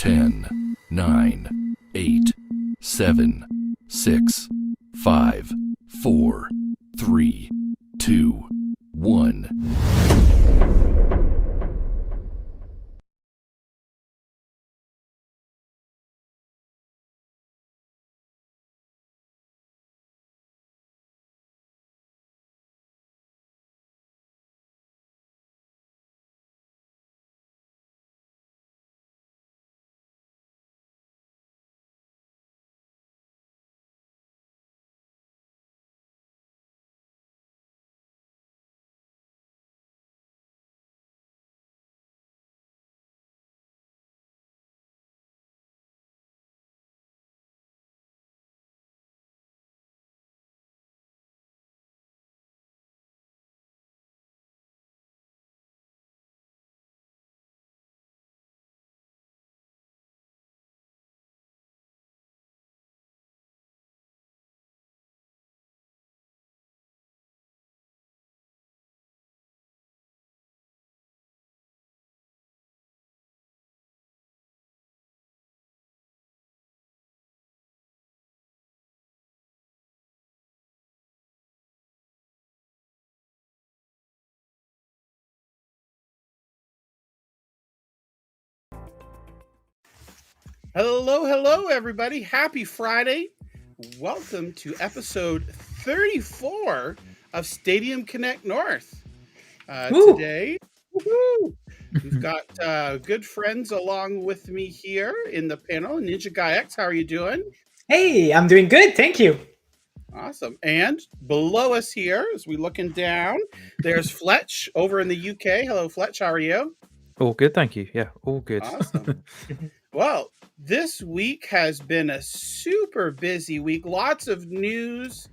10, 9, 8, 7, 6, 5, 4, 3, 2, 1. Hello, everybody. Happy Friday. Welcome to episode 34 of Stadium Connect North. Today, we've got good friends along with me here in the panel. NinjaGuy X, how are you doing? Hey, I'm doing good. Thank you. Awesome. And below us here, as we're looking down, there's Fletch over in the UK. Hello, Fletch. How are you? All good, thank you. Yeah, all good. Awesome. Well, this week has been a super busy week. Lots of news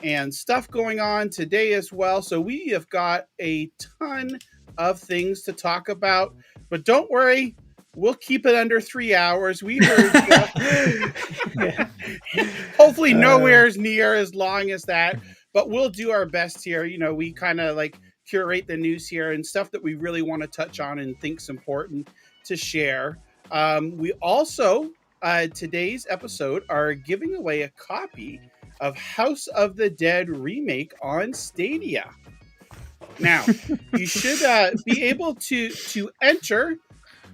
and stuff going on today as well. So we have got a ton of things to talk about. But don't worry, we'll keep it under 3 hours. We heard hopefully nowhere near as long as that. But we'll do our best here. You know, we kind of like curate the news here and stuff that we really want to touch on and think's important to share. We also, today's episode, are giving away a copy of House of the Dead Remake on Stadia. Now, you should be able to enter.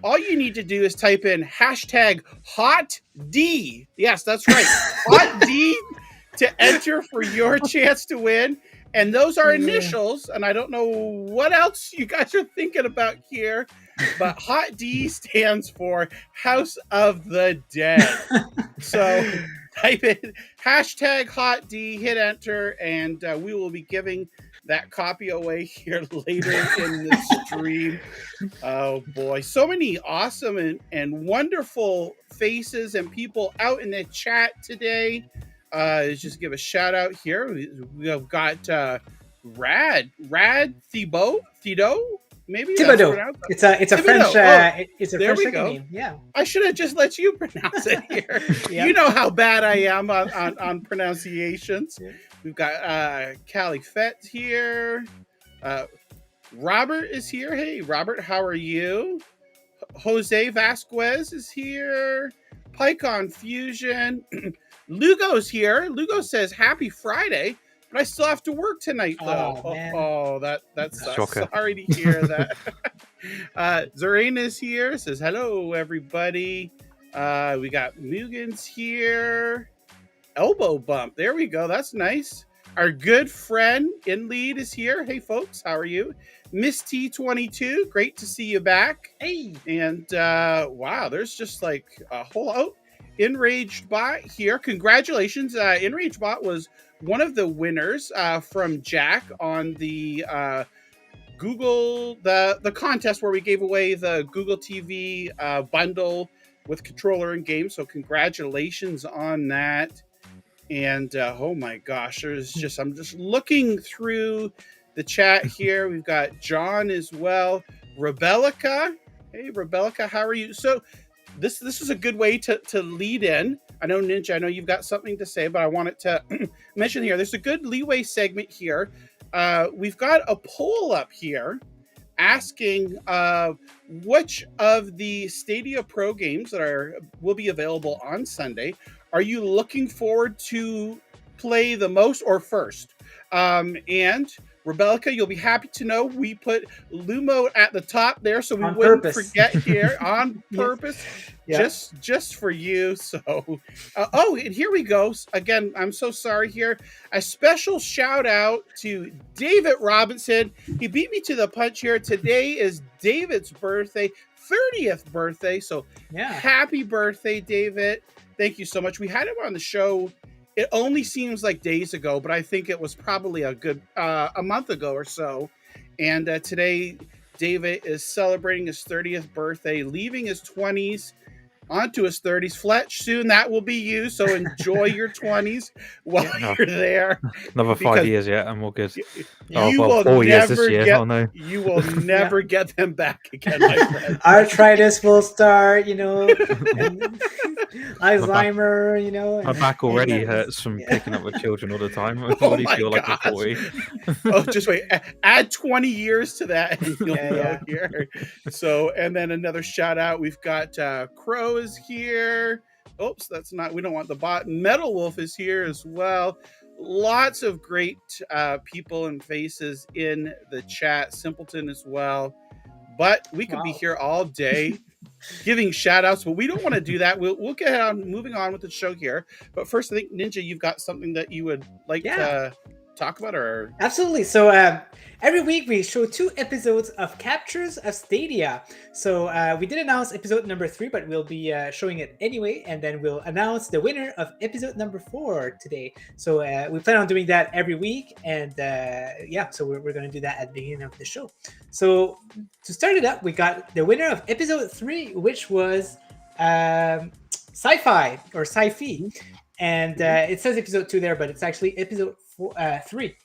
All you need to do is type in hashtag HOTD. Yes, that's right. HOTD to enter for your chance to win. And those are initials, and I don't know what else you guys are thinking about here, but Hot D stands for House of the Dead. So type in hashtag Hot D, hit enter, and we will be giving that copy away here later in the stream. Oh boy, so many awesome and wonderful faces and people out in the chat today. Let's just give a shout out here. We've got Rad Thibault, maybe Thibodeau. It's a French. It's a French name. Yeah. I should have just let you pronounce it here. Yep. You know how bad I am on pronunciations. Yeah. We've got Callie Fett here. Robert is here. Hey, Robert, how are you? Jose Vasquez is here. PyCon Fusion. Lugo's here. Lugo says happy Friday, but I still have to work tonight though. That's sorry to hear that. Zareen is here. Says hello everybody. We got Mugen's here. Elbow bump. There we go. That's nice. Our good friend in lead is here. Hey folks, how are you? Miss T22, great to see you back. Hey. And wow, there's just like a whole Enraged Bot here. Congratulations. Enraged Bot was one of the winners from Jack on the Google, the contest where we gave away the Google TV bundle with controller and game. So congratulations on that. And oh my gosh, I'm just looking through the chat here. We've got John as well. Rebellica. Hey, Rebellica, how are you? So this is a good way to lead in. I know, Ninja, I know you've got something to say, but I wanted to mention here, there's a good leeway segment here. We've got a poll up here asking which of the Stadia Pro games that will be available on Sunday are you looking forward to play the most or first? And Rebecca, you'll be happy to know we put Lumo at the top there, so we on wouldn't purpose. forget here on purpose, Yeah. just for you. So, oh, and here we go. Again, I'm so sorry here. A special shout out to David Robinson. He beat me to the punch here. Today is David's birthday, 30th birthday. So, happy birthday, David. Thank you so much. We had him on the show. It only seems like days ago, but I think it was probably a good a month ago or so. And today, David is celebrating his 30th birthday, leaving his 20s onto his 30s. Fletch, soon that will be you. So enjoy your 20s while you're there. Another 5 years yet, and we're good. You will 4 years this never year. get. Oh, no. You will never get them back again, my friend. Arthritis will start, Alzheimer, My back already hurts from picking up with children all the time. I Oh already my feel like a gosh. 40. Oh, just wait. Add 20 years to that, and you'll know here. So, and then another shout out. We've got Crow is here. Oops, that's not. We don't want the bot. Metal Wolf is here as well. Lots of great people and faces in the chat. Simpleton as well. But we could be here all day giving shout outs, but we don't want to do that. We'll get on moving on with the show here. But first, I think Ninja, you've got something that you would like to talk about, or absolutely. So every week we show 2 episodes of captures of Stadia. So we did announce episode number 3, but we'll be showing it anyway, and then we'll announce the winner of episode number 4 today. So we plan on doing that every week, and so we're going to do that at the beginning of the show. So to start it up, we got the winner of episode 3, which was sci-fi or sci-fi, and it says episode 2 there, but it's actually episode 3.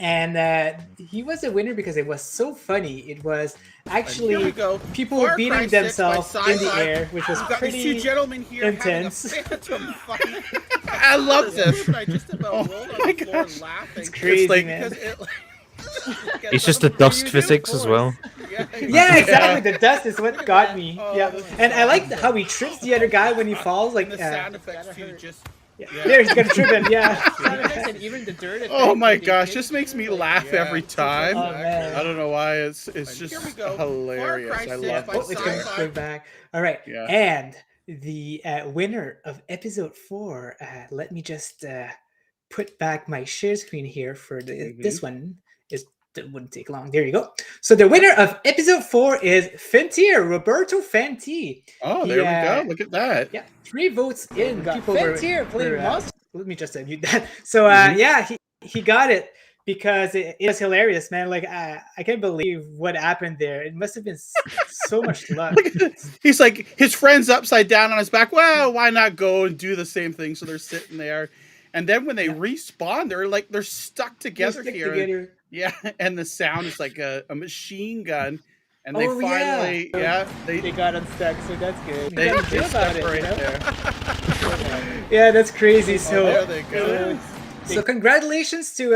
And he was a winner because it was so funny. It was actually people Far beating Cry 6 themselves by in the air, which was We've got pretty these 2 gentlemen here intense. having a phantom fight. I love this. I just about rolled on the floor laughing. It's crazy, man. It's just the dust physics as well. Yeah, exactly. The dust is what got me. And I like how he trips the other guy when he falls. Like the sound effects too, just. There, he's gonna trip him. And even the dirt. Oh my gosh, this makes me laugh every time. Oh, man. I don't know why. It's just hilarious. I love it. It's going back. All right. Yeah. And the winner of episode 4. Let me just put back my share screen here for this one. It wouldn't take long. There you go. So the winner of episode 4 is Fentier, Roberto Fenti. Oh, there we go. Look at that. Yeah, 3 votes in. People Fentier playing Monster. Let me just mute that. So he got it because it was hilarious, man. Like I can't believe what happened there. It must have been so much luck. He's like, his friend's upside down on his back. Well, why not go and do the same thing? So they're sitting there. And then when they respawn, they're stuck together here. Yeah, and the sound is like a machine gun, and they finally, they got unstuck, so that's good. They got about it right there. Yeah, that's crazy. So there they go. So congratulations to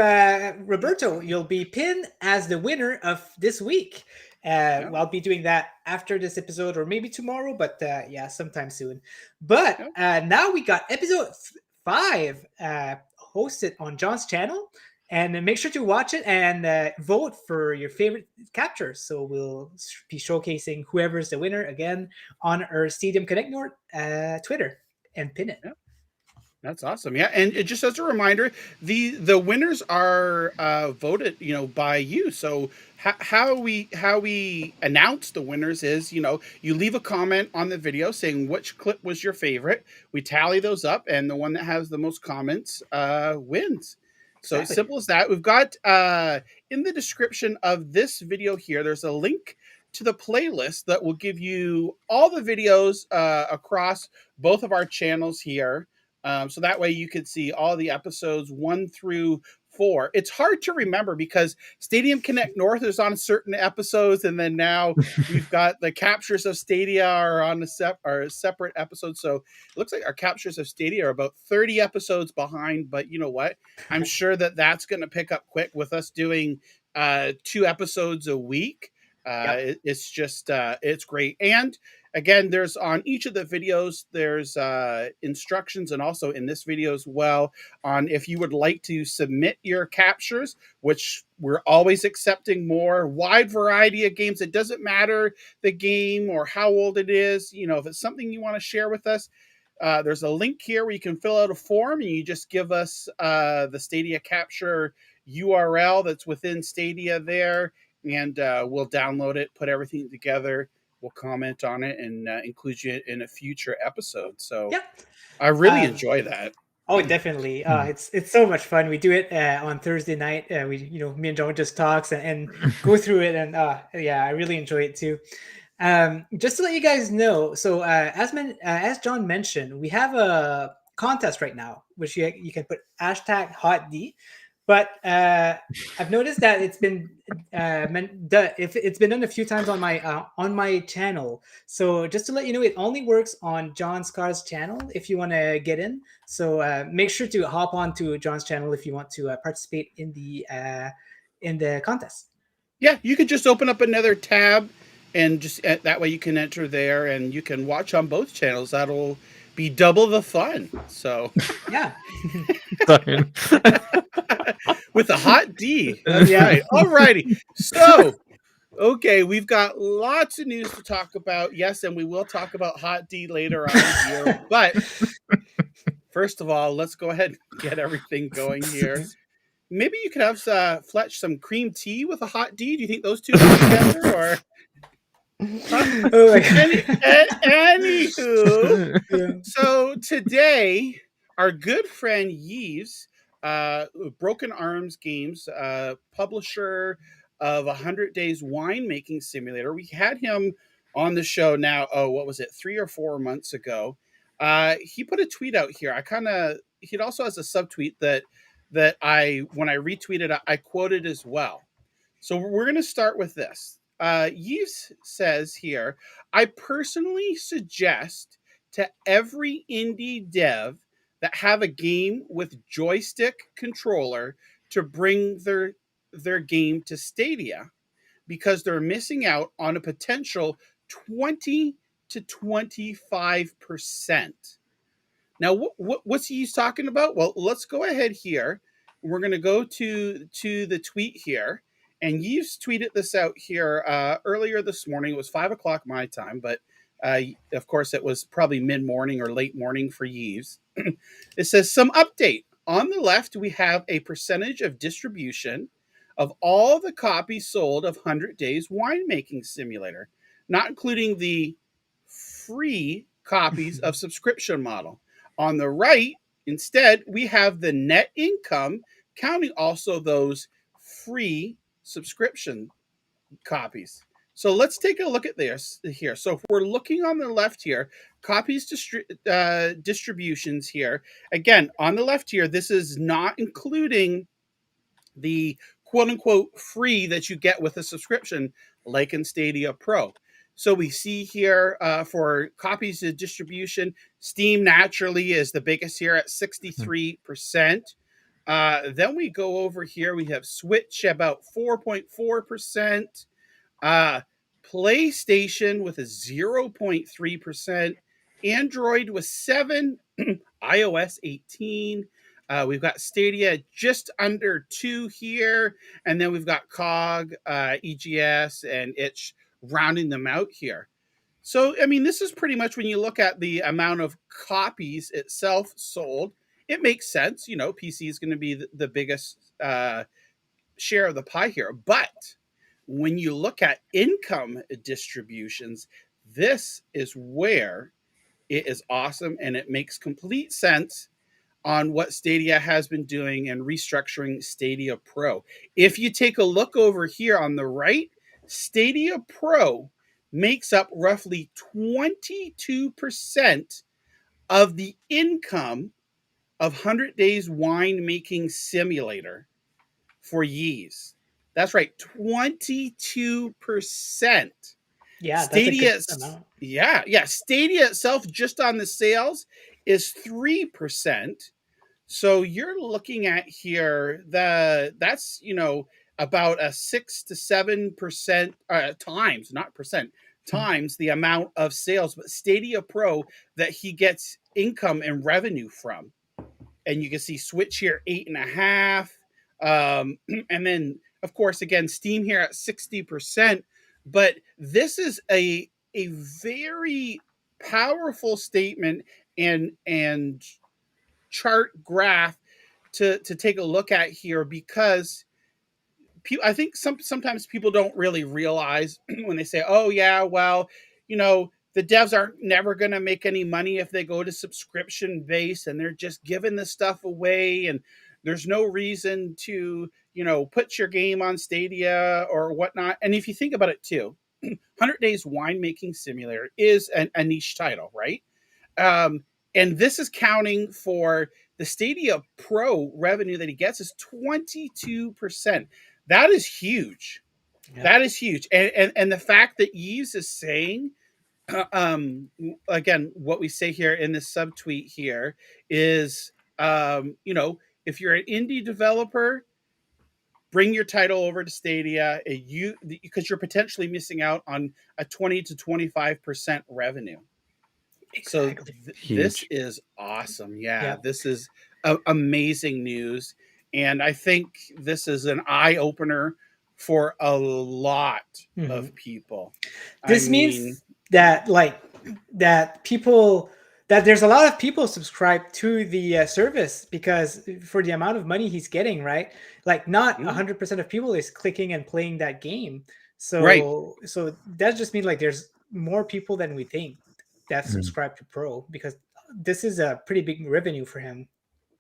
Roberto. You'll be pinned as the winner of this week. I'll be doing that after this episode, or maybe tomorrow, but sometime soon. But now we got episode 5 hosted on John's channel. And make sure to watch it and vote for your favorite captures. So we'll be showcasing whoever's the winner again on our Stadium Connect North Twitter and pin it. Yeah. That's awesome. Yeah, and just as a reminder, the winners are voted, by you. So how we announce the winners is, you leave a comment on the video saying which clip was your favorite. We tally those up, and the one that has the most comments wins. So Exactly. Simple as that. We've got in the description of this video here, there's a link to the playlist that will give you all the videos across both of our channels here. So that way you could see all the episodes 1 through 4. It's hard to remember because Stadium Connect North is on certain episodes, and then now we've got the captures of Stadia are on a separate episode. So it looks like our captures of Stadia are about 30 episodes behind. But you know what? I'm sure that's going to pick up quick with us doing 2 episodes a week. It's just it's great. And again, there's on each of the videos, there's instructions, and also in this video as well, on if you would like to submit your captures, which we're always accepting more, wide variety of games. It doesn't matter the game or how old it is. You know, if it's something you want to share with us, there's a link here where you can fill out a form, and you just give us the Stadia capture URL that's within Stadia there, and we'll download it, put everything together. We'll comment on it and include you in a future episode. So I really enjoy that. Oh, definitely. It's so much fun. We do it on Thursday night. Me and John just talks and go through it, and I really enjoy it too. Just to let you guys know, so as John mentioned, we have a contest right now, which you can put #HotD. But I've noticed that it's been it's been done a few times on my channel. So just to let you know, it only works on John Scar's channel if you want to get in. So make sure to hop on to John's channel if you want to participate in the contest. Yeah, you could just open up another tab, and just that way you can enter there, and you can watch on both channels. That'll be double the fun. So yeah. With a hot D. That's right. All righty. So, okay, we've got lots of news to talk about. Yes, and we will talk about hot D later on here. But first of all, let's go ahead and get everything going here. Maybe you could have Fletch some cream tea with a hot D. Do you think those two go together? Or anywho, so today our good friend Yves, Broken Arms Games, publisher of 100 Days Winemaking Simulator, we had him on the show now, 3 or 4 months ago. He put a tweet out here. He also has a subtweet that when I retweeted, I quoted as well. So we're going to start with this. Yves says here, I personally suggest to every indie dev that have a game with joystick controller to bring their game to Stadia, because they're missing out on a potential 20 to 25%. Now, what's he talking about? Well, let's go ahead here. We're going to go to the tweet here. And Yves tweeted this out here earlier this morning. It was 5 o'clock my time, but of course it was probably mid-morning or late morning for Yves. It says, some update. On the left, we have a percentage of distribution of all the copies sold of 100 Days Winemaking Simulator, not including the free copies of subscription model. On the right, instead, we have the net income, counting also those free subscription copies. So let's take a look at this here. So if we're looking on the left here, copies distributions here. Again, on the left here, this is not including the quote unquote free that you get with a subscription, like in Stadia Pro. So we see here for copies of distribution, Steam naturally is the biggest here at 63%. Then we go over here. We have Switch about 4.4%. PlayStation with a 0.3%. Android with 7. iOS 18. We've got Stadia just under 2 here. And then we've got COG, EGS, and Itch rounding them out here. So, I mean, this is pretty much when you look at the amount of copies itself sold, it makes sense. You know, PC is going to be the biggest share of the pie here. But when you look at income distributions, this is where it is awesome, and it makes complete sense on what Stadia has been doing and restructuring Stadia Pro. If you take a look over here on the right, Stadia Pro makes up roughly 22% of the income of 100 Days Winemaking Simulator for Yves. That's right, 22%. Yeah, Stadia, that's a good amount. Yeah. Stadia itself, just on the sales, is 3%. So you're looking at here that's about a 6 to 7% times, not percent, times the amount of sales, but Stadia Pro that he gets income and revenue from. And you can see Switch here 8.5, and then of course again Steam here at 60%. But this is a very powerful statement and chart graph to take a look at here, because I think sometimes people don't really realize when they say, "Oh yeah, well, the devs aren't never going to make any money if they go to subscription base, and they're just giving the stuff away, and there's no reason to put your game on Stadia or whatnot." And if you think about it too, 100 Days Winemaking Simulator is a niche title, right? And this is counting for the Stadia Pro revenue that he gets is 22%. That is huge. Yeah. That is huge. And the fact that Yves is saying, again, what we say here in this subtweet here is, if you're an indie developer, bring your title over to Stadia, because you're potentially missing out on a 20 to 25% revenue. Exactly. So this is awesome. Yeah. This is amazing news. And I think this is an eye opener for a lot of people. This means that there's a lot of people subscribed to the service, because for the amount of money he's getting, right? Like not 100% of people is clicking and playing that game. So so that just means like there's more people than we think that subscribe to Pro, because this is a pretty big revenue for him.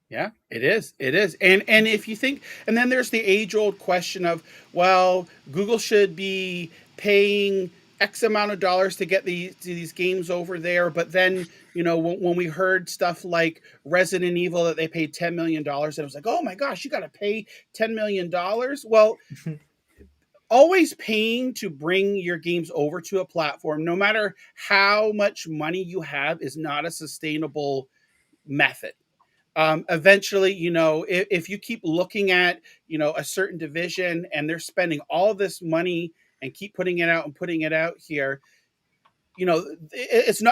Yeah, it is. It is. And if you think, and then there's the age-old question of, well, Google should be paying X amount of dollars to get these games over there. But then, when we heard stuff like Resident Evil that they paid $10 million, and it was like, oh my gosh, you got to pay $10 million. Well, always paying to bring your games over to a platform, no matter how much money you have, is not a sustainable method. Eventually, if you keep looking at, a certain division and they're spending all this money and keep putting it out here,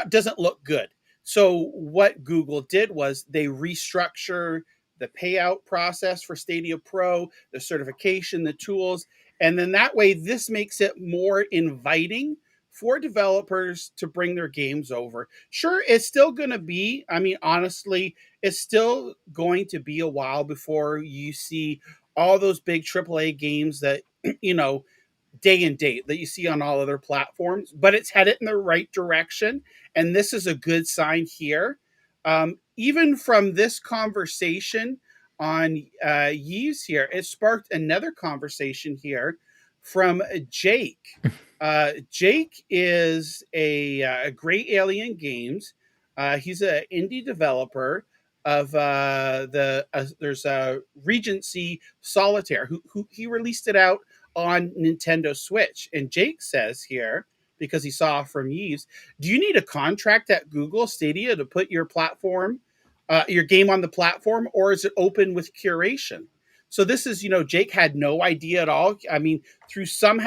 doesn't look good. So what Google did was they restructure the payout process for Stadia Pro, the certification, the tools, and then that way this makes it more inviting for developers to bring their games over. Sure, it's still going to be, honestly, it's still going to be a while before you see all those big AAA games that, day and date that you see on all other platforms, but it's headed in the right direction. And this is a good sign here. Even from this conversation on Yves here, it sparked another conversation here from Jake. Jake is a Great Alien Games. He's an indie developer of there's a Regency Solitaire who he released it out on Nintendo Switch. And Jake says here, because he saw from Yves, do you need a contract at Google Stadia to put your platform, your game on the platform, or is it open with curation? So this is, Jake had no idea at all. Through some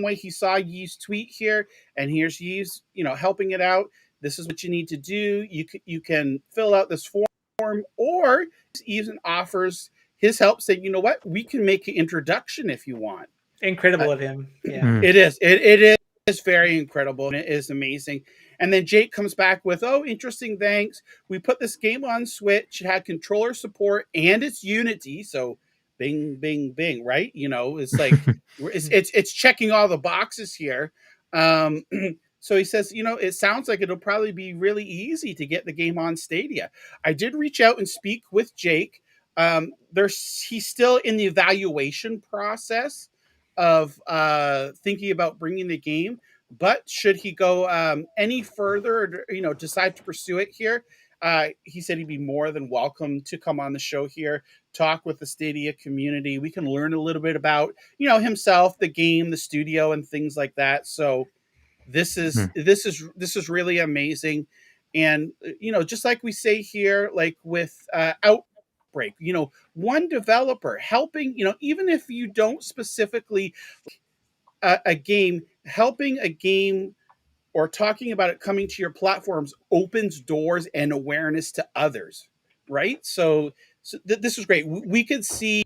way he saw Yves' tweet here, and here's Yves, helping it out. This is what you need to do. You can fill out this form, or Yves offers his help, saying, you know what, we can make an introduction if you want. Incredible of him. Yeah, it is. It is very incredible, and it is amazing. And then Jake comes back with, oh, interesting, thanks. We put this game on Switch. It had controller support, and it's Unity, so bing, bing, bing, right? It's like it's checking all the boxes here. So he says, it sounds like it'll probably be really easy to get the game on Stadia. I did reach out and speak with Jake. He's still in the evaluation process of thinking about bringing the game, but should he go any further, or, decide to pursue it here, he said he'd be more than welcome to come on the show here, talk with the Stadia community. We can learn a little bit about, himself, the game, the studio, and things like that. So this is really amazing. And, just like we say here, like with break. One developer helping, even if you don't specifically a game, helping a game or talking about it coming to your platforms opens doors and awareness to others, right? So this is great. We could see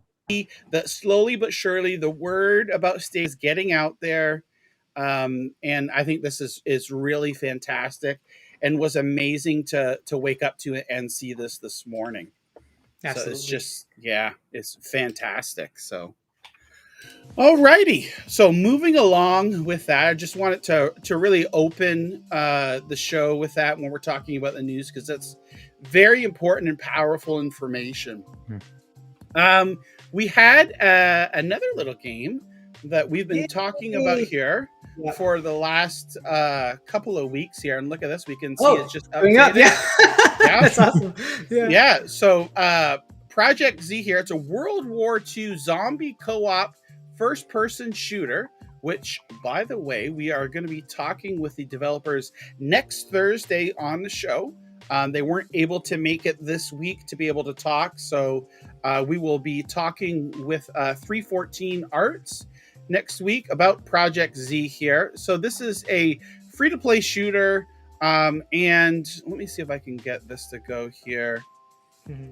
that slowly but surely the word about Stadia is getting out there. And I think this is really fantastic and was amazing to wake up to it and see this morning. Absolutely. So it's just, it's fantastic. So, alrighty. So moving along with that, I just wanted to really open the show with that when we're talking about the news, because that's very important and powerful information. We had another little game that we've been talking about here for the last couple of weeks here, and look at this, we can see it's just updated. That's awesome. So Projekt Z here, it's a World War II zombie co-op first-person shooter, which, by the way, we are going to be talking with the developers next Thursday on the show. They weren't able to make it this week to be able to talk, so we will be talking with 314 Arts next week about Projekt Z here. So this is a free-to-play shooter, and let me see if I can get this to go here.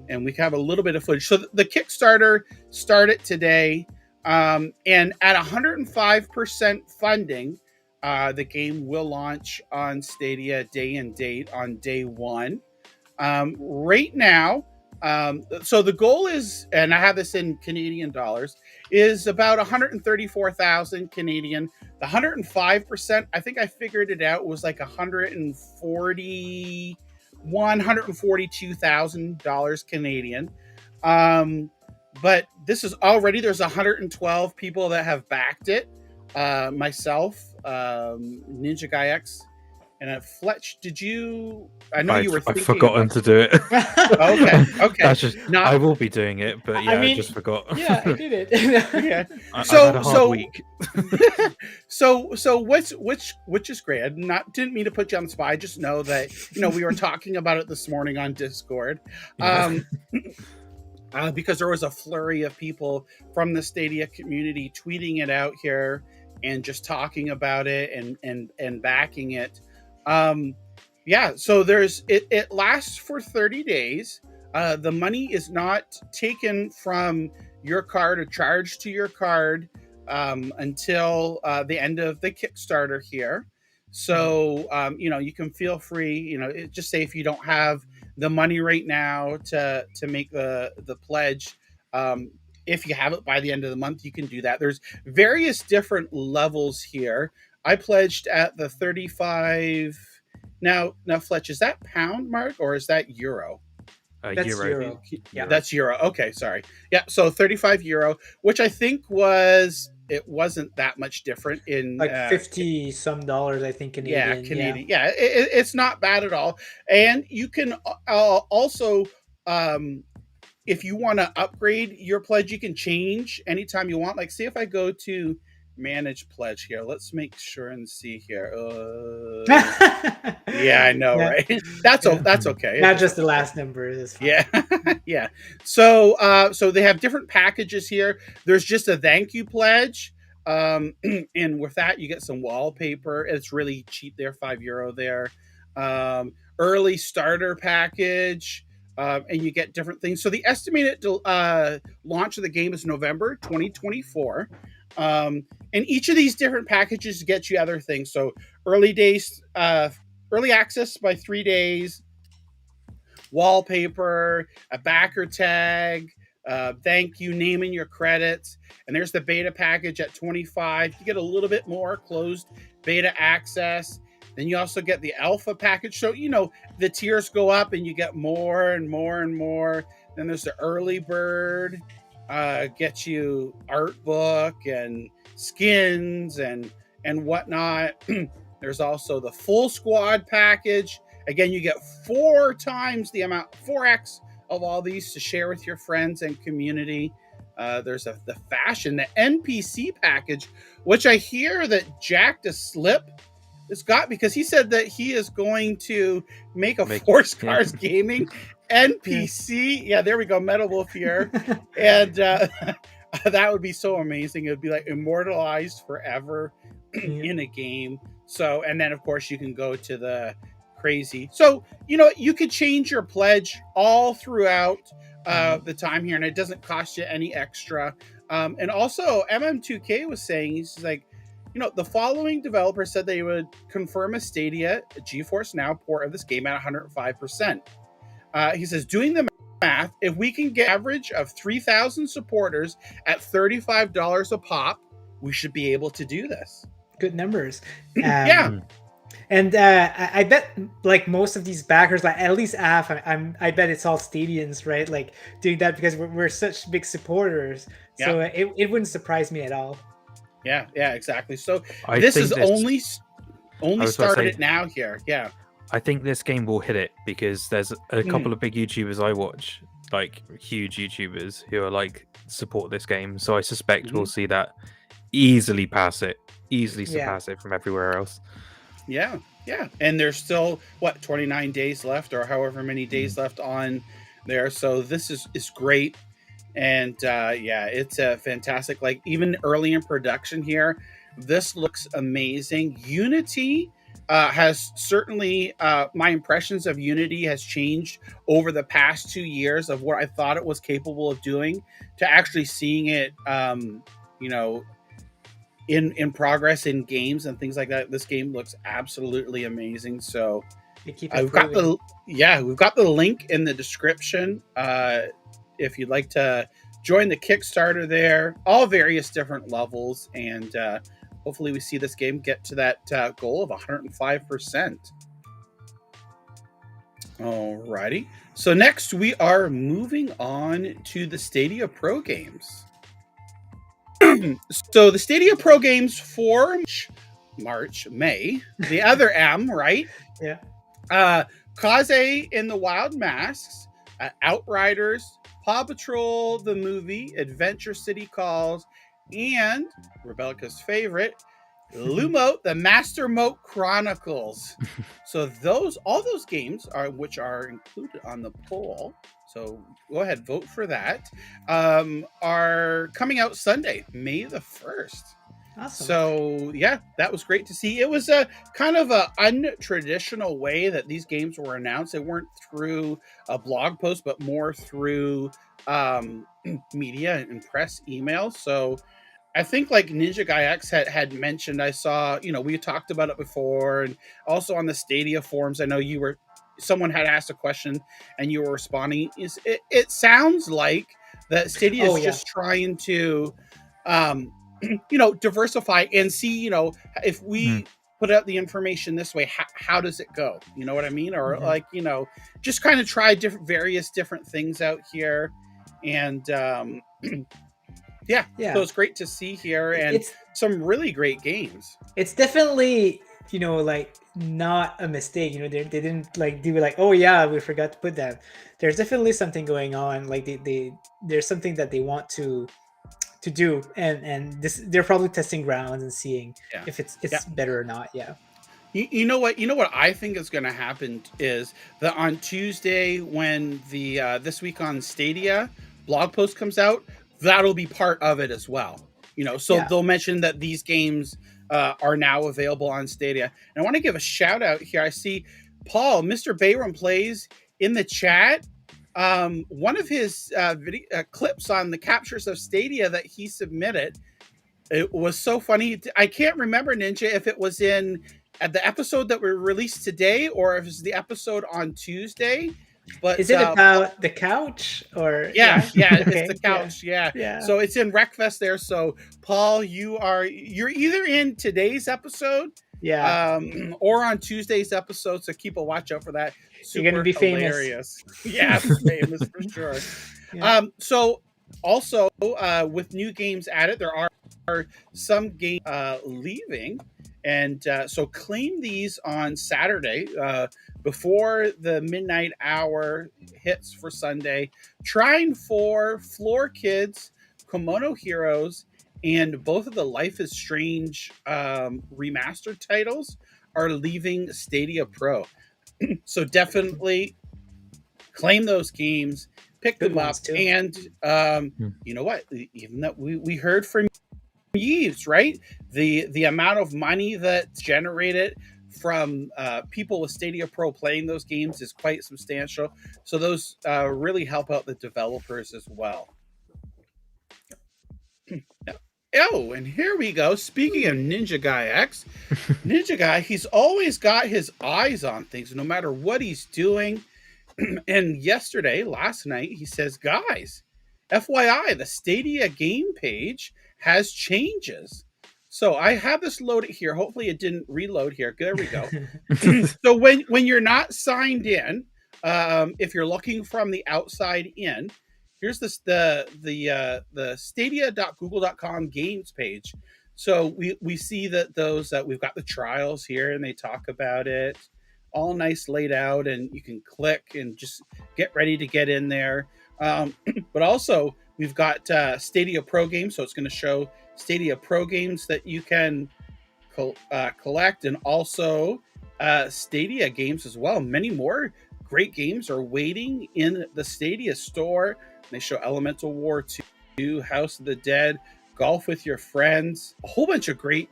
And we have a little bit of footage. So the Kickstarter started today, and at 105% funding, the game will launch on Stadia day and date on day one. Right now, so the goal is, and I have this in Canadian dollars, is about 134,000 Canadian. The 105%, I think I figured it out, was like $142,000 Canadian. But this is already, there's 112 people that have backed it. Myself, NinjaGuy X, and Fletch. Did you? I know you were thinking. I've forgotten to do it. Okay. That's just, I will be doing it, but I just forgot. Yeah, I did it. I've had a hard week. So which is great. I didn't mean to put you on the spot. I just know that we were talking about it this morning on Discord. Because there was a flurry of people from the Stadia community tweeting it out here and just talking about it and backing it. So there's it lasts for 30 days. The money is not taken from your card or charged to your card until the end of the Kickstarter here. So you can feel free, just say if you don't have the money right now to make the pledge, if you have it by the end of the month, you can do that. There's various different levels here. I pledged at the 35. Now Fletch, is that pound, Mark, or is that euro? That's euro. Yeah, that's euro. Okay, sorry. Yeah, so 35 euro, which I think it wasn't that much different in like 50 some dollars, I think, Canadian. Yeah, Canadian. Yeah, it's not bad at all. And you can also, if you want to upgrade your pledge, you can change anytime you want. Like, see if I go to manage pledge here. Let's make sure and see here. Yeah, I know, right? That's okay. Not just the last number. Is fine. Yeah. So they have different packages here. There's just a thank you pledge. And with that, you get some wallpaper. It's really cheap there, €5 there. Early starter package. And you get different things. So the estimated launch of the game is November 2024. And each of these different packages get you other things. So early access by 3 days, wallpaper, a backer tag, thank you, naming your credits. And there's the beta package at 25. You get a little bit more closed beta access. Then you also get the alpha package. So, the tiers go up and you get more and more and more. Then there's the early bird, gets you art book and skins and whatnot. There's also the full squad package. Again, you get 4x of all these to share with your friends and community. There's the fashion, the NPC package, which I hear that Jack the Slip has got, because he said that he is going to make a Force Cars Gaming NPC. Yeah, there we go. Metal Wolf here. And that would be so amazing. It would be like immortalized forever in a game. So, and then of course you can go to the crazy. So, you could change your pledge all throughout the time here, and it doesn't cost you any extra. And also, MM2K was saying, he's like, the following developer said they would confirm a Stadia GeForce Now port of this game at 105%. He says, doing the math, if we can get average of 3,000 supporters at $35 a pop, we should be able to do this. Good numbers. Yeah. And I bet like most of these backers, like at least half, I bet it's all Stadians, right? Like doing that because we're such big supporters. So it wouldn't surprise me at all. Yeah, exactly. So this is only started now here. Yeah. I think this game will hit it because there's a couple of big YouTubers I watch, like huge YouTubers who are like support this game. So I suspect we'll see that easily surpass it from everywhere else. Yeah. And there's still 29 days left or however many days left on there. So this is great. And it's a fantastic, like even early in production here, this looks amazing. Unity has certainly, my impressions of Unity has changed over the past 2 years of what I thought it was capable of doing to actually seeing it, in progress in games and things like that. This game looks absolutely amazing. So we've got the link in the description. If you'd like to join the Kickstarter there, all various different levels, and hopefully we see this game get to that goal of 105%. Alrighty. So next we are moving on to the Stadia Pro games. So the Stadia Pro games for May, the other M, right? Yeah. Kaze in the Wild Masks, Outriders, Paw Patrol the movie, Adventure City Calls, and Rebecca's favorite, Lumote the Master Moat Chronicles. So all those games which are included on the poll. So go ahead, vote for that. Are coming out Sunday, May the 1st. Awesome. So yeah, that was great to see. It was a kind of a untraditional way that these games were announced. They weren't through a blog post, but more through media and press email. So I think like NinjaGuy X had mentioned, I saw, we talked about it before, and also on the Stadia forums, I know someone had asked a question and you were responding. It sounds like that Stadia is just trying to diversify and see, if we put out the information this way, how does it go? You know what I mean? Or just kind of try various different things out here. And so it's great to see here, and it's some really great games. It's definitely, like not a mistake. They didn't like do like, oh yeah, we forgot to put that. There's definitely something going on. Like there's something that they want to do, and they're probably testing grounds and seeing if it's better or not. You know what I think is going to happen is that on Tuesday, when the This Week on Stadia blog post comes out, that'll be part of it as well. They'll mention that these games are now available on Stadia. And I want to give a shout out here. I see Paul, Mr. Bayram Plays in the chat. One of his video clips on the captures of Stadia that he submitted, it was so funny. I can't remember, Ninja, if it was in the episode that we released today or if it's the episode on Tuesday. But is it about the couch or okay. It's the couch. Yeah. So it's in Wreckfest there. So Paul, you're either in today's episode or on Tuesday's episode. So keep a watch out for that. You're gonna be hilarious. Famous. Famous for sure. So also with new games added, there are some games leaving, and so claim these on Saturday before the midnight hour hits for Sunday. Trine 4, Floor Kids, Komodo Heroes, and both of the Life is Strange remastered titles are leaving Stadia Pro. So definitely claim those games, pick Good them up, ones, too. and you know what? Even that we heard from Yves, right? The amount of money that's generated from people with Stadia Pro playing those games is quite substantial. So those really help out the developers as well. Oh, and here we go. Speaking of NinjaGuy X, NinjaGuy, he's always got his eyes on things, no matter what he's doing. And last night, he says, guys, FYI, the Stadia game page has changes. So I have this loaded here. Hopefully it didn't reload here. There we go. So when you're not signed in, if you're looking from the outside in, here's the stadia.google.com games page. So we see that we've got the trials here, and they talk about it, all nice laid out, and you can click and just get ready to get in there. But also we've got Stadia Pro games, so it's going to show Stadia Pro games that you can collect, and also Stadia games as well. Many more great games are waiting in the Stadia store. They show Elemental War 2, House of the Dead, Golf with Your Friends, a whole bunch of great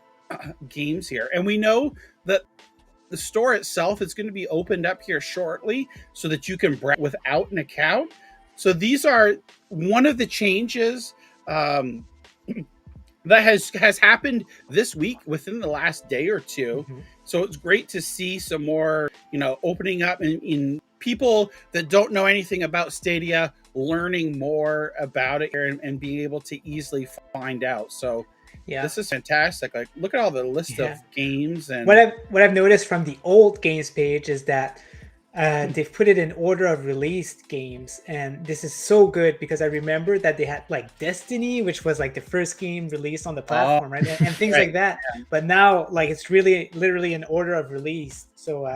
games here. And we know that the store itself is going to be opened up here shortly so that you can browse without an account. So these are one of the changes that has happened this week within the last day or two. Mm-hmm. So it's great to see some more, opening up in people that don't know anything about Stadia learning more about it here and being able to easily find out. So this is fantastic. Like, look at all the list of games. And what I've noticed from the old games page is that they've put it in order of released games, and this is so good because I remember that they had like Destiny, which was like the first game released on the platform, right? And things like that. But now, like, it's really literally in order of release. So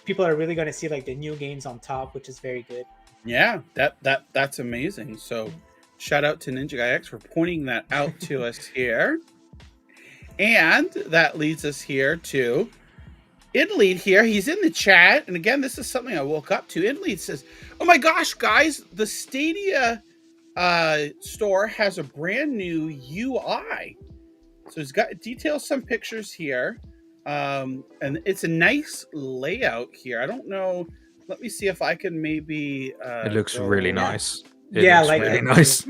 people are really going to see like the new games on top, which is very good. Yeah, that's amazing. So shout out to NinjaGuy X for pointing that out to us here. And that leads us here to InLead here. He's in the chat. And again, this is something I woke up to. InLead says, oh my gosh, guys, the Stadia store has a brand new UI. So he's got details, some pictures here. And it's a nice layout here. I don't know. Let me see if I can maybe... it looks really nice. Really nice.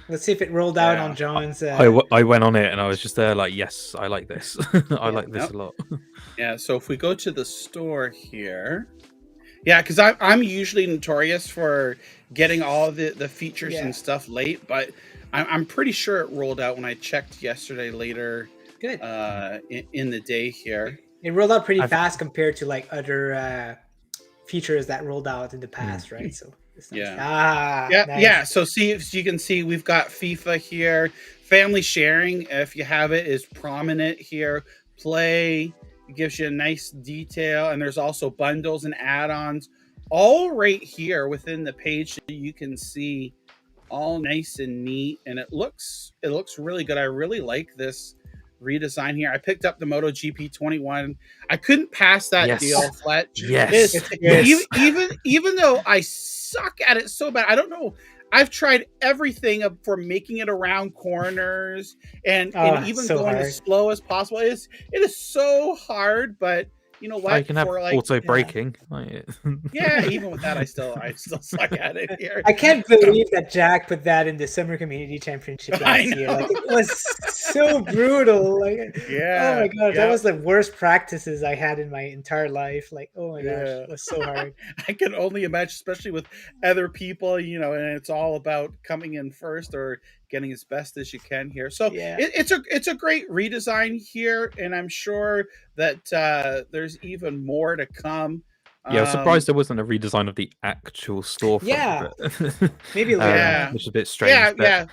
Let's see if it rolled out on John's... I went on it and I was just there like, yes, I like this. I like this a lot. Yeah, so if we go to the store here... Yeah, because I'm usually notorious for getting all the features and stuff late, but I'm pretty sure it rolled out when I checked yesterday later. Good. In the day here. It rolled out pretty fast compared to like other features that rolled out in the past, right? So it's nice. Nice. So you can see we've got FIFA here. Family sharing, if you have it, is prominent here. Play, it gives you a nice detail, and there's also bundles and add-ons all right here within the page that you can see, all nice and neat, and it looks really good. I really like this redesign here. I picked up the MotoGP 21. I couldn't pass that deal, Fletch. Yes. Even though I suck at it so bad, I don't know. I've tried everything for making it around corners and even so going hard. as slow as possible. It is so hard, but you know what? I can have auto braking. Yeah, even with that, I still suck at it here. I can't believe that Jack put that in the Summer Community Championship last year. Like, it was so brutal. Like, oh my god, that was the worst practices I had in my entire life. Like, oh my gosh, it was so hard. I can only imagine, especially with other people, and it's all about coming in first or getting as best as you can here. So it's a great redesign here, and I'm sure that there's even more to come. Yeah, I was surprised there wasn't a redesign of the actual storefront. Yeah, maybe later. Which is a bit strange. Yeah.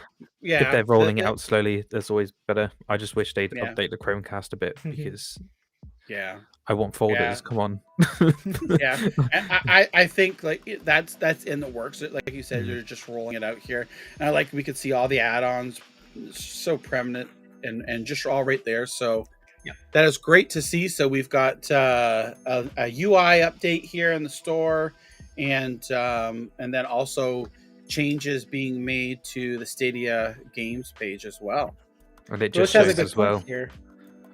If they're rolling it out slowly, that's always better. I just wish they'd update the Chromecast a bit because I want folders. Come on. I think like that's in the works. Like you said, they're just rolling it out here, and I like we could see all the add-ons, so prominent and just all right there. So that is great to see. So we've got a UI update here in the store, and then also changes being made to the Stadia Games page as well. And it Roche just has a shows good as well. point here.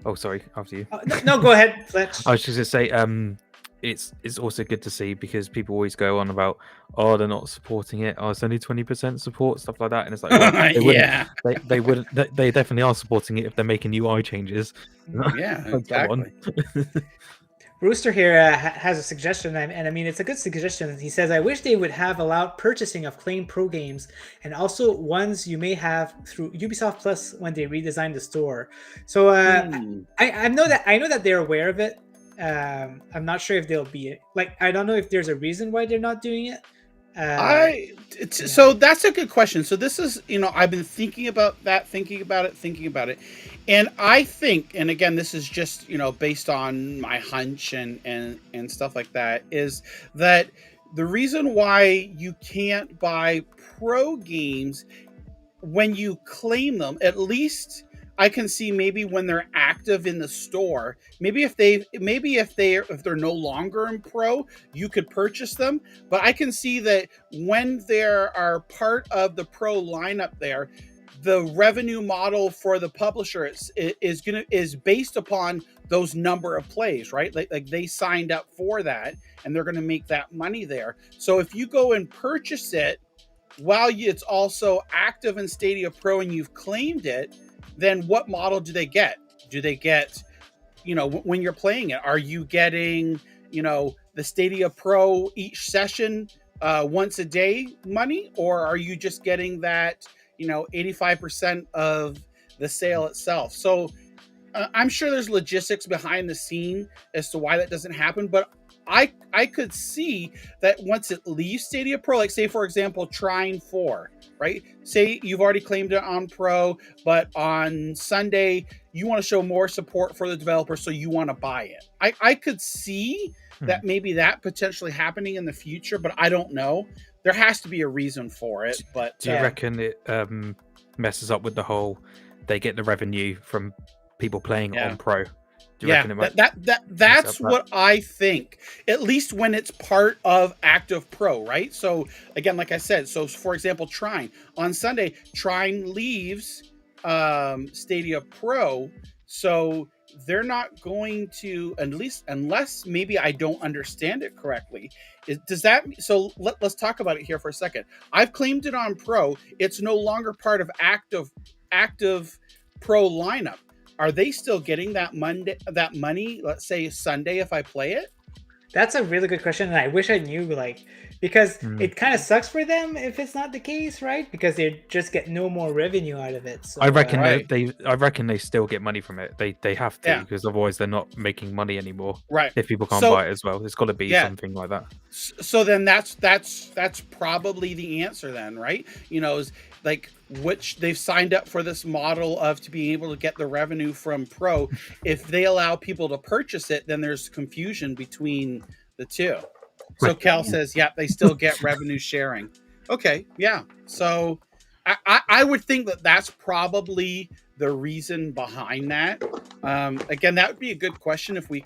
Oh, sorry, after you. No, go ahead, Fletch. I was just gonna say, it's also good to see because people always go on about, oh, they're not supporting it. Oh, it's only 20% support, stuff like that, and it's like, well, they wouldn't. Yeah. They wouldn't. They definitely are supporting it if they're making UI changes. Yeah, Come on. exactly. Rooster here has a suggestion, and I mean, it's a good suggestion. He says, I wish they would have allowed purchasing of claimed pro games and also ones you may have through Ubisoft Plus when they redesign the store. So I know that they're aware of it. I'm not sure if they'll be I don't know if there's a reason why they're not doing it. So that's a good question. So this is, I've been thinking about that, thinking about it. And I think, and again, this is just, based on my hunch and stuff like that, is that the reason why you can't buy pro games when you claim them, at least I can see maybe when they're active in the store, maybe if they're no longer in pro, you could purchase them. But I can see that when they are part of the pro lineup there, the revenue model for the publisher is based upon those number of plays, right? Like they signed up for that and they're going to make that money there. So if you go and purchase it while it's also active in Stadia Pro and you've claimed it, then what model do they get? Do they get, when you're playing it, are you getting, the Stadia Pro each session once a day money, or are you just getting that, 85% of the sale itself? So I'm sure there's logistics behind the scene as to why that doesn't happen, but I could see that once it leaves Stadia Pro, like say, for example, Trine 4, right? Say you've already claimed it on Pro, but on Sunday, you want to show more support for the developer, so you want to buy it. I could see that maybe that potentially happening in the future, but I don't know. There has to be a reason for it. But do you reckon it messes up with the whole, they get the revenue from people playing on Pro? Do you reckon it might that's what I think, at least when it's part of active pro, right? So again, like I said, so for example, Trine on Sunday, Trine leaves Stadia Pro, so they're not going to, at least unless maybe I don't understand it correctly. Does that, so let's talk about it here for a second. I've claimed it on Pro. It's no longer part of active pro lineup. Are they still getting that money, let's say Sunday, if I play it? That's a really good question, and I wish I knew, because it kind of sucks for them if it's not the case, right? Because they just get no more revenue out of it. So, I reckon I reckon they still get money from it. They have to, because otherwise they're not making money anymore. Right. If people can't buy it as well, it's got to be something like that. So then that's probably the answer then, right? Is like, which they've signed up for this model of to be able to get the revenue from Pro. If they allow people to purchase it, then there's confusion between the two. So Cal says, they still get revenue sharing. Okay, yeah. So I would think that that's probably the reason behind that. Again, that would be a good question if we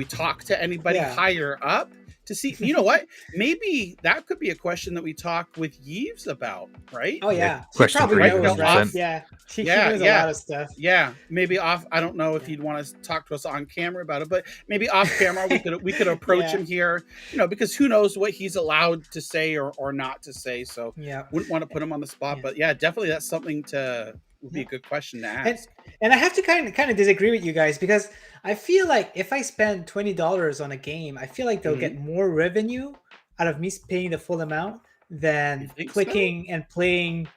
talk to anybody higher up to see, what? Maybe that could be a question that we talk with Yves about, right? Oh yeah, she probably knows, right? She knows a lot of stuff. Yeah, maybe off. I don't know if he'd want to talk to us on camera about it, but maybe off camera we could approach him here, because who knows what he's allowed to say or not to say. So wouldn't want to put him on the spot, but definitely that's something would be a good question to ask. And I have to kind of disagree with you guys, because I feel like if I spend $20 on a game, I feel like they'll get more revenue out of me paying the full amount than clicking and playing.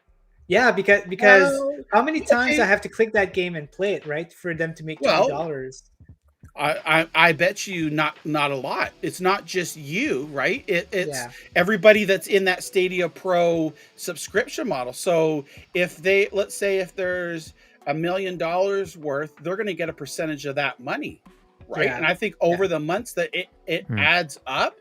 Yeah, because how many times I have to click that game and play it, right, for them to make $20? I bet you not a lot. It's not just you, right? It's everybody that's in that Stadia Pro subscription model. So if let's say if there's $1 million worth, they're going to get a percentage of that money, right? And I think over the months that it adds up,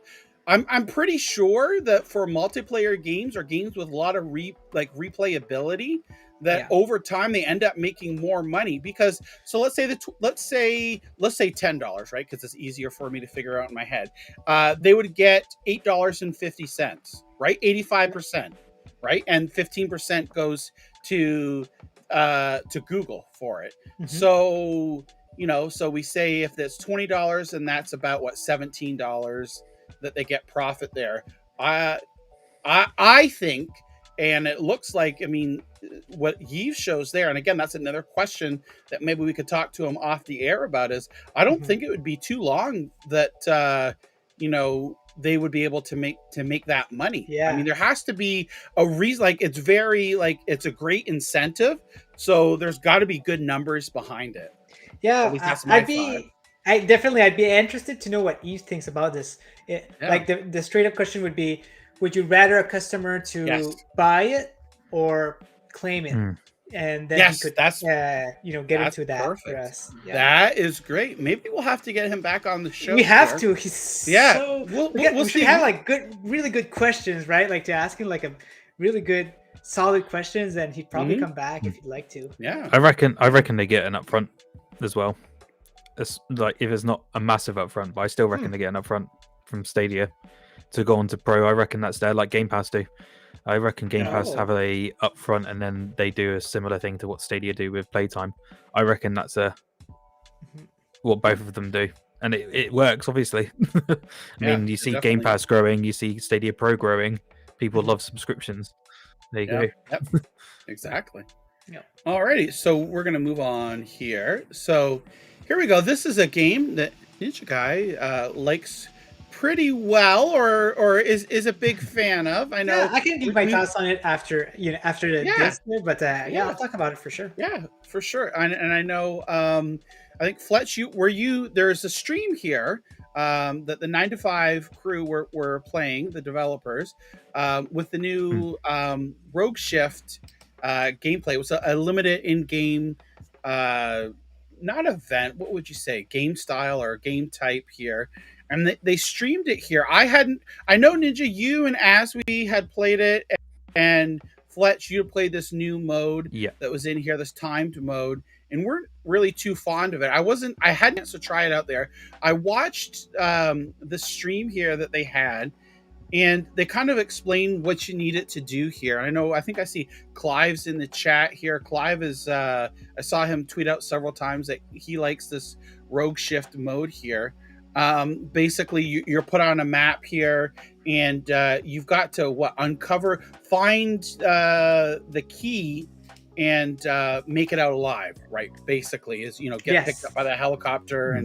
I'm pretty sure that for multiplayer games or games with a lot of replayability, that over time they end up making more money because let's say $10, right? Because it's easier for me to figure out in my head. They would get $8.50, right? 85%, right? And 15% goes to Google for it. Mm-hmm. So so we say if that's $20, and that's about what, $17 that they get profit there. I think, and it looks like, I mean, what Yves shows there, and again, that's another question that maybe we could talk to him off the air about, is I don't think it would be too long that they would be able to make that money. Yeah. I mean, there has to be a reason. Like, it's very, like, it's a great incentive, so there's got to be good numbers behind it. Yeah, I'd be interested to know what Yves thinks about this. Like the straight up question would be, would you rather a customer to buy it or claim it? And then he could get into that perfect for us. Yeah. That is great. Maybe we'll have to get him back on the show. We have to. He's we should have like really good questions, right? Like to ask him like a really good solid questions, and he'd probably come back if he'd like to. Yeah. I reckon they get an upfront as well. It's like, if it's not a massive upfront, but I still reckon they get an upfront from Stadia to go on to Pro. I reckon that's there, like Game Pass do. I reckon Game Pass have a upfront, and then they do a similar thing to what Stadia do with Playtime. I reckon that's what both of them do, and it works, obviously. I mean, you see Game Pass growing, you see Stadia Pro growing. People love subscriptions. There you go. Yep. Exactly. Alrighty, so we're gonna move on here. So here we go. This is a game that NinjaGuy likes pretty well, or is a big fan of. I know. Yeah, I can give my thoughts on it after the disc, but I'll talk about it for sure. Yeah, for sure. And I know. I think Fletch, there's a stream here that the 9 to 5 crew were playing, the developers, with the new Rogue Shift gameplay. It was a limited in-game, not event, what would you say, game style or game type here. And they streamed it here. I know, Ninja, you and Aswe had played it, and Fletch, you played this new mode that was in here, this timed mode, and weren't really too fond of it. I hadn't to try it out there. I watched the stream here that they had, and they kind of explained what you needed to do here. I think I see Clive's in the chat here. Clive is, I saw him tweet out several times that he likes this Rogue Shift mode here. Basically, you're put on a map here, and you've got to find the key and make it out alive, right? Basically, is get picked up by the helicopter,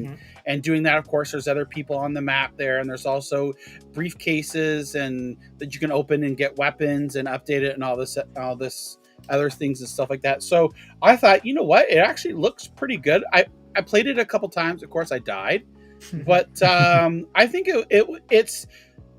and doing that. Of course, there's other people on the map there, and there's also briefcases and that you can open and get weapons and update it and all this other things and stuff like that. So I thought, you know what, it actually looks pretty good. I played it a couple times. Of course, I died, but I think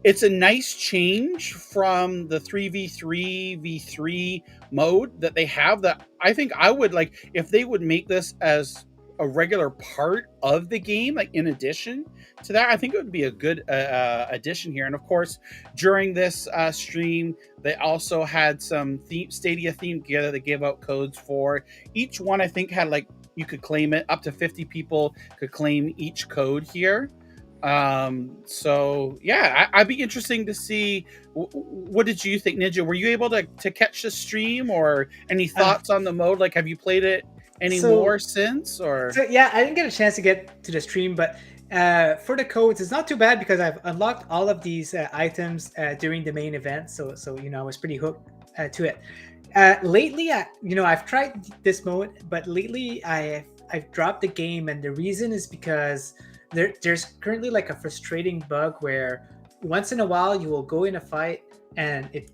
it's a nice change from the 3v3v3 mode that they have. That I think I would like if they would make this as a regular part of the game, like in addition to that. I think it would be a good addition here. And of course, during this stream, they also had some Stadia themed gear that they gave out codes for. Each one, I think, had you could claim it. Up to 50 people could claim each code here. So yeah, I'd be interesting to see. What did you think, Ninja? Were you able to catch the stream, or any thoughts on the mode? Like, have you played it more since? Or yeah, I didn't get a chance to get to the stream, but for the codes, it's not too bad because I've unlocked all of these items during the main event. So I was pretty hooked to it. Lately, I've tried this mode, but lately I've dropped the game, and the reason is because there's currently a frustrating bug where once in a while you will go in a fight and it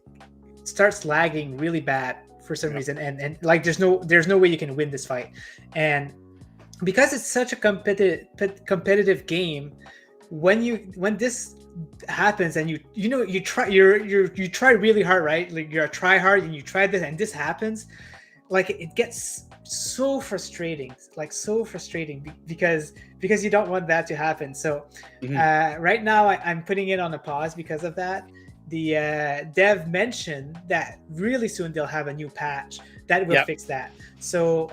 starts lagging really bad for some reason, and there's no way you can win this fight. And because it's such a competitive game, when this happens and you try really hard, right? Like, you're a try hard and you try this and this happens, like it gets so frustrating, like so frustrating because you don't want that to happen. So right now I'm putting it on a pause because of that. The dev mentioned that really soon they'll have a new patch that will fix that. So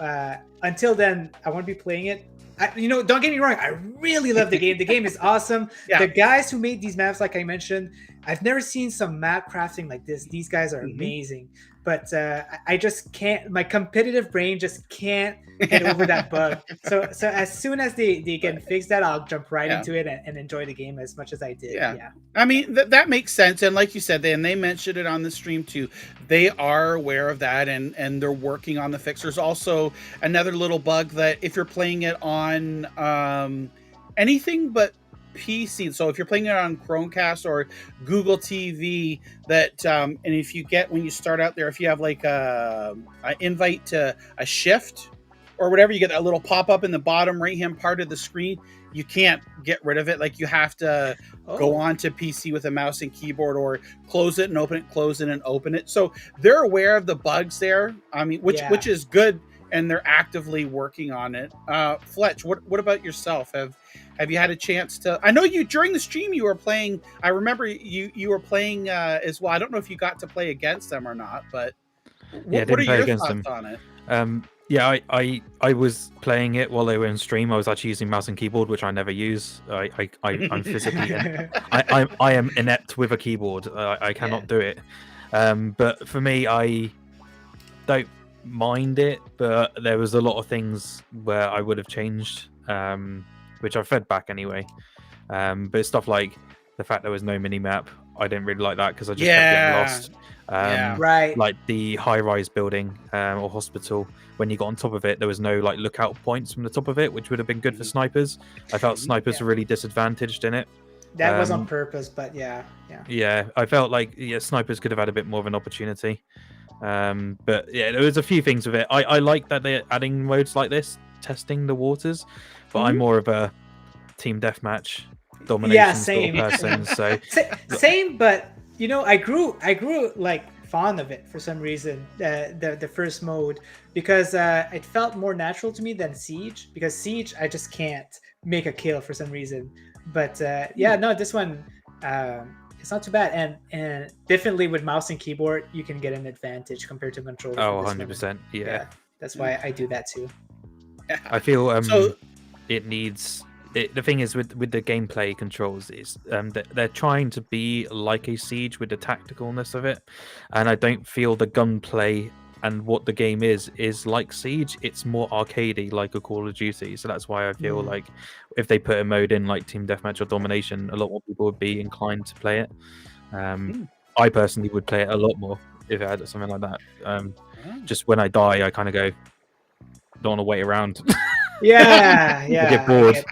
until then, I won't be playing it. Don't get me wrong, I really love the game. The game is awesome. The guys who made these maps, like I mentioned, I've never seen some map crafting like this. These guys are amazing. But I just can't, my competitive brain just can't get over that bug. So as soon as they can fix that, I'll jump right into it and enjoy the game as much as I did. Yeah. I mean, that makes sense. And like you said, they mentioned it on the stream too. They are aware of that and they're working on the fix. There's also another little bug that if you're playing it on anything but PC, so if you're playing it on Chromecast or Google TV, that and if you get, when you start out there, if you have like an invite to a shift or whatever, you get that little pop-up in the bottom right hand part of the screen. You can't get rid of it. Like you have to go on to PC with a mouse and keyboard, or close it and open it, close it and open it. So they're aware of the bugs there. I mean, which is good, and they're actively working on it. Fletch, what about yourself? Have you had a chance to? I know you during the stream you were playing. I remember you were playing as well. I don't know if you got to play against them or not, but what are your thoughts on it? I was playing it while they were in stream. I was actually using mouse and keyboard, which I never use. I'm physically I am inept with a keyboard. I cannot do it. But for me, I don't mind it, but there was a lot of things where I would have changed, which I fed back anyway. But stuff like the fact there was no mini map, I didn't really like that because I just kept getting lost. Right. Like the high-rise building or hospital, when you got on top of it, there was no like lookout points from the top of it, which would have been good for snipers. I felt snipers were really disadvantaged in it. That was on purpose, but yeah. I felt like snipers could have had a bit more of an opportunity. But yeah, there was a few things with it. I like that they're adding modes like this, testing the waters, but I'm more of a team deathmatch domination sort of person. So same, but I grew like fond of it for some reason. The first mode, because it felt more natural to me than Siege. Because Siege, I just can't make a kill for some reason. But this one. It's not too bad, and definitely with mouse and keyboard, you can get an advantage compared to controller. 100%. Yeah, that's why I do that too. I feel it needs. The thing is with the gameplay controls is they're trying to be like a Siege with the tacticalness of it, and I don't feel the gunplay and what the game is like Siege. It's more arcadey, like a Call of Duty. So that's why I feel like if they put a mode in like Team Deathmatch or Domination, a lot more people would be inclined to play it. I personally would play it a lot more if it had something like that. Just when I die, I kind of go, don't want to wait around. Yeah. I get bored.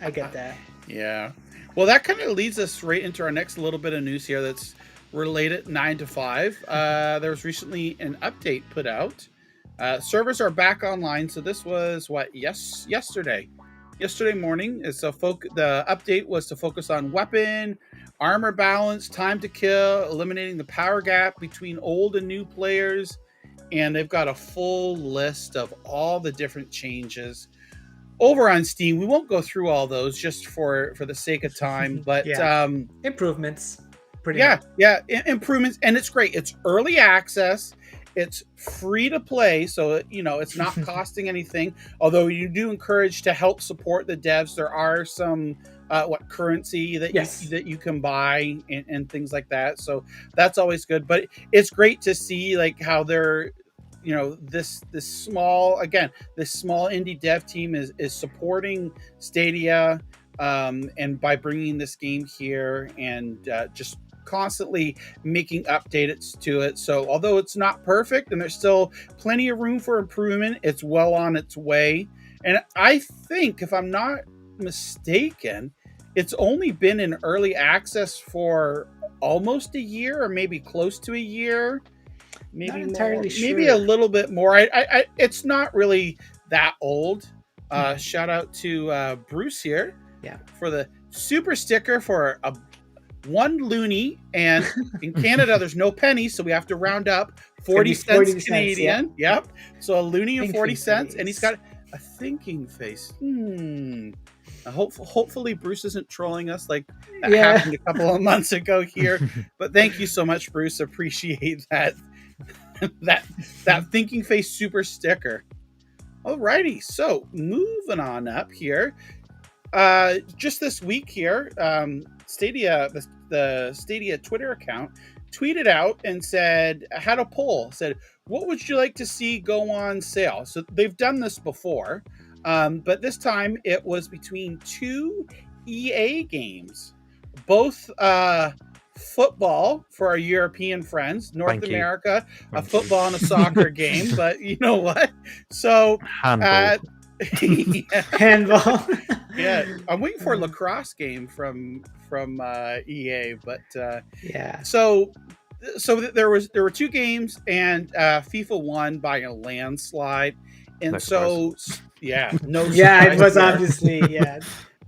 I get that. Yeah. Well, that kind of leads us right into our next little bit of news here that's related 9 to 5. There was recently an update put out. Servers are back online. So this was yesterday morning. So the update was to focus on weapon, armor balance, time to kill, eliminating the power gap between old and new players. And they've got a full list of all the different changes over on Steam. We won't go through all those just for the sake of time, but improvements. Improvements, and it's great. It's early access. It's free to play, so it's not costing anything. Although you do encourage to help support the devs. There are some currency that you can buy and things like that. So that's always good. But it's great to see like how they're this small indie dev team is supporting Stadia, and by bringing this game here and just constantly making updates to it. So although it's not perfect and there's still plenty of room for improvement, it's well on its way. And I think, if I'm not mistaken, it's only been in early access for almost a year, or maybe close to a year. Maybe not entirely sure. Maybe a little bit more. I it's not really that old. Shout out to Bruce here for the super sticker for a 1 loonie, and in Canada there's no pennies, so we have to round up 40 It's gonna be 40 cents cents, yeah. Canadian. Yep. So a loonie and 40 Thinking cents, and he's face. got a thinking face. Hopefully Bruce isn't trolling us like that Yeah. happened a couple of months ago here. But thank you so much, Bruce. Appreciate that that thinking face super sticker. Alrighty, so moving on up here. Just this week here, Stadia, the Stadia Twitter account tweeted out and had a poll, said, what would you like to see go on sale? So they've done this before, but this time it was between two EA games, both football for our European friends, North America, a football and a soccer game, but you know what? So Handball. Handball. Yeah, I'm waiting for a lacrosse game from EA, but yeah. So there were two games, and FIFA won by a landslide, and No so yeah, no, Yeah, it surprise was there. obviously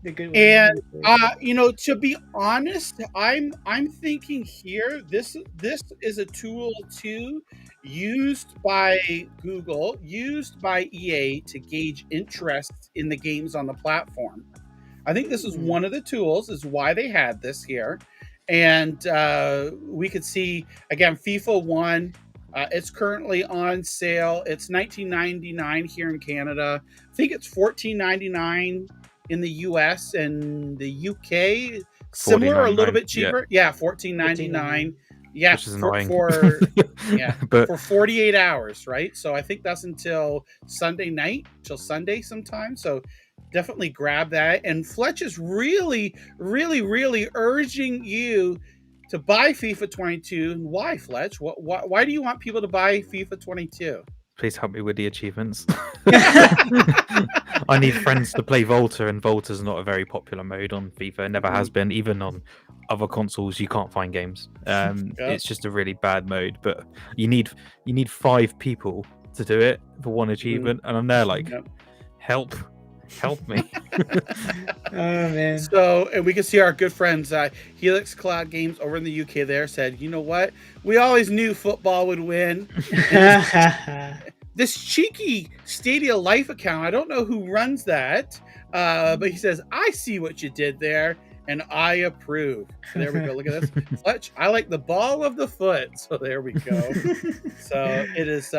the good one. And to be honest, I'm thinking here this is a tool too used by Google, used by EA to gauge interest in the games on the platform. I think this is one of the tools, is why they had this here. And we could see, again, FIFA 1, it's currently on sale. It's $19.99 here in Canada. I think it's $14.99 in the US and the UK. Similar or a little bit cheaper. Yeah, $14.99. Yeah, which is annoying. For 48 hours, right? So I think that's until Sunday night, till Sunday sometime. So definitely grab that. And Fletch is really, really, really urging you to buy FIFA 22. And why, Fletch? Why do you want people to buy FIFA 22? Please help me with the achievements. I need friends to play Volta, and Volta's not a very popular mode on FIFA. It never has been. Even on other consoles, you can't find games. It's just a really bad mode. But you need 5 people to do it for one achievement, and I'm there like, help me. Oh man. So, and we can see our good friends Helix Cloud Games over in the UK there said, you know what, we always knew football would win. This cheeky Stadia Life account, I don't know who runs that, but he says, I see what you did there and I approve. So there we go. Look at this. Fletch, I like the ball of the foot. So there we go. So it is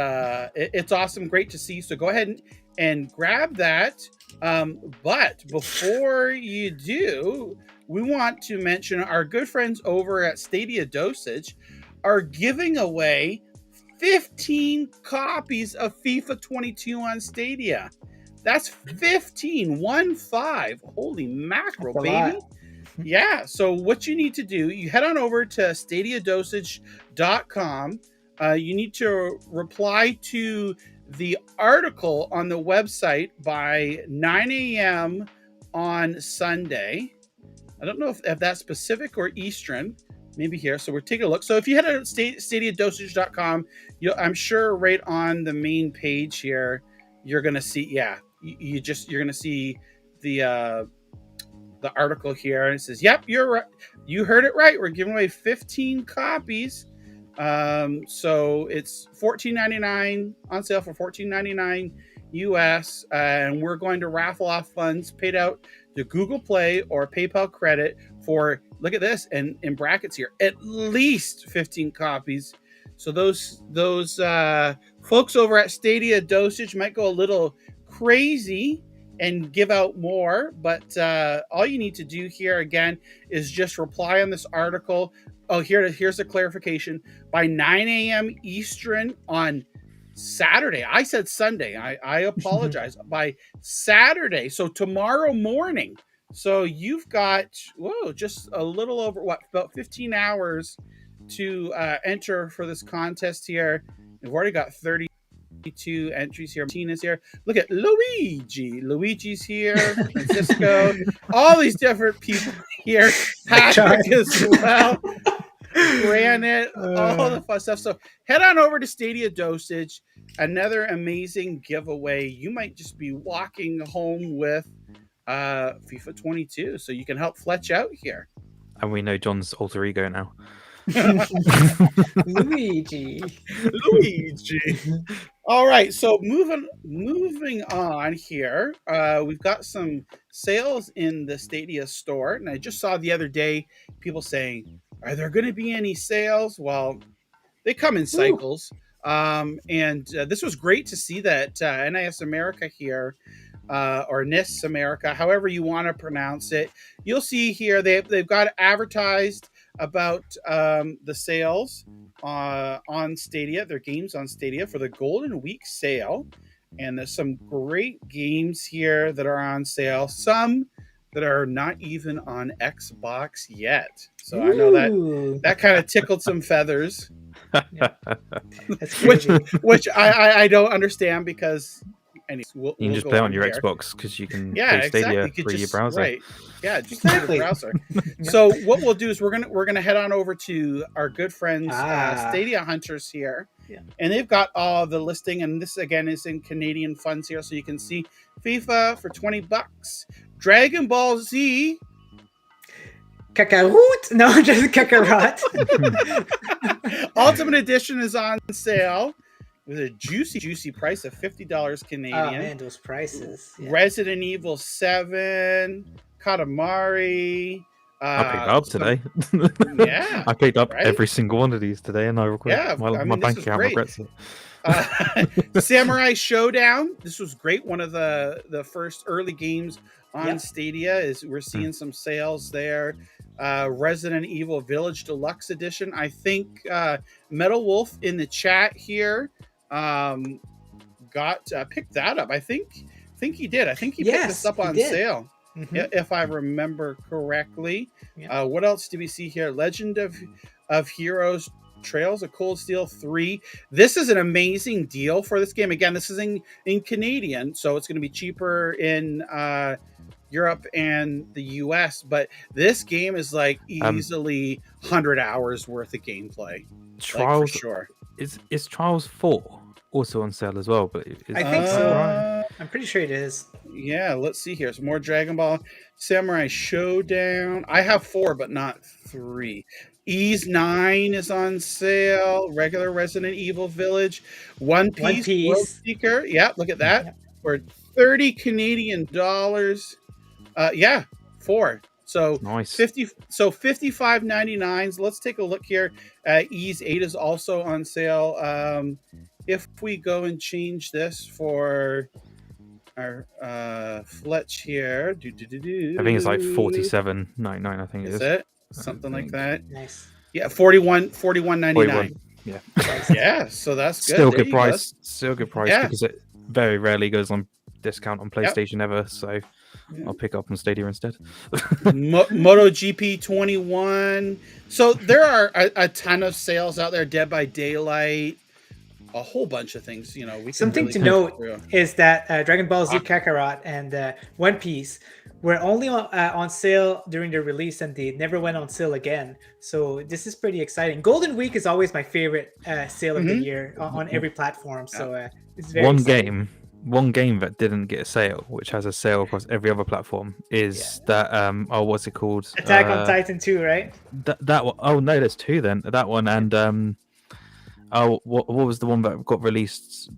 it's awesome, great to see. So go ahead and grab that. But before you do, we want to mention our good friends over at Stadia Dosage are giving away 15 copies of FIFA 22 on Stadia. That's 15, 1-5. Holy mackerel, baby. Yeah, so what you need to do, you head on over to stadiadosage.com. You need to reply to the article on the website by 9 a.m. on Sunday. I don't know if that's Pacific or Eastern. Maybe here. So we're taking a look. So if you head to stadiadosage.com, I'm sure right on the main page here, you're going to see, you're going to see the article here. And it says, yep, you're right. You heard it right. We're giving away 15 copies. So it's $14.99 on sale for $14.99 US. And we're going to raffle off funds paid out to Google Play or PayPal credit for, look at this, and in brackets here, at least 15 copies. So those folks over at Stadia Dosage might go a little crazy and give out more, but all you need to do here again is just reply on this article. Oh, here's a clarification. By 9 a.m. Eastern on Saturday. I said Sunday. I apologize. By Saturday, so tomorrow morning. So you've got just a little over about 15 hours to enter for this contest here. We've already got 32 entries here. Tina's here. Look at Luigi. Luigi's here. Francisco. All these different people here. Patrick as well. Granite, all the fun stuff. So head on over to Stadia Dosage. Another amazing giveaway. You might just be walking home with FIFA 22, so you can help Fletch out here. And we know John's alter ego now. Luigi. Luigi. All right, so moving on here. We've got some sales in the Stadia store, and I just saw the other day people saying, "Are there going to be any sales?" Well, they come in cycles, and this was great to see that NIS America here, or NIS America, however you want to pronounce it. You'll see here they've got advertised about the sales on Stadia, their games on Stadia for the Golden Week sale. And there's some great games here that are on sale. Some that are not even on Xbox yet. So I know that kind of tickled some feathers. That's crazy. which I don't understand because anyways, You can just play it on your Xbox because you can play Stadia through your browser. Right. Yeah, just through the browser. So what we'll do is we're gonna head on over to our good friends Stadia Hunters here. Yeah. And they've got all the listing, and this again is in Canadian funds here, so you can see FIFA for $20, Dragon Ball Z. Kakarot? No, just Kakarot. Ultimate Edition is on sale with a juicy price of $50 Canadian. Oh man, those prices. Yeah. Resident Evil 7, Katamari. I picked up today. Yeah, I picked up every single one of these today, and I regret. Yeah, my bank account regrets it. Samurai Showdown. This was great. One of the first early games on Stadia. Is we're seeing some sales there. Resident Evil Village Deluxe Edition. I think Metal Wolf in the chat here got picked that up. I think he did. I think he picked this up on sale. Mm-hmm. If I remember correctly. Yeah. What else do we see here? Legend of Heroes Trails of Cold Steel 3. This is an amazing deal for this game. Again, this is in Canadian, so it's going to be cheaper in Europe and the US, but this game is like easily 100 hours worth of gameplay. Trials, like, for sure. Is Trials 4 also on sale as well? But I think so. I'm pretty sure it is. Yeah, let's see here. Some more Dragon Ball Samurai Showdown. I have 4, but not 3. Ys 9 is on sale. Regular Resident Evil Village. One Piece. World Seeker. Yeah, look at that. Yeah. For 30 Canadian dollars. 4. So nice. 55.99. So let's take a look here. Ys 8 is also on sale. If we go and change this for our Fletch here, I think it's like 47.99. I think is it something like that. Nice. Yeah, 41.99. Yeah. Yeah. So that's good. Still good price. Still good price because it very rarely goes on discount on PlayStation ever. So I'll pick up on Stadia instead. MotoGP 21. So there are a ton of sales out there. Dead by Daylight. A whole bunch of things, you know. Something to note is that Dragon Ball Z Kakarot and One Piece were only on sale during their release, and they never went on sale again. So this is pretty exciting. Golden Week is always my favorite sale of the year on every platform. So it's very exciting. One game that didn't get a sale, which has a sale across every other platform, is that what's it called? Attack on Titan 2, right? That one. Oh no, there's 2 then. That one and what was the one that got released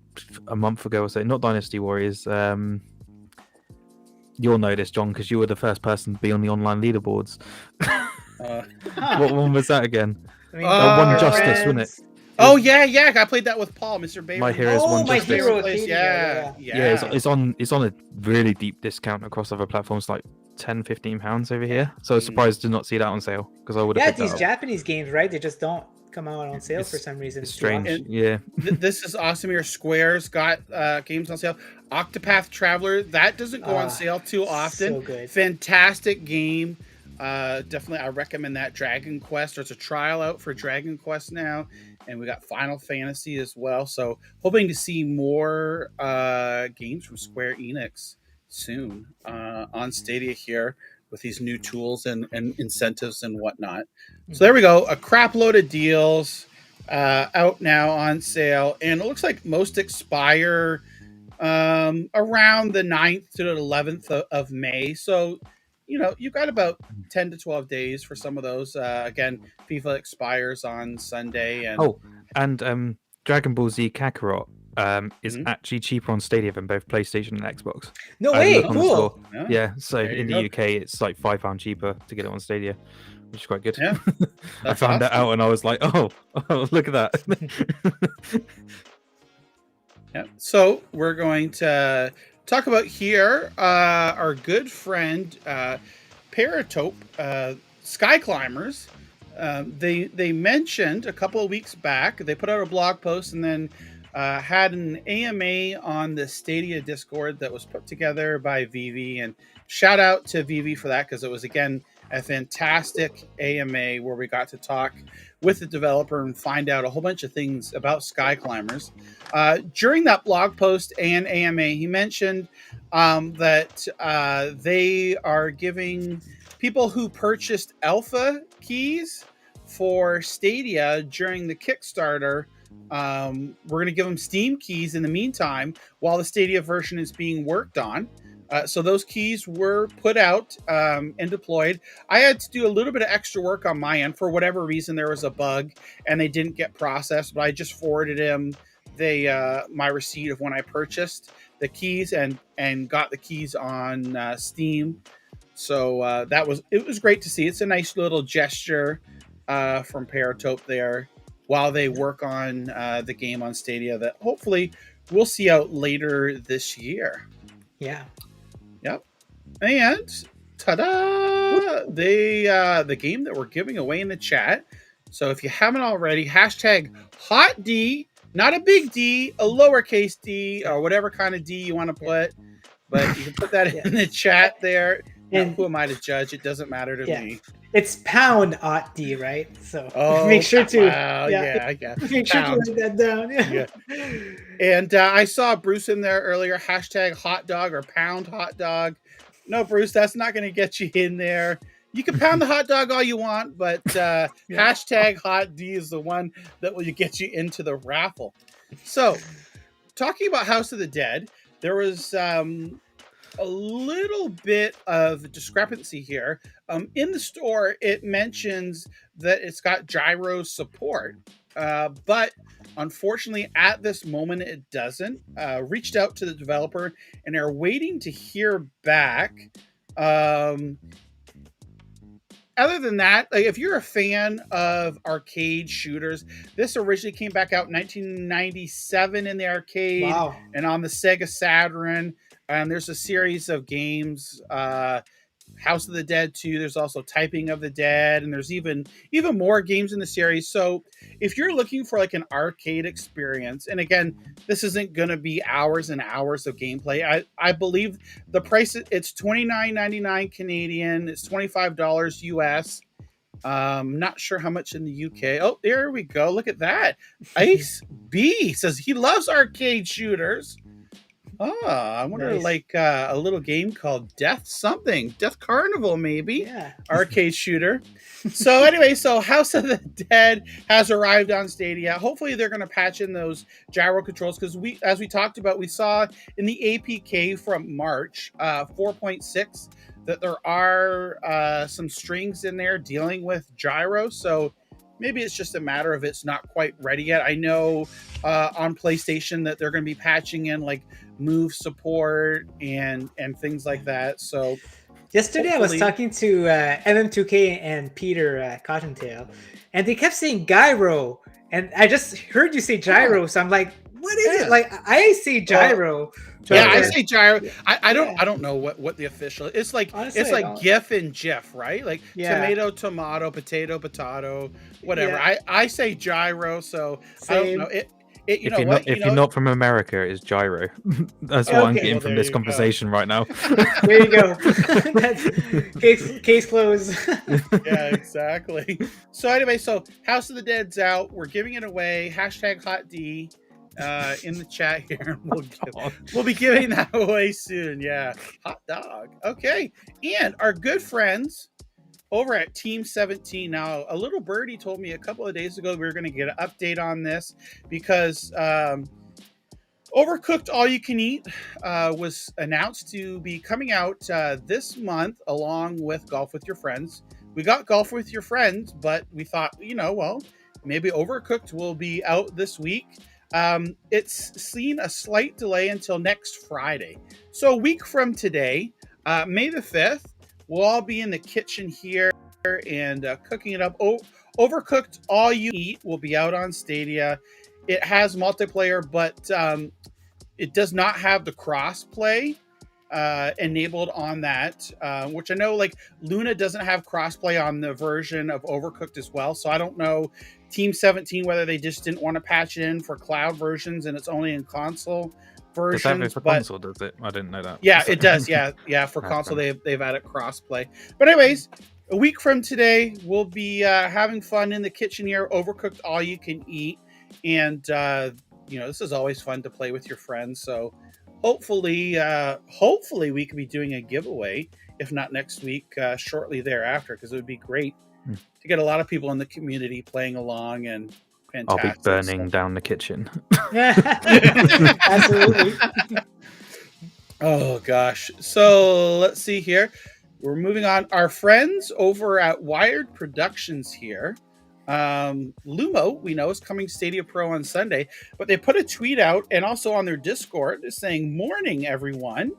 a month ago or so? Not Dynasty Warriors. You'll know this, John, because you were the first person to be on the online leaderboards. What one was that again? One Justice, wasn't it? Oh yeah, I played that with Paul, Mr. Baby. My Hero's One My Justice. Hero, Yeah. It's on a really deep discount across other platforms, like £10-15 over here. So I was surprised to not see that on sale because I would have. Yeah, these Japanese games, right? They just don't come out on sale for some reason. It's strange. This is awesome here. Square's got games on sale. Octopath Traveler, that doesn't go on sale too often. So good. Fantastic game. Definitely I recommend that. Dragon Quest. There's a trial out for Dragon Quest now, and we got Final Fantasy as well. So hoping to see more games from Square Enix soon on Stadia here with these new tools and incentives and whatnot. So there we go. A crap load of deals out now on sale. And it looks like most expire around the 9th to the 11th of May. So you've got about 10 to 12 days for some of those. Again, FIFA expires on Sunday, and Oh, and Dragon Ball Z Kakarot is Mhm. actually cheaper on Stadia than both PlayStation and Xbox. No I had a way, look on the store. cool. Yeah. Yeah, so There you in the go. UK it's like £5 cheaper to get it on Stadia, which is quite good. Yeah, I that's found that awesome. out and I was like, oh, look at that. Yeah. So we're going to talk about here our good friend Paratope Sky Climbers. They mentioned a couple of weeks back, they put out a blog post and then had an AMA on the Stadia Discord that was put together by Vivi. And shout out to Vivi for that, because it was, again, a fantastic AMA where we got to talk with the developer and find out a whole bunch of things about Sky Climbers. During that blog post and AMA, he mentioned that they are giving people who purchased alpha keys for Stadia during the Kickstarter, we're going to give them Steam keys in the meantime while the Stadia version is being worked on. So those keys were put out and deployed. I had to do a little bit of extra work on my end. For whatever reason, there was a bug and they didn't get processed, but I just forwarded him my receipt of when I purchased the keys and got the keys on Steam. So it was great to see. It's a nice little gesture from Paratope there while they work on the game on Stadia that hopefully we'll see out later this year. Yeah. Yep. And ta-da! The game that we're giving away in the chat. So if you haven't already, hashtag hot D, not a big D, a lowercase d, or whatever kind of D you want to put. But you can put that in the chat there. And who am I to judge? It doesn't matter to me. It's pound hot D, right? So Oh, make sure to I guess. make sure to write that down. Yeah. And I saw Bruce in there earlier. Hashtag hot dog or pound hot dog. No, Bruce, that's not going to get you in there. You can pound the hot dog all you want, but hashtag hot D is the one that will get you into the raffle. So, talking about House of the Dead, there was a little bit of discrepancy here. In the store, it mentions that it's got gyro support, but unfortunately, at this moment, it doesn't. Reached out to the developer and are waiting to hear back. Other than that, like, if you're a fan of arcade shooters, this originally came back out in 1997 in the arcade. Wow. And on the Sega Saturn. And there's a series of games, House of the Dead 2. There's also Typing of the Dead, and there's even more games in the series. So if you're looking for like an arcade experience, and again, this isn't going to be hours and hours of gameplay. I believe the price, it's $29.99 Canadian. It's $25 US. Not sure how much in the UK. Oh, there we go. Look at that. Ice B says he loves arcade shooters. Oh, I wonder, Nice. like a little game called Death Carnival, maybe. Yeah. Arcade shooter. So anyway, so House of the Dead has arrived on Stadia. Hopefully they're going to patch in those gyro controls, because as we talked about, we saw in the APK from March 4.6 that there are some strings in there dealing with gyro. So maybe it's just a matter of it's not quite ready yet. I know on PlayStation that they're going to be patching in like move support and things like that. So yesterday I was talking to MM2K and Peter Cottontail, and they kept saying gyro, and I just heard you say gyro, so I'm like, what is it? Like, I say gyro. Yeah, I say gyro. I don't know what the official. It's like Honestly, it's like GIF and GIF, right? Like tomato, potato, whatever. Yeah. I say gyro, so I don't know it. If you're not from America, it's gyro. That's what I'm getting from this conversation right now. There you go. That's case closed. Yeah, exactly. So anyway, so House of the Dead's out. We're giving it away. Hashtag hot D in the chat here. We'll be giving that away soon. Yeah, hot dog. Okay, and our good friends over at Team 17. Now, a little birdie told me a couple of days ago we were going to get an update on this, because Overcooked All You Can Eat was announced to be coming out this month, along with Golf with Your Friends. We got Golf with Your Friends, but we thought, maybe Overcooked will be out this week. It's seen a slight delay until next Friday. So a week from today, May the 5th, we'll all be in the kitchen here and cooking it up. Overcooked All You Eat will be out on Stadia. It has multiplayer, but it does not have the cross-play enabled on that, which I know like Luna doesn't have cross-play on the version of Overcooked as well. So I don't know Team 17 whether they just didn't want to patch it in for cloud versions and it's only in console versions. Does that for console, does it? I didn't know that. Yeah, it does. Yeah. For console, they've added cross-play. But anyways, a week from today, we'll be having fun in the kitchen here. Overcooked All You Can Eat. And, this is always fun to play with your friends. So hopefully we can be doing a giveaway, if not next week, shortly thereafter, because it would be great to get a lot of people in the community playing along and fantastic. I'll be burning down the kitchen. Absolutely. Oh, gosh. So let's see here. We're moving on. Our friends over at Wired Productions here. Lumo, we know, is coming Stadia Pro on Sunday, but they put a tweet out and also on their Discord saying, "Morning, everyone.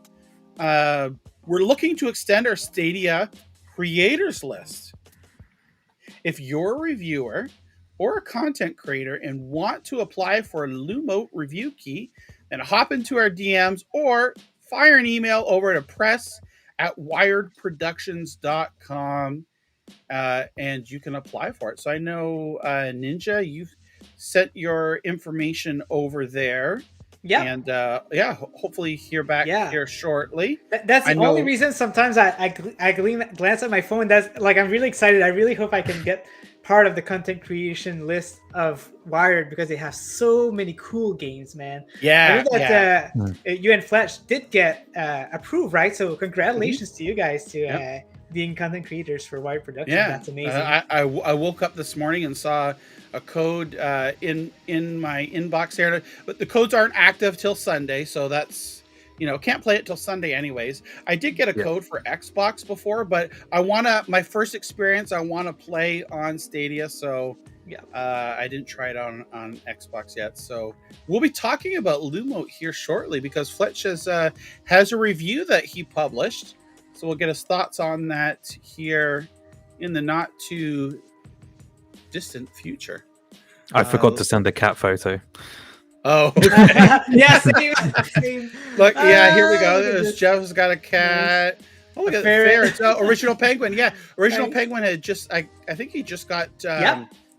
We're looking to extend our Stadia creators list. If you're a reviewer or a content creator and want to apply for a Lumo review key, then hop into our DMs or fire an email over to press@wiredproductions.com. And you can apply for it." So I know, Ninja, you've sent your information over there. Yeah. And hopefully hear back here shortly. That's the only reason sometimes I glance at my phone. That's like, I'm really excited. I really hope I can get part of the content creation list of Wired because they have so many cool games, man. Yeah. I know that you and Fletch did get approved, right? So congratulations to you guys to being content creators for Wired Productions. Yeah, that's amazing. I woke up this morning and saw a code in my inbox here, but the codes aren't active till Sunday, so that's can't play it till Sunday anyways. I did get a code for Xbox before, but my first experience I want to play on Stadia, so I didn't try it on Xbox yet. So we'll be talking about Lumo here shortly because Fletch has a review that he published. So we'll get his thoughts on that here in the not too distant future. I forgot to send a cat photo. Oh, okay. Same. Look, here we go. Jeff's got a cat. Oh, look at the ferrets. Oh, Original Penguin. Yeah, Original Penguin had just. I think he just got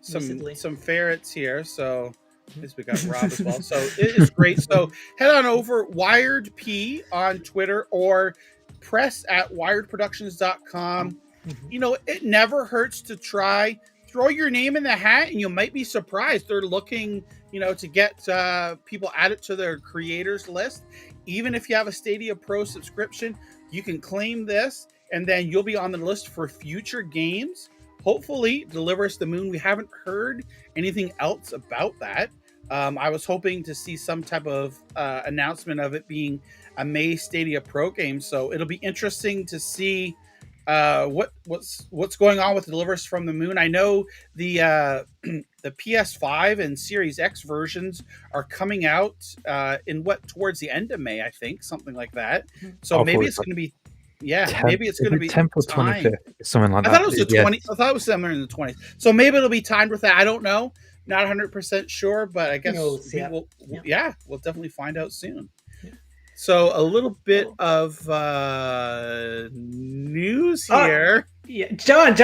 some ferrets here. So at least we got Rob as well. So it is great. So head on over Wired P on Twitter or press@wiredproductions.com. It never hurts to try. Throw your name in the hat and you might be surprised. They're looking, to get people added to their creators list. Even if you have a Stadia Pro subscription, you can claim this and then you'll be on the list for future games. Hopefully, Deliver Us the Moon. We haven't heard anything else about that. I was hoping to see some type of announcement of it being a May Stadia Pro game, so it'll be interesting to see what's going on with Deliver Us from the Moon. I know the PS5 and Series X versions are coming out towards the end of May, I think, something like that. So maybe it's going to be. Maybe it's going to be 10th or 25th, something like that. I thought it was the 20. I thought it was somewhere in the 20s. So maybe it'll be timed with that. I don't know. Not 100% sure, but I guess we'll definitely find out soon. Yeah. So a little bit of news here. John.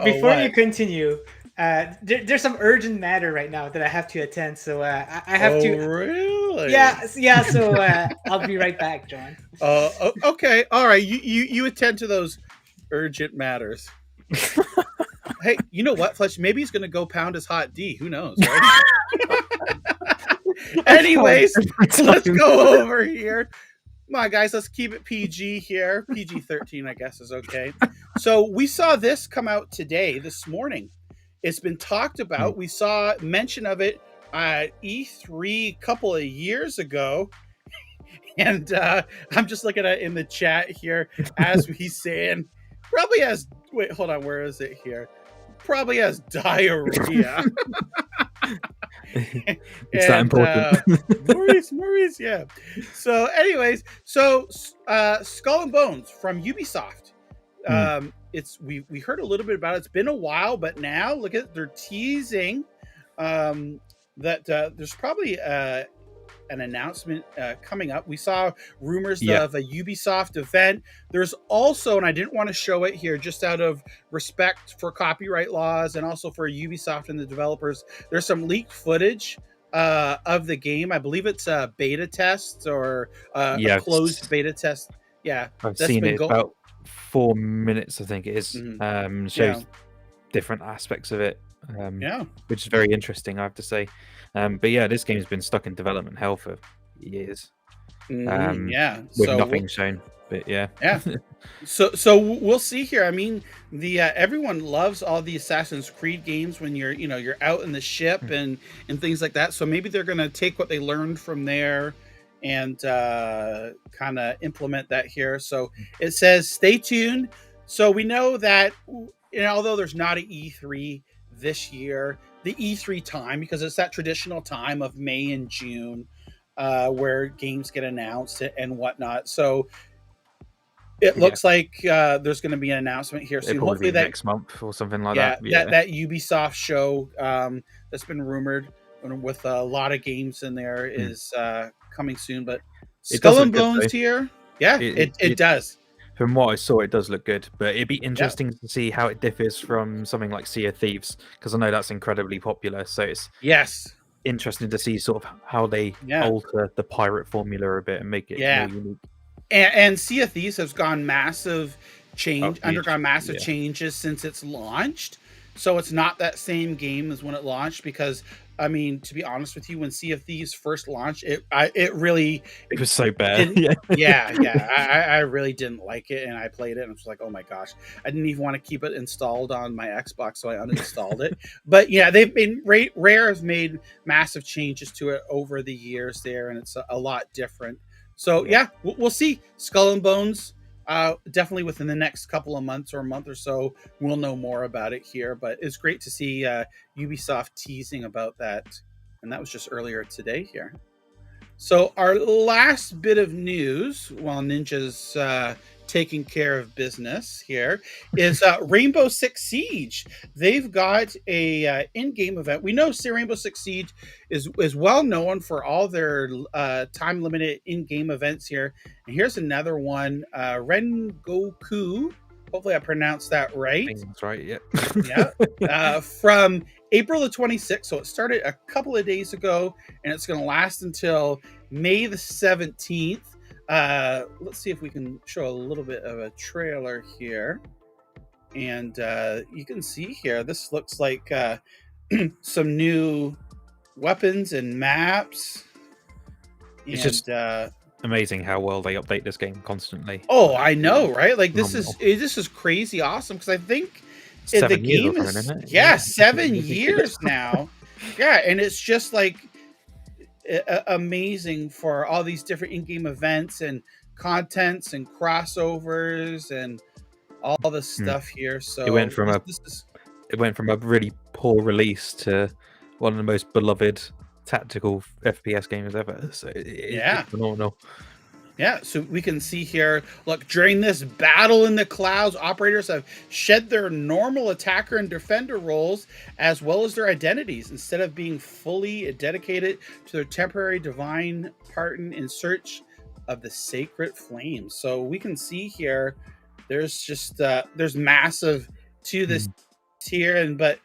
Before you continue, there's some urgent matter right now that I have to attend. So I have to. Really? Yeah. So I'll be right back, John. Okay. All right. You attend to those urgent matters. Hey, you know what, Fletch? Maybe he's going to go pound his hot D. Who knows, right? Anyways, let's go over here. Come on, guys. Let's keep it PG here. PG-13, I guess, is okay. So we saw this come out this morning. It's been talked about. We saw mention of it E3 a couple of years ago, and I'm just looking at it in the chat here as he's saying, probably has. Wait, hold on. Where is it here? Probably has diarrhea. It's that important. Maurice, yeah. So, anyways, Skull and Bones from Ubisoft. We heard a little bit about it. It's been a while, but now look at they're teasing that there's probably an announcement coming up. We saw rumors of a Ubisoft event. There's also, and I didn't want to show it here just out of respect for copyright laws and also for Ubisoft and the developers, there's some leaked footage of the game. I believe it's a beta test or a closed beta test. Yeah, I've seen it. About 4 minutes, I think it is. Shows different aspects of it. Which is very interesting, I have to say. But yeah, this game's been stuck in development hell for years. With nothing shown. But yeah. So we'll see here. I mean, the everyone loves all the Assassin's Creed games when you're out in the ship and things like that. So maybe they're gonna take what they learned from there and kind of implement that here. So it says stay tuned. So we know that although there's not an E3 this year, the E3 time, because it's that traditional time of May and June where games get announced and whatnot. So it looks like there's going to be an announcement here soon. Hopefully that next month or something like that. That Ubisoft show that's been rumored with a lot of games in there is coming soon. But Skull and Bones here, it does. From what I saw, it does look good, but it'd be interesting to see how it differs from something like Sea of Thieves, because I know that's incredibly popular. So it's interesting to see sort of how they alter the pirate formula a bit and make it more unique. And Sea of Thieves has gone massive undergone massive changes since it's launched. So it's not that same game as when it launched, because I mean, to be honest with you, when Sea of Thieves first launched, it was so bad. I really didn't like it, and I played it and I was like, oh my gosh, I didn't even want to keep it installed on my Xbox, so I uninstalled it. But yeah, they've been Rare has made massive changes to it over the years there, and it's a lot different. So we'll see. Skull and Bones. Definitely within the next couple of months or a month or so, we'll know more about it here. But it's great to see Ubisoft teasing about that. And that was just earlier today here. So our last bit of news, while Ninja's taking care of business here, is Rainbow Six Siege. They've got a in-game event. We know Rainbow Six Siege is well known for all their time-limited in-game events here. And here's another one, Rengoku. Hopefully I pronounced that right. I think that's right, from April the 26th. So it started a couple of days ago, and it's going to last until May the 17th. Let's see if we can show a little bit of a trailer here. And you can see here, this looks like some new weapons and maps. It's just amazing how well they update this game constantly. Oh, I know, right? Like this is crazy awesome, because I think the game is 7 years now. And it's just like amazing for all these different in-game events and contents and crossovers and all this stuff here. So it went from a really poor release to one of the most beloved tactical FPS games ever. So it's phenomenal. So we can see here, look, during this battle in the clouds, operators have shed their normal attacker and defender roles as well as their identities, instead of being fully dedicated to their temporary divine partner in search of the sacred flames. So we can see here, there's just there's massive to this tier, but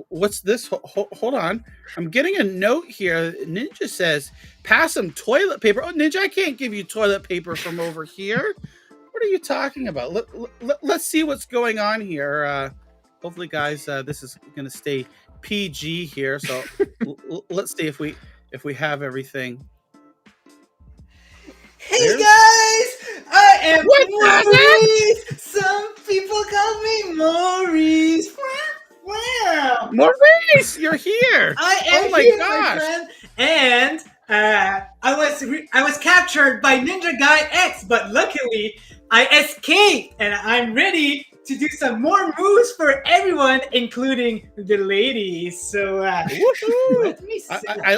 what's this? Hold on. I'm getting a note here. Ninja says, pass some toilet paper. Oh, Ninja, I can't give you toilet paper from over here. What are you talking about? Let's see what's going on here. Hopefully, guys, this is going to stay PG here. So let's see if we have everything. Hey guys, I am Maurice. Some people call me Maurice. Wow! Maurice, you're here. I am Oh my here, gosh. my friend. And I was captured by NinjaGuy X, but luckily I escaped, and I'm ready to do some more moves for everyone, including the ladies. So Woohoo! let me see.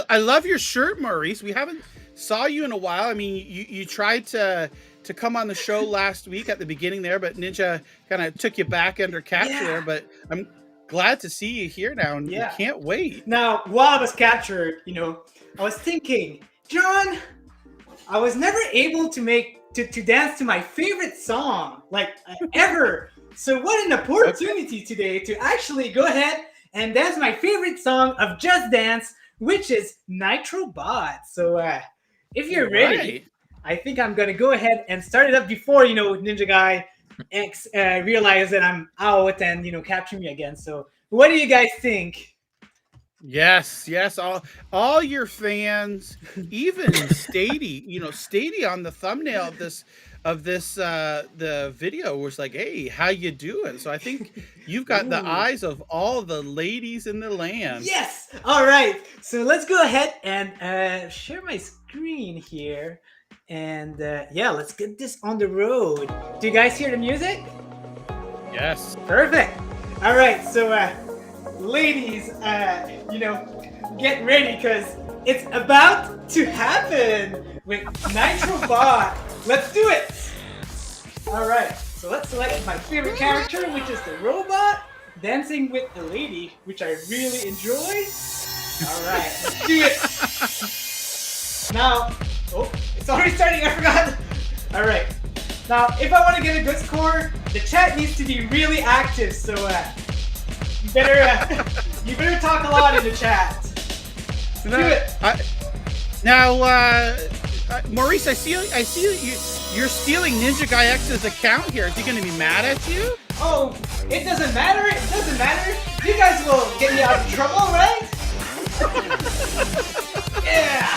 I love your shirt, Maurice. We haven't saw you in a while. I mean, you tried to come on the show last week at the beginning there, but Ninja kind of took you back under capture there. But I'm glad to see you here now, and we can't wait. Now, while I was captured, I was thinking, John, I was never able to dance to my favorite song, like ever. So what an opportunity today to actually go ahead and dance my favorite song of Just Dance, which is Nitro Bot. So if you're ready, I think I'm going to go ahead and start it up before, NinjaGuy X realize that I'm out and, capture me again. So what do you guys think? Yes, all your fans, even Stadia on the thumbnail of this the video was like, hey, how you doing? So I think you've got the eyes of all the ladies in the land. Yes. All right. So let's go ahead and share my screen here. And let's get this on the road. Do you guys hear the music? Yes. Perfect. All right. So ladies, get ready because it's about to happen with Nitro Bot. Let's do it. All right. So let's select my favorite character, which is the robot, dancing with a lady, which I really enjoy. All right. Let's do it. Now, it's already starting. I forgot. All right. Now, if I want to get a good score, the chat needs to be really active. So you better talk a lot in the chat. Do it. Maurice, I see you're stealing NinjaGuy X's account here. Is he going to be mad at you? Oh, it doesn't matter. It doesn't matter. You guys will get me out of trouble, right? Yeah.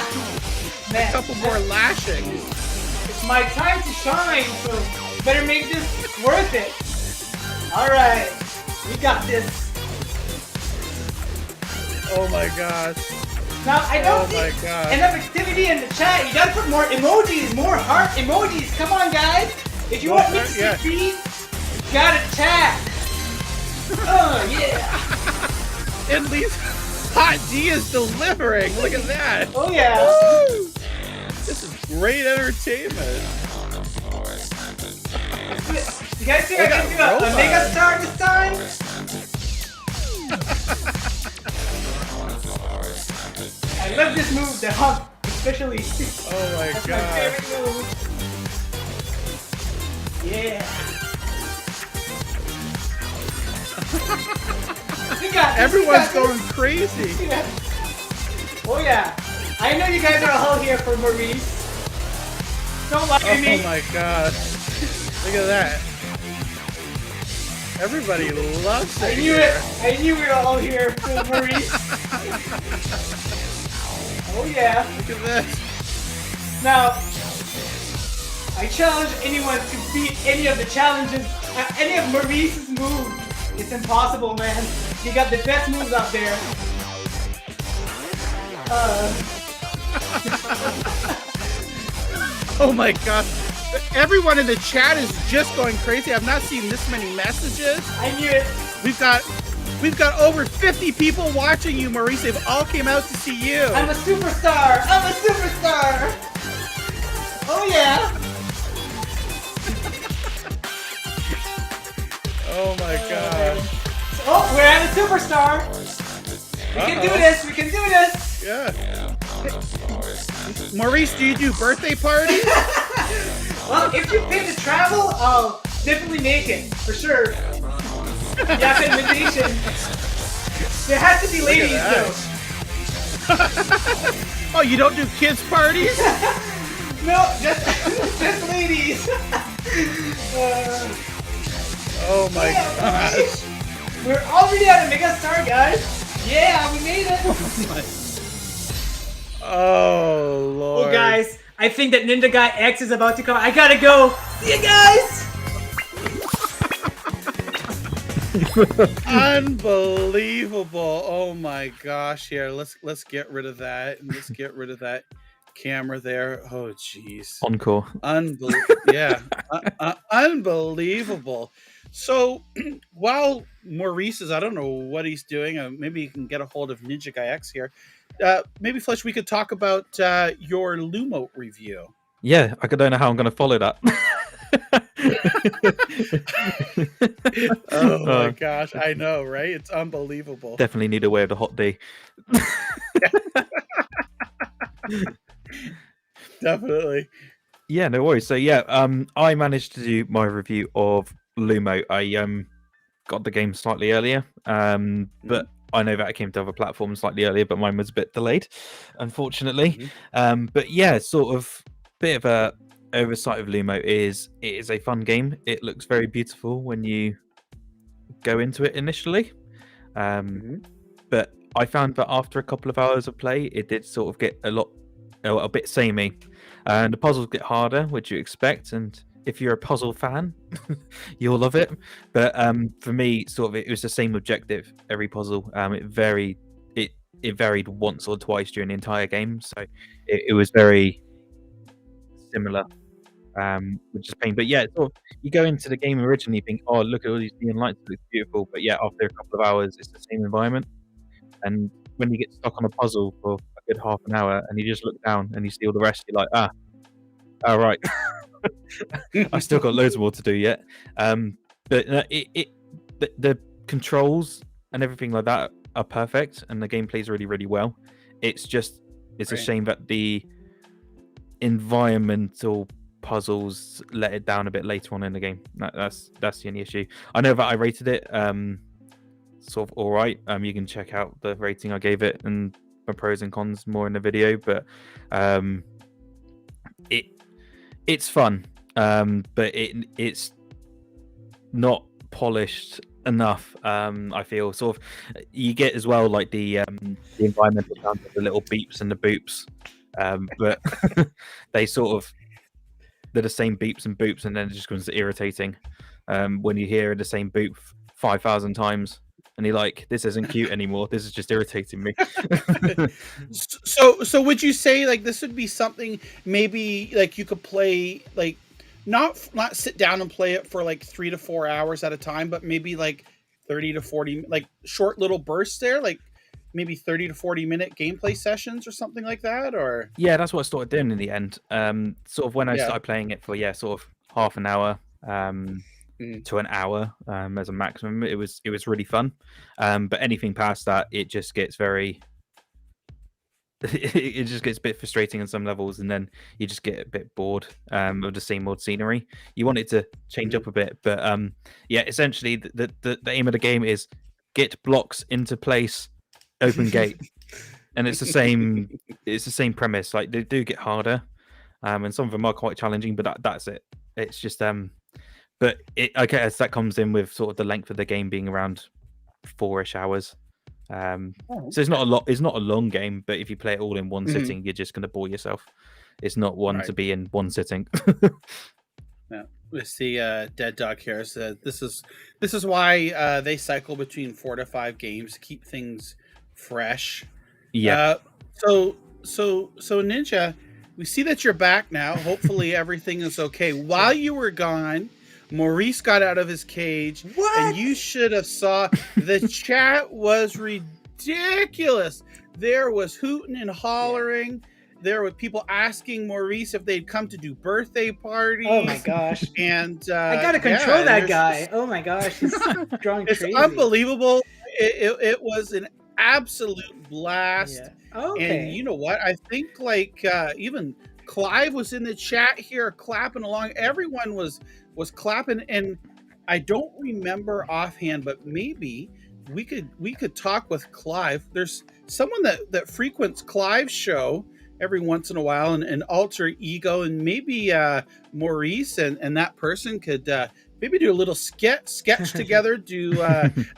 Man, a couple more lashings. It's my time to shine, so better make this worth it. All right, we got this. Oh my gosh. Now, I don't see enough activity in the chat. You gotta put more emojis, more heart emojis. Come on, guys. If you want me to succeed, you gotta chat. Oh, yeah. At least Hot D is delivering. Look at that. Oh, yeah. Woo! This is great entertainment. You guys think I can do a mega star this time? I love this move, the hump, especially. Oh my That's god. my favorite move. Yeah. Everyone's going crazy. Yeah. Oh yeah. I know you guys are all here for Maurice. Don't lie to me. Oh my god. Look at that. Everybody loves it. I knew it. I knew we were all here for Maurice. Oh yeah. Look at this. Now, I challenge anyone to beat any of the challenges, any of Maurice's moves. It's impossible, man. He got the best moves out there. Oh my god. Everyone in the chat is just going crazy. I've not seen this many messages. I knew it. We've got over 50 people watching you, Maurice. They've all came out to see you. I'm a superstar. I'm a superstar. Oh yeah. Oh my god. Oh, we're at a superstar. We can do this. We can do this. Yeah. Maurice, do you do birthday parties? Well, if you pay to travel, I'll definitely make it for sure. You have the invitation. There has to be ladies though. Oh, you don't do kids parties? No, just ladies. Oh my gosh. We're already at a mega star, guys. Yeah, we made it. Oh lord. Oh, guys, I think that NinjaGuy X is about to come. I gotta go. See you guys. Unbelievable. Oh my gosh. Here, let's get rid of that, and let's get rid of that camera there. Oh jeez. Encore. Yeah. Unbelievable. So while Maurice is, I don't know what he's doing. Maybe you can get a hold of NinjaGuy X here. Maybe Flesh, we could talk about your Lumo review. Yeah, I don't know how I'm going to follow that. Oh my gosh, I know, right? It's unbelievable. Definitely need a way of the hot D. Definitely. Yeah, no worries. So yeah, I managed to do my review of Lumo. I got the game slightly earlier, but I know that it came to other platforms slightly earlier, but mine was a bit delayed, unfortunately. But yeah, sort of bit of a oversight of Lumo is it is a fun game. It looks very beautiful when you go into it initially, but I found that after a couple of hours of play, it did sort of get a bit samey, and the puzzles get harder, which you expect. And if you're a puzzle fan, you'll love it. But for me, sort of, it was the same objective every puzzle. It varied once or twice during the entire game, so it was very similar, which is pain. But yeah, sort of, you go into the game originally think, oh, look at all these neon lights, it looks beautiful. But yeah, after a couple of hours, it's the same environment. And when you get stuck on a puzzle for a good half an hour, and you just look down and you see all the rest, you're like, right. I've still got loads more to do yet. But the controls and everything like that are perfect, and the game plays really, really well. It's a shame that the environmental puzzles let it down a bit later on in the game. That's the only issue. I know that I rated it sort of all right. You can check out the rating I gave it and the pros and cons more in the video, but it's fun, but it's not polished enough. I feel sort of you get as well like the environmental sounds of the little beeps and the boops, but they're the same beeps and boops, and then it just becomes irritating when you hear the same boop 5,000 times. And you're like, this isn't cute anymore. This is just irritating me. So would you say like this would be something maybe like you could play like not sit down and play it for like 3 to 4 hours at a time, but maybe like 30 to 40 like short little bursts there, like maybe 30 to 40 minute gameplay sessions or something like that? Or yeah, that's what I started doing in the end. Sort of when I started playing it for sort of half an hour. To an hour as a maximum. It was really fun, but anything past that, it just gets very it just gets a bit frustrating on some levels, and then you just get a bit bored of the same old scenery. You want it to change up a bit, but essentially the aim of the game is get blocks into place, open gate, and it's the same premise. Like they do get harder, and some of them are quite challenging, but that's it. It's just but I guess that comes in with sort of the length of the game being around 4-ish hours. So it's not a lot. It's not a long game, but if you play it all in one sitting, you're just going to bore yourself. It's not one to be in one sitting. Yeah, we see Dead Dog here said this is why they cycle between 4 to 5 games to keep things fresh. Yeah. So Ninja, we see that you're back now. Hopefully everything is okay. While you were gone, Maurice got out of his cage. What? And you should have saw the chat was ridiculous. There was hooting and hollering. There were people asking Maurice if they'd come to do birthday parties. Oh my gosh. And I gotta control that guy. Oh my gosh. He's drawing it's crazy. unbelievable. It was an absolute blast. Yeah. Okay. And you know what? I think like even Clive was in the chat here clapping along. Everyone was clapping, and I don't remember offhand, but maybe we could talk with Clive. There's someone that frequents Clive's show every once in a while, and alter ego, and maybe Maurice and that person could maybe do a little sketch together,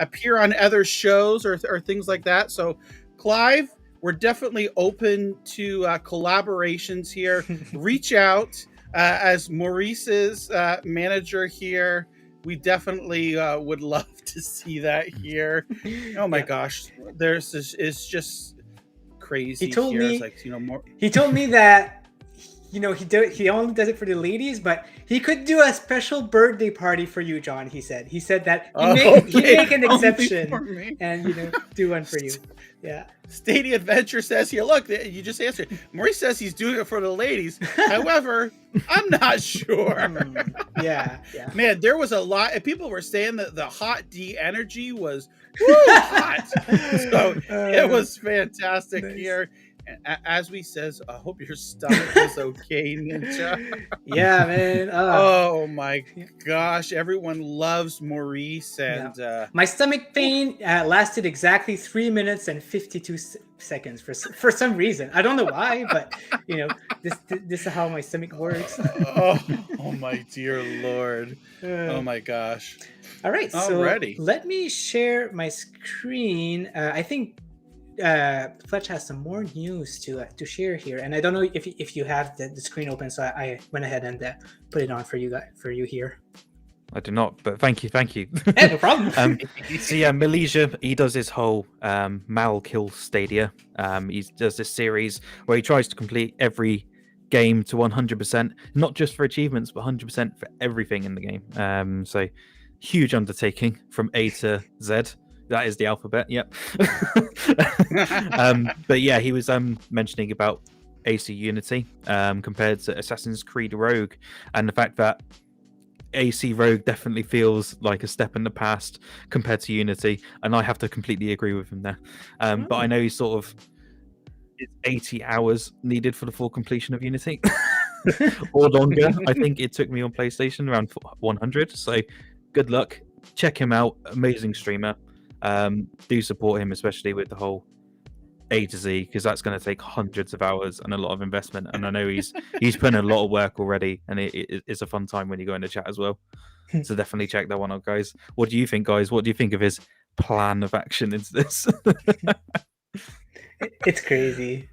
appear on other shows or things like that. So Clive, we're definitely open to collaborations here. Reach out as Maurice's manager here. we definitely would love to see that here. Oh my gosh, it's just crazy. He told here. me It's like, more. He told me that he only does it for the ladies, but he could do a special birthday party for you, John. He said that he'd make an exception and do one for you. Yeah. Stadia Adventure says here, look, you just answered. Maurice says he's doing it for the ladies. However, I'm not sure. Yeah. Man, there was a lot. And people were saying that the hot D energy was hot. So it was fantastic here. And as we says, I hope your stomach is okay, Ninja. Yeah, man. Oh my gosh, everyone loves Maurice, and my stomach pain lasted exactly 3 minutes and 52 seconds for some reason. I don't know why, but this is how my stomach works. oh my dear Lord. Oh my gosh. All right, so let me share my screen. I think Fletch has some more news to share here, and I don't know if you have the screen open, so I went ahead and put it on for you here. I do not, but thank you. Yeah, no problem. So Malaysia, he does his whole Mal Kill Stadia. He does this series where he tries to complete every game to 100%, not just for achievements, but 100% for everything in the game. So huge undertaking from A to Z. That is the alphabet. Yep. But yeah, he was mentioning about AC Unity compared to Assassin's Creed Rogue, and the fact that AC Rogue definitely feels like a step in the past compared to Unity, and I have to completely agree with him there. But I know he's sort of, it's 80 hours needed for the full completion of Unity, or longer. I think it took me on PlayStation around 100. So good luck. Check him out. Amazing streamer. Do support him, especially with the whole A to Z, because that's going to take hundreds of hours and a lot of investment. And I know he's put in a lot of work already, and it's a fun time when you go into chat as well. So definitely check that one out, guys. What do you think, guys? What do you think of his plan of action into this? It's crazy.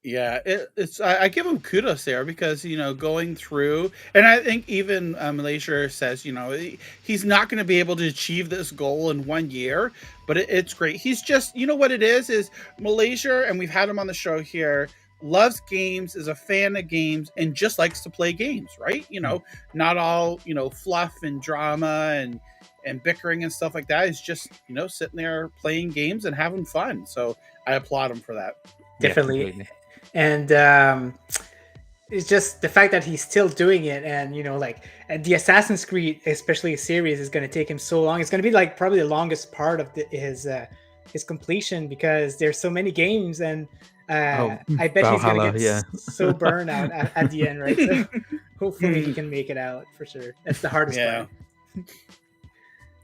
Yeah, it's I give him kudos there, because going through, and I think even Malaysia says he's not going to be able to achieve this goal in 1 year, but it's great. He's just, what it is Malaysia, and we've had him on the show here, loves games, is a fan of games, and just likes to play games, right? Not all fluff and drama and bickering and stuff like that. Is just sitting there playing games and having fun. So I applaud him for that. Definitely. Yeah, and it's just the fact that he's still doing it, and the Assassin's Creed, especially series, is going to take him so long. It's going to be probably the longest part of his completion, because there's so many games, and I bet Valhalla, he's going to get so burned out at the end, right? So hopefully he can make it out for sure. That's the hardest part.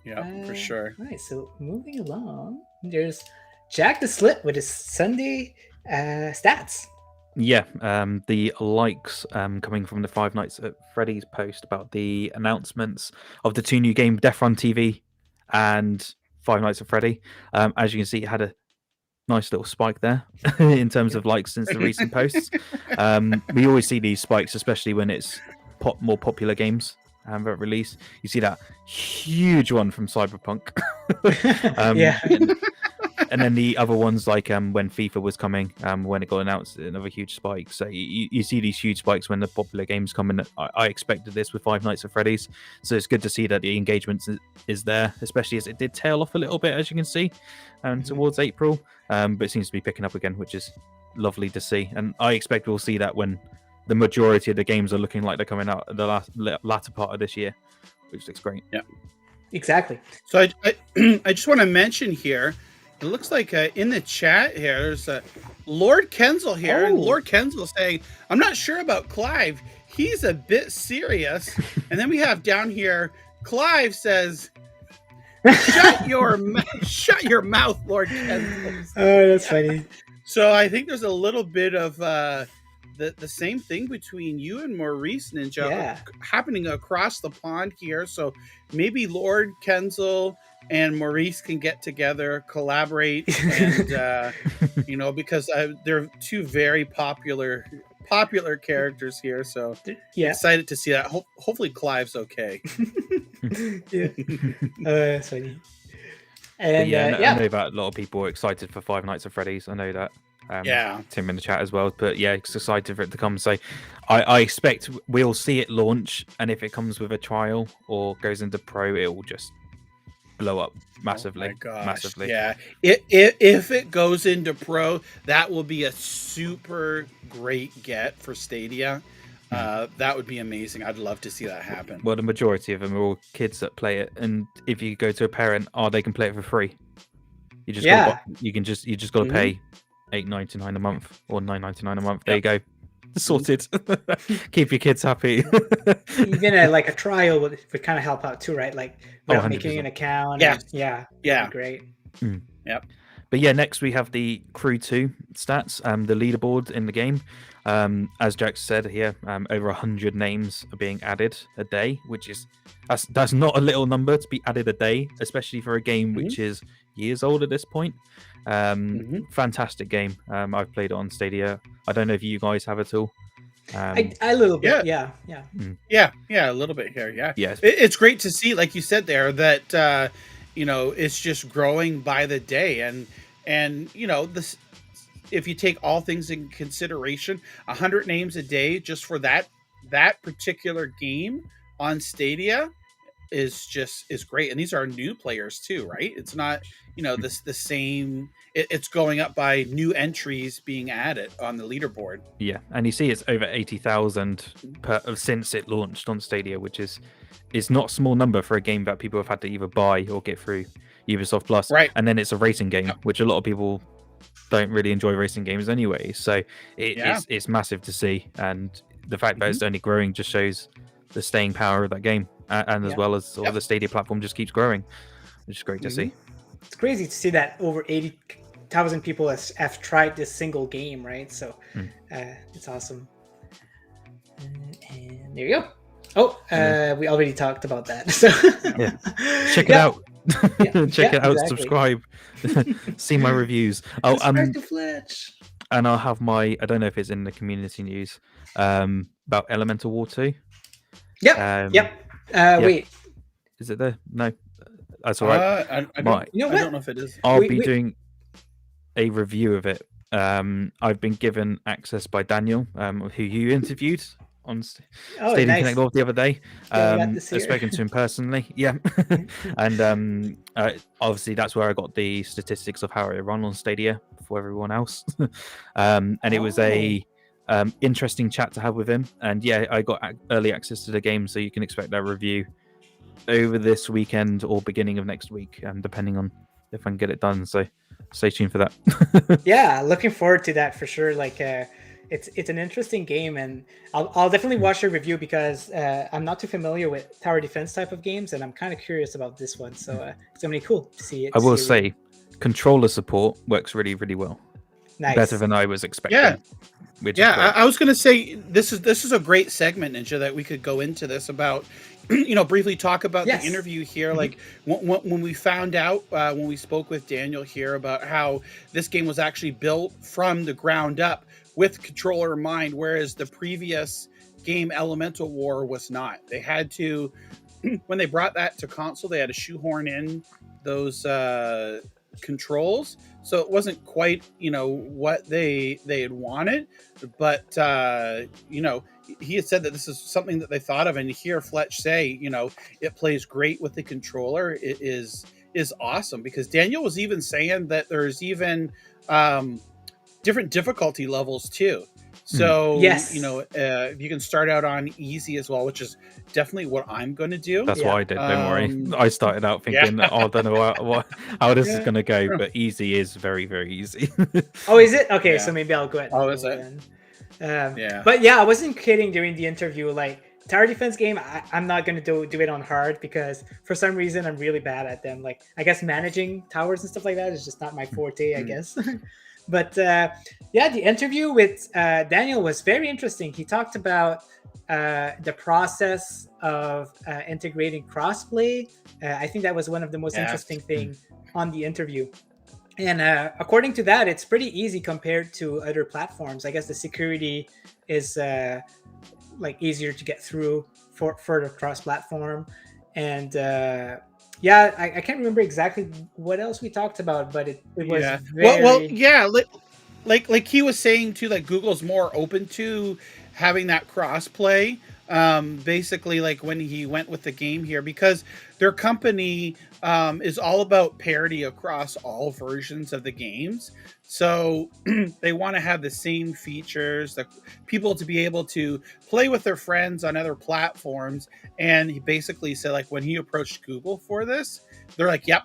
Yeah, for sure. All right, so moving along, there's Jack the Slit with his Sunday stats. Yeah, the likes coming from the Five Nights at Freddy's post about the announcements of the 2 new games, Death Run TV and Five Nights at Freddy. As you can see, it had a nice little spike there in terms of likes since the recent posts. We always see these spikes, especially when it's more popular games that release. You see that huge one from Cyberpunk. And then the other ones, like when FIFA was coming, when it got announced, another huge spike. So you see these huge spikes when the popular games come in. I expected this with Five Nights at Freddy's, so it's good to see that the engagement is there, especially as it did tail off a little bit, as you can see, towards April. But it seems to be picking up again, which is lovely to see. And I expect we'll see that when the majority of the games are looking like they're coming out the latter part of this year, which looks great. Yeah, exactly. So I just want to mention here, it looks like in the chat here, there's Lord Kenzel here. And Lord Kenzel saying, I'm not sure about Clive. He's a bit serious. And then we have down here, Clive says, shut your mouth, Lord Kenzel. Oh, that's funny. So I think there's a little bit of the same thing between you and Maurice Ninja happening across the pond here. So maybe Lord Kenzel and Maurice can get together, collaborate, and because they're 2 very popular characters here. So excited to see that. Hopefully Clive's okay. Yeah. That's funny. And yeah, yeah, I know that a lot of people are excited for Five Nights at Freddy's. I know that. Yeah. Tim in the chat as well. But yeah, it's excited for it to come. So I expect we'll see it launch, and if it comes with a trial or goes into pro, it will just blow up massively. Oh my gosh. Massively. Yeah. If it goes into pro, that will be a super great get for Stadia. That would be amazing. I'd love to see that happen. Well, the majority of them are all kids that play it, and if you go to a parent, they can play it for free. You just Yeah. you just got to pay $8.99 a month or $9.99 a month. There you go, sorted. Keep your kids happy. Even like a trial would kind of help out too, right? Like without 100%. making an account. Yeah. And, yeah. Yeah. That'd be great. Yep. But yeah, next we have the Crew 2 stats, the leaderboard in the game. As Jack said here, over 100 names are being added a day, which is that's not a little number to be added a day, especially for a game which is years old at this point. Fantastic game. I've played it on Stadia. I don't know if you guys have it all. I a little bit. Yeah. Yeah, a little bit here. Yeah. Yes. It's great to see, like you said there, that it's just growing by the day, and this, if you take all things in consideration, 100 names a day just for that particular game on Stadia is great. And these are new players too, right? It's not the same. It's going up by new entries being added on the leaderboard. Yeah, and you see it's over 80,000 since it launched on Stadia, which is not a small number for a game that people have had to either buy or get through Ubisoft Plus. Right. And then it's a racing game, which a lot of people don't really enjoy racing games anyway. So it's massive to see, and the fact that it's only growing just shows the staying power of that game, and as well as the Stadia platform just keeps growing, which is great to see. It's crazy to see that over 80,000 people have tried this single game, right? So it's awesome. And there you go. Oh, we already talked about that. So check it out. Check it out. Exactly. Subscribe. See my reviews. Subscribe to Fletch. And I'll have I don't know if it's in the community news about Elemental War 2. Yep. Wait. Is it there? No. That's all right. I don't know if it is. I'll be doing a review of it. I've been given access by Daniel, who you interviewed on Stadia Connect Live the other day. I've spoken to him personally. Yeah. And obviously that's where I got the statistics of how it run on Stadia for everyone else. And it was a interesting chat to have with him. And yeah, I got early access to the game, so you can expect that review over this weekend or beginning of next week, depending on if I can get it done. So stay tuned for that. Yeah, looking forward to that for sure. Like it's an interesting game, and I'll definitely watch your review because I'm not too familiar with tower defense type of games, and I'm kind of curious about this one. So it's gonna be cool to see it. I will say, controller support works really, really well. Nice. Better than I was expecting. Yeah. Which I was going to say this is a great segment, Ninja, that we could go into this about, briefly talk about the interview here. Like when we found out, when we spoke with Daniel here about how this game was actually built from the ground up with controller in mind, whereas the previous game Elemental War was not. They had to, when they brought that to console, they had to shoehorn in those controls. So it wasn't quite, what they had wanted, but he had said that this is something that they thought of, and to hear Fletch say, it plays great with the controller, it is awesome, because Daniel was even saying that there's even different difficulty levels too. So, if you can start out on easy as well, which is definitely what I'm going to do. That's what I did. Don't worry. I started out thinking, I don't know how this is going to go, but easy is very, very easy. Oh, is it? Okay, so maybe I'll go ahead. Oh, is it? But yeah, I wasn't kidding during the interview. Like tower defense game, I'm not going to do it on hard because for some reason I'm really bad at them. Like I guess managing towers and stuff like that is just not my forte, I guess. But the interview with Daniel was very interesting. He talked about the process of integrating crossplay. I think that was one of the most interesting things on the interview. And according to that, it's pretty easy compared to other platforms. I guess the security is easier to get through for the cross-platform. And yeah, I can't remember exactly what else we talked about, but it was Yeah. very Well, yeah. Like he was saying too, like Google's more open to having that cross play. Basically, like when he went with the game here, because their company is all about parity across all versions of the games. So they want to have the same features, that people to be able to play with their friends on other platforms. And he basically said, like when he approached Google for this, they're like, "Yep."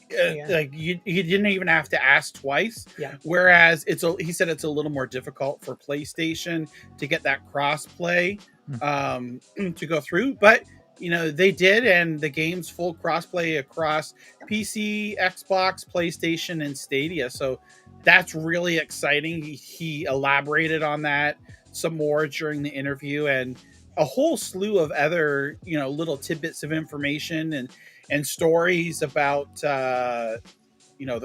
Yeah. Like you didn't even have to ask twice. Yeah. Whereas he said it's a little more difficult for PlayStation to get that cross play to go through. But they did, and the game's full cross play across PC, Xbox, PlayStation, and Stadia. So that's really exciting. He elaborated on that some more during the interview, and a whole slew of other little tidbits of information and stories about the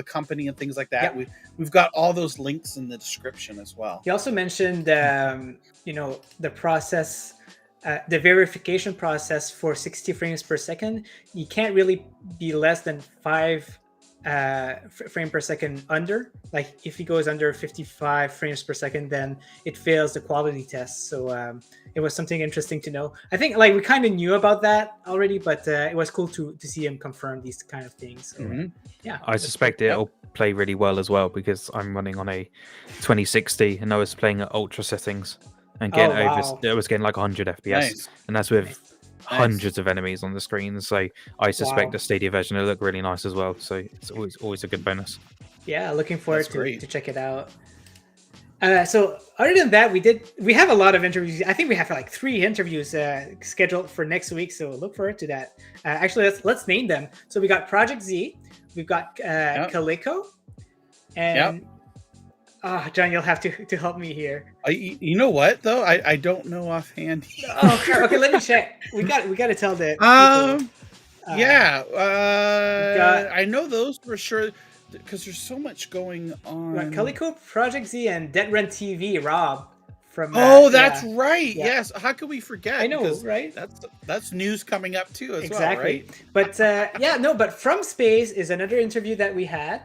company and things like that. Yep. We've got all those links in the description as well. He also mentioned, the process, the verification process for 60 frames per second. You can't really be less than 5 frame per second under. Like if he goes under 55 frames per second, then it fails the quality test. So it was something interesting to know. I think like we kind of knew about that already, but it was cool to see him confirm these kind of things. So, yeah, I suspect it'll play really well as well, because I'm running on a 2060 and I was playing at ultra settings and getting I was getting like 100 FPS, Nice. and that's with hundreds of enemies on the screen. So I suspect the Stadia version will look really nice as well. So it's always a good bonus. Yeah, looking forward to check it out. So other than that, we have a lot of interviews. I think we have like 3 interviews scheduled for next week. So look forward to that. Actually, let's name them. So we got Projekt Z, we've got Calico, and John, you'll have to help me here. You know what though? I don't know offhand. Oh, okay. Let me check. We got to tell the I know those for sure, because there's so much going on. Calico, Projekt Z, and Dead Rent TV. Rob from. That's right. Yeah. Yes. How could we forget? I know, because right? That's news coming up too, as well, exactly. Right? But but From Space is another interview that we had.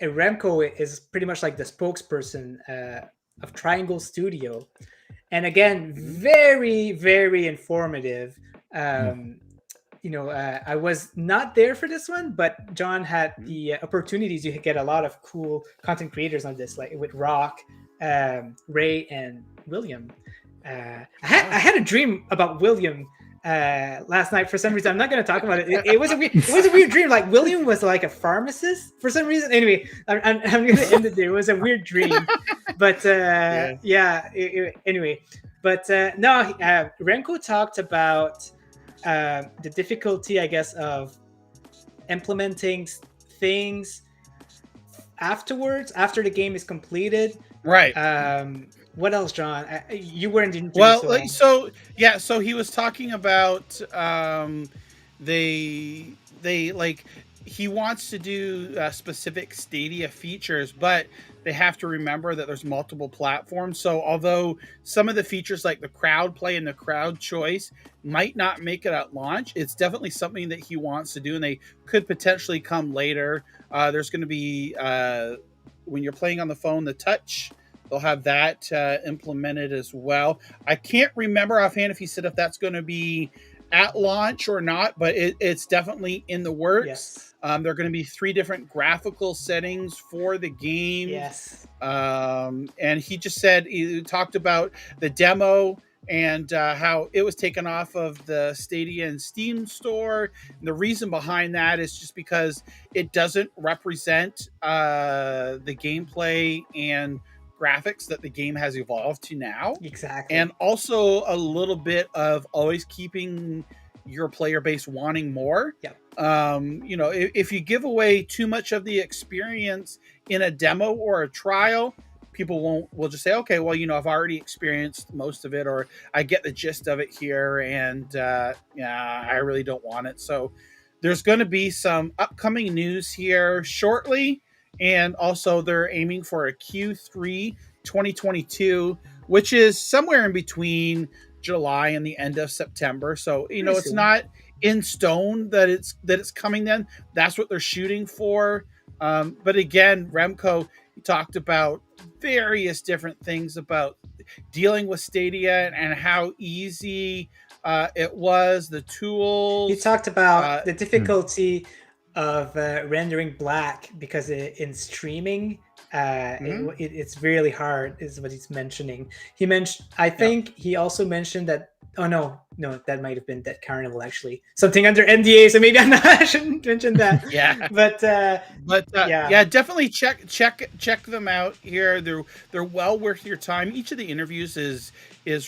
Remco is pretty much like the spokesperson of Triangle Studio, and again, very, very informative. I was not there for this one, but John had the opportunities. You could get a lot of cool content creators on this, like with Rock, Ray, and William. I had a dream about William last night for some reason. I'm not going to talk about it. It was a weird dream. Like William was like a pharmacist for some reason. Anyway, I'm going to end it there. It was a weird dream, but anyway, but no. Remco talked about the difficulty, I guess, of implementing things afterwards, after the game is completed. Right. What else, John? You weren't in. So he was talking about they like he wants to do specific Stadia features, but they have to remember that there's multiple platforms. So although some of the features like the crowd play and the crowd choice might not make it at launch, it's definitely something that he wants to do, and they could potentially come later. There's going to be when you're playing on the phone, the touch. They'll have that implemented as well. I can't remember offhand if he said if that's going to be at launch or not, but it's definitely in the works. Yes. There are going to be 3 different graphical settings for the game. Yes. And he just said, he talked about the demo and how it was taken off of the Stadia and Steam store. And the reason behind that is just because it doesn't represent the gameplay and graphics that the game has evolved to now. Exactly. And also a little bit of always keeping your player base wanting more. Yeah. If you give away too much of the experience in a demo or a trial, people will just say, okay, well, I've already experienced most of it, or I get the gist of it here, and I really don't want it. So there's going to be some upcoming news here shortly. And also they're aiming for a Q3 2022, which is somewhere in between July and the end of September. So Pretty it's soon. not in stone that it's coming then. That's what they're shooting for. But again, Remco talked about various different things about dealing with Stadia and how easy it was, the tools. He talked about the Hmm. difficulty of rendering black because in streaming, it's really hard, is what he's mentioning. He mentioned, I think he also mentioned that. Oh no, that might have been Dead Carnival, actually. Something under NDA, so maybe I shouldn't mention that. Yeah. But yeah, definitely check them out here. They're well worth your time. Each of the interviews is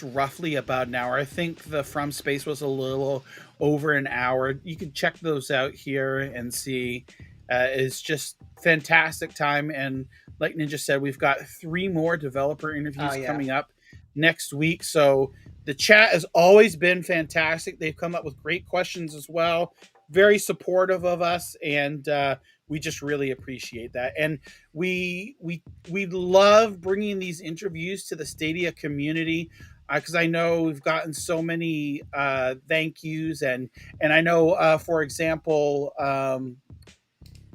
roughly about an hour. I think the From Space was a little over an hour. You can check those out here and see. It's just fantastic time. And like Ninja said, we've got 3 more developer interviews coming up next week. So the chat has always been fantastic. They've come up with great questions as well. Very supportive of us, and we just really appreciate that. And we love bringing these interviews to the Stadia community, because I know we've gotten so many thank yous, and I know, for example,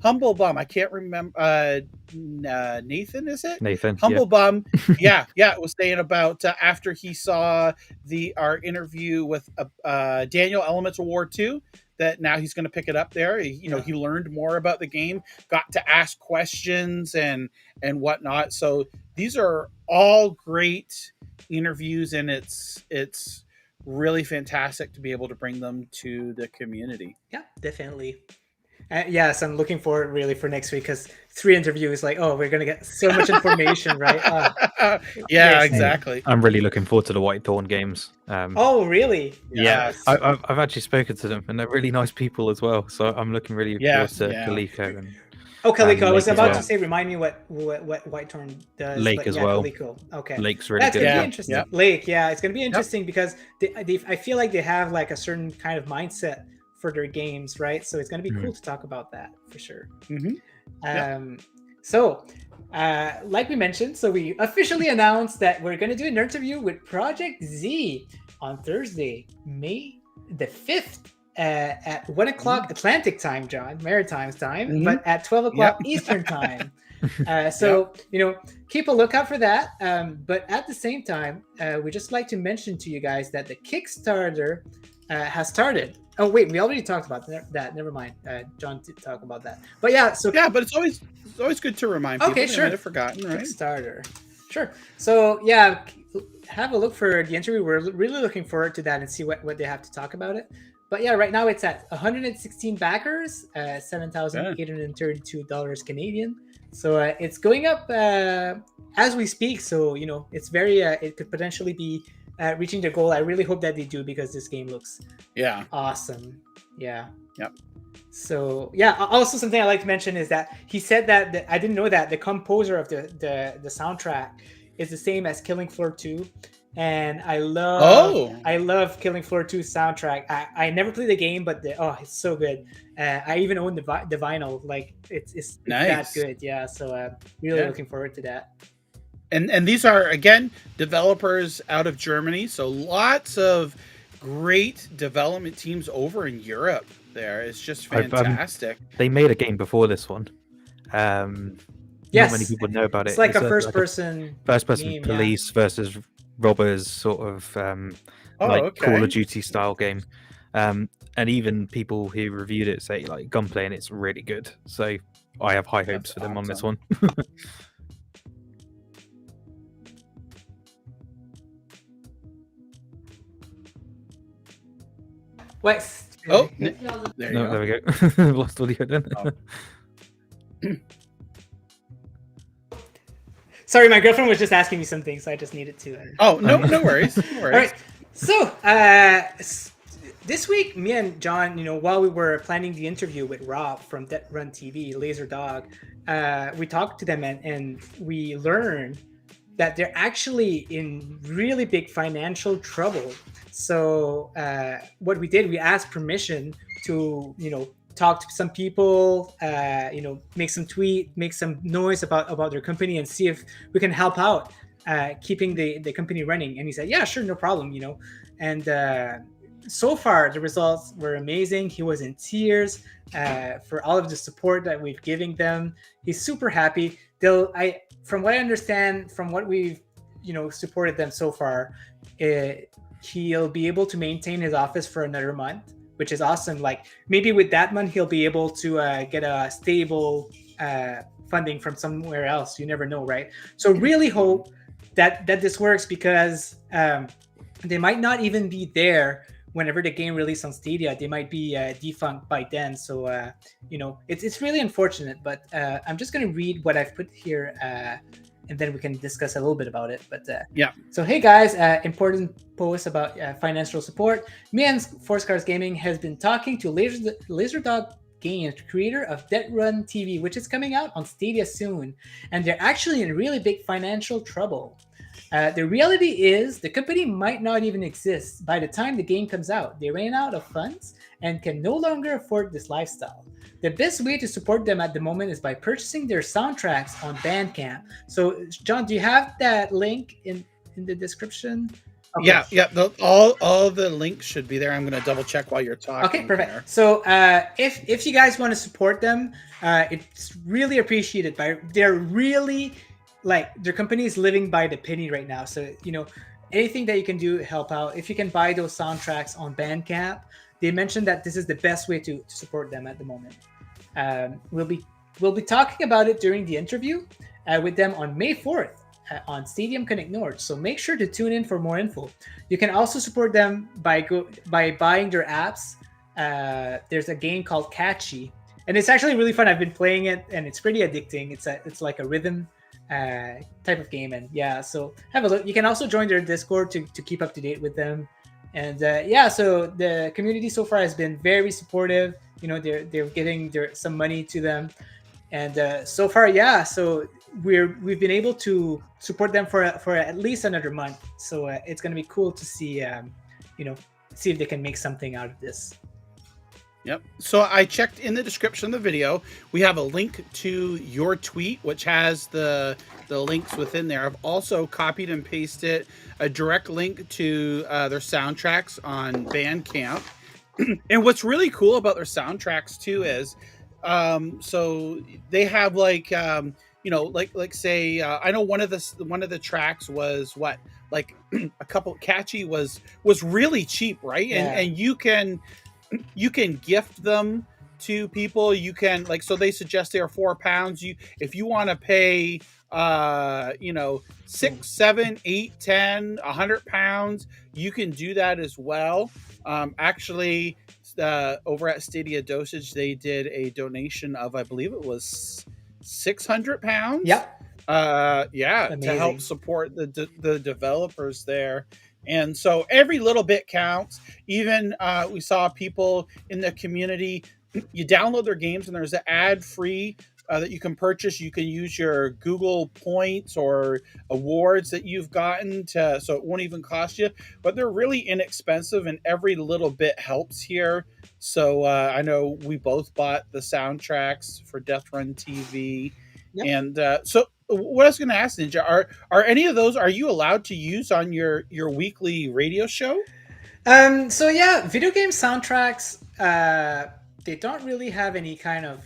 Humble Bum. I can't remember. Nathan, is it? Nathan. Humble Bum. Yeah, was saying about after he saw our interview with Daniel Elemental War 2, that now he's going to pick it up there. He learned more about the game, got to ask questions and whatnot. So these are all great interviews, and it's really fantastic to be able to bring them to the community. Yeah, definitely. Yes, I'm looking forward really for next week, because 3 interviews, like, we're gonna get so much information, right? Yeah, yes. exactly. I'm really looking forward to the Whitethorn games. Oh, really? Yeah, Yes. I've actually spoken to them, and they're really nice people as well. So I'm looking really forward to Kaliko and Kaliko. I was Lake as about well. to say, remind me what Whitethorn does. Lake but as yeah, well. Kaliko. Okay, Lake's really that's good. gonna be interesting. Yep. Lake, it's gonna be interesting because I feel like they have like a certain kind of mindset for their games, right? So it's going to be cool to talk about that for sure. So like we mentioned, so we officially announced that we're going to do an interview with Projekt Z on Thursday, May the 5th at 1 o'clock Atlantic time, John, Maritime's time, but at 12 o'clock Eastern time. So keep a lookout for that. But at the same time, we just like to mention to you guys that the Kickstarter has started. Oh wait, we already talked about that. Never mind. John did talk about that. But but it's always good to remind people. Okay, sure. They might have forgotten, right? Kickstarter. Sure. So have a look for the interview. We're really looking forward to that and see what they have to talk about it. But right now it's at 116 backers, $7,832 Canadian. So it's going up as we speak. So it's very it could potentially be reaching their goal. I really hope that they do, because this game looks awesome. Yeah. Yep. So also something I like to mention is that he said that I didn't know that the composer of the soundtrack is the same as Killing Floor 2, and I love Killing Floor 2's soundtrack. I never played the game, but it's so good. I even own the vinyl. Like it's that good. Yeah. So really looking forward to that. And these are, again, developers out of Germany. So lots of great development teams over in Europe there. It's just fantastic. They made a game before this one. Not many people know about it. It's like a first-person police versus robbers sort of Call of Duty style game. And even people who reviewed it say like gunplay, and it's really good. So I have high hopes for them on this one. What? Oh, there we go. Lost audio then. Sorry, my girlfriend was just asking me something, so I just needed to. No worries. All right. So this week, me and John, while we were planning the interview with Rob from Dead Run TV, Laser Dog, we talked to them and we learned that they're actually in really big financial trouble. So what we did, we asked permission to, talk to some people, make some tweet, make some noise about their company, and see if we can help out. keeping the company running. And he said, yeah, sure, no problem, you know. And so far, the results were amazing. He was in tears for all of the support that we've given them. He's super happy. From what I understand, from what we've supported them so far, he'll be able to maintain his office for another month, which is awesome. Like maybe with that month, he'll be able to get a stable funding from somewhere else. You never know, right? So really hope that this works, because they might not even be there whenever the game released on Stadia. They might be defunct by then. So it's really unfortunate. But I'm just going to read what I've put here, and then we can discuss a little bit about it. But yeah. So hey guys, important post about financial support. Me and Force Cars Gaming has been talking to Laserdog Games, creator of Dead Run TV, which is coming out on Stadia soon, and they're actually in really big financial trouble. The reality is the company might not even exist by the time the game comes out. They ran out of funds and can no longer afford this lifestyle. The best way to support them at the moment is by purchasing their soundtracks on Bandcamp. So, John, do you have that link in the description? Okay. Yeah. All the links should be there. I'm going to double check while you're talking. Okay, perfect. Here. So if you guys want to support them, it's really appreciated. They're really, like, their company is living by the penny right now. So anything that you can do to help out. If you can buy those soundtracks on Bandcamp, they mentioned that this is the best way to support them at the moment. We'll be talking about it during the interview with them on May 4th. On Stadium Connect North, so make sure to tune in for more info. You can also support them by buying their apps. There's a game called Catchy, and it's actually really fun. I've been playing it, and it's pretty addicting. It's like a rhythm type of game, and yeah, so have a look. You can also join their Discord to keep up to date with them, and so the community so far has been very supportive. They're giving some money to them, and so far, so we've been able to support them for at least another month. So it's going to be cool to see see if they can make something out of this. Yep. So I checked in the description of the video. We have a link to your tweet, which has the links within there. I've also copied and pasted a direct link to their soundtracks on Bandcamp. And what's really cool about their soundtracks too is, so they have like say I know one of the tracks was like a couple. Catchy was really cheap, right? Yeah. And you can gift them to people. You can, like, so they suggest they are £4. If you want to pay 6, 7, 8, 10, £100, you can do that as well. Actually, over at Stadia Dosage, they did a donation of, I believe it was £600. Yep. To help support the developers there. And so every little bit counts. Even we saw people in the community, you download their games and there's an ad-free that you can purchase. You can use your Google points or awards that you've gotten so it won't even cost you. But they're really inexpensive, and every little bit helps here. So I know we both bought the soundtracks for Death Run TV. Yep. And so what I was going to ask, Ninja, are any of those, are you allowed to use on your weekly radio show? So yeah, video game soundtracks, they don't really have any kind of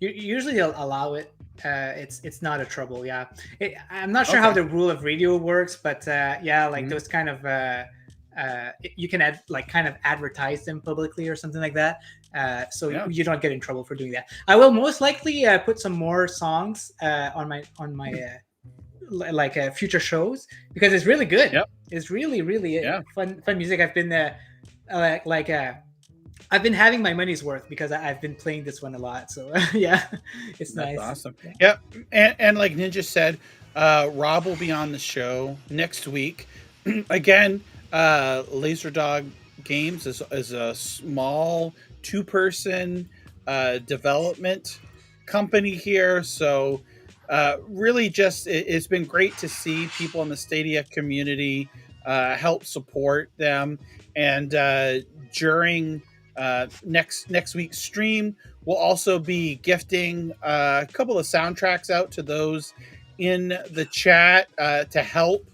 usually they'll allow it. It's not a trouble. Yeah, I'm not sure how the rule of radio works, but those kind of you can kind of advertise them publicly or something like that. You don't get in trouble for doing that. I will most likely put some more songs on my future shows, because it's really good. Yep. It's really fun music. I've been I've been having my money's worth because I've been playing this one a lot. So it's nice. That's awesome. Yep. And like Ninja said, Rob will be on the show next week. Again, Laserdog Games is a small 2-person development company here. So really just it's been great to see people in the Stadia community help support them. And during next week's stream, we'll also be gifting a couple of soundtracks out to those in the chat to help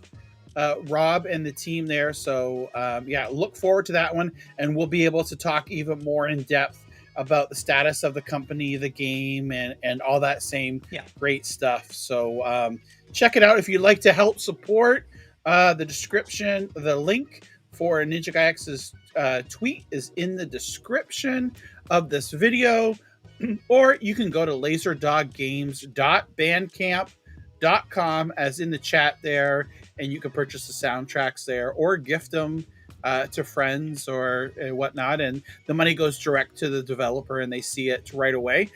Rob and the team there. So yeah, look forward to that one, and we'll be able to talk even more in depth about the status of the company, the game, and all that same great stuff. So check it out if you'd like to help support. The description, the link for NinjaGuy X's tweet is in the description of this video, or you can go to laserdoggames.bandcamp.com as in the chat there, and you can purchase the soundtracks there or gift them to friends or whatnot, and the money goes direct to the developer and they see it right away.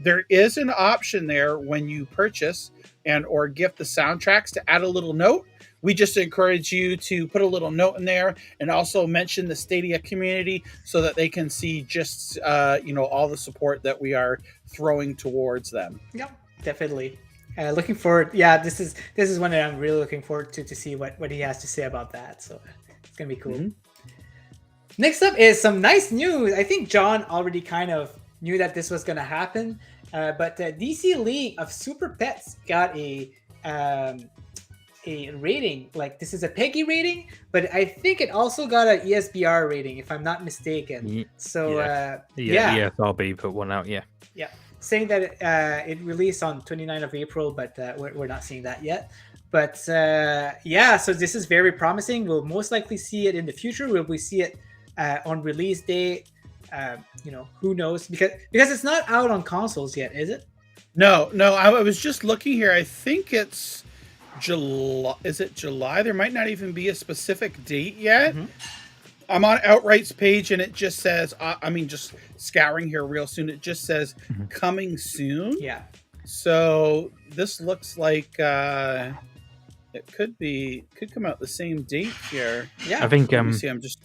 There is an option there when you purchase and or gift the soundtracks to add a little note. We just encourage you to put a little note in there and also mention the Stadia community so that they can see just all the support that we are throwing towards them. Yep, definitely. Looking forward. Yeah, this is one that I'm really looking forward to see what he has to say about that. So it's gonna be cool. Mm-hmm. Next up is some nice news. I think John already kind of knew that this was gonna happen, but DC League of Superpets got a rating. Like, this is a PEGI rating, but I think it also got an ESBR rating, if I'm not mistaken. So ESRB put one out. Yeah, saying that it released on 29th of April, but we're not seeing that yet. But so this is very promising. We'll most likely see it in the future. Will we see it on release day? Who knows? Because it's not out on consoles yet, is it? No. I was just looking here. I think it's July. Is it July? There might not even be a specific date yet. Mm-hmm. I'm on Outright's page and it just says, just scouring here real soon. It just says coming soon. Yeah. So this looks like it could come out the same date here. Yeah. I think I'm just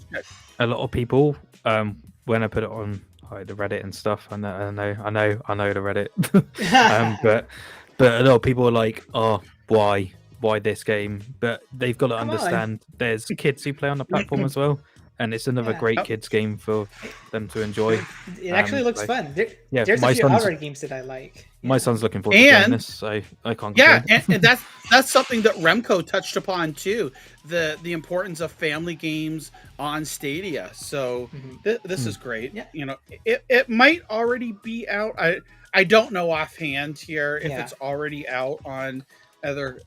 a lot of people when I put it on the Reddit and stuff, I know the Reddit. but a lot of people are like, oh, why this game? But they've got to understand there's kids who play on the platform as well. And it's another great kids game for them to enjoy. It actually looks fun. There's a few other games that I like. My son's looking forward to playing this, so I can't complain. Yeah, and that's something that Remco touched upon too. The importance of family games on Stadia. So this is great. Yeah. It might already be out. I don't know offhand here if it's already out on other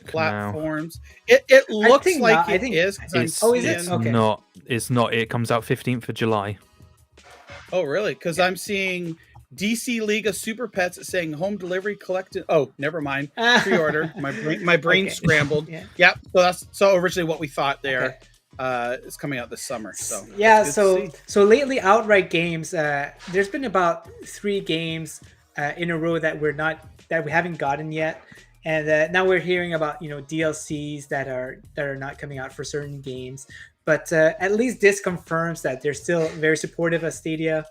platforms. Now. It looks like it is. Is it? Okay. Not. It's not. It comes out 15th of July. Oh, really? Because I'm seeing DC League of Superpets saying home delivery collected. Oh, never mind. Pre-order. My brain scrambled. Yeah. So that's originally what we thought there. Is coming out this summer. So so lately, Outright Games. There's been about 3 games in a row that we haven't gotten yet. And now we're hearing about DLCs that are not coming out for certain games, but at least this confirms that they're still very supportive of Stadia.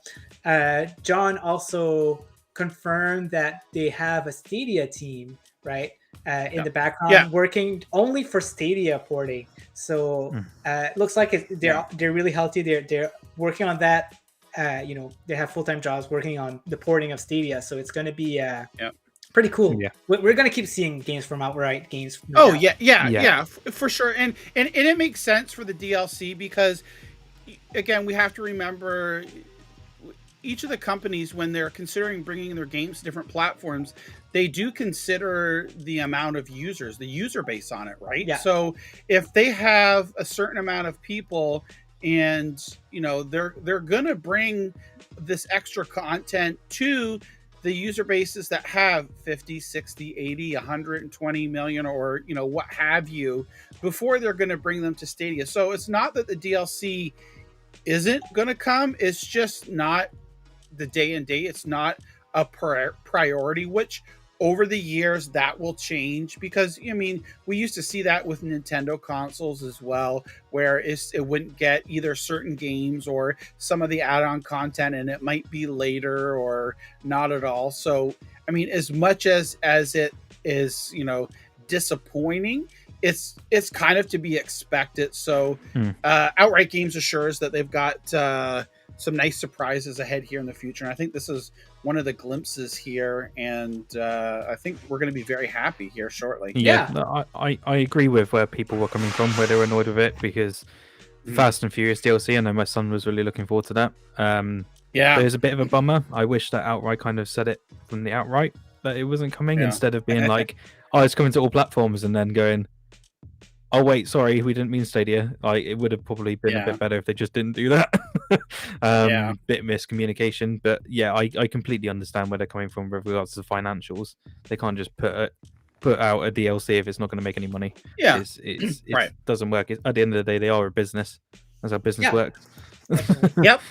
John also confirmed that they have a Stadia team, right, in the background working only for Stadia porting. So it looks like they're really healthy. They're working on that. They have full-time jobs working on the porting of Stadia. So it's going to be pretty cool. Yeah, we're gonna keep seeing games from Outright Games. For sure. And it makes sense for the DLC because, again, we have to remember each of the companies, when they're considering bringing their games to different platforms, they do consider the amount of users, the user base on it, right? Yeah. So if they have a certain amount of people, and they're gonna bring this extra content to the user bases that have 50, 60, 80, 120 million or, what have you, before they're going to bring them to Stadia. So it's not that the DLC isn't going to come. It's just not the day and date. It's not a priority, which over the years that will change because, we used to see that with Nintendo consoles as well, where it wouldn't get either certain games or some of the add-on content, and it might be later or not at all. So, as much as it is, disappointing, it's kind of to be expected. So Outright Games assures that they've got some nice surprises ahead here in the future. And I think this is one of the glimpses here, and I think we're going to be very happy here shortly. Yeah. no, I agree with where people were coming from, where they were annoyed with it, because Fast and Furious DLC, I know my son was really looking forward to that. Yeah, There's a bit of a bummer. I wish that Outright kind of said it from the outright that it wasn't coming, Yeah. instead of being like, oh, it's coming to all platforms, and then going, oh wait, sorry, we didn't mean Stadia. Like, it would have probably been a Yeah. bit better if they just didn't do that. Yeah. Bit of miscommunication, but yeah, I completely understand where they're coming from with regards to financials. They can't just put out a DLC if it's not going to make any money. Yeah. It Right. doesn't work. At the end of the day, they are a business. That's how business Yeah. works. Yep.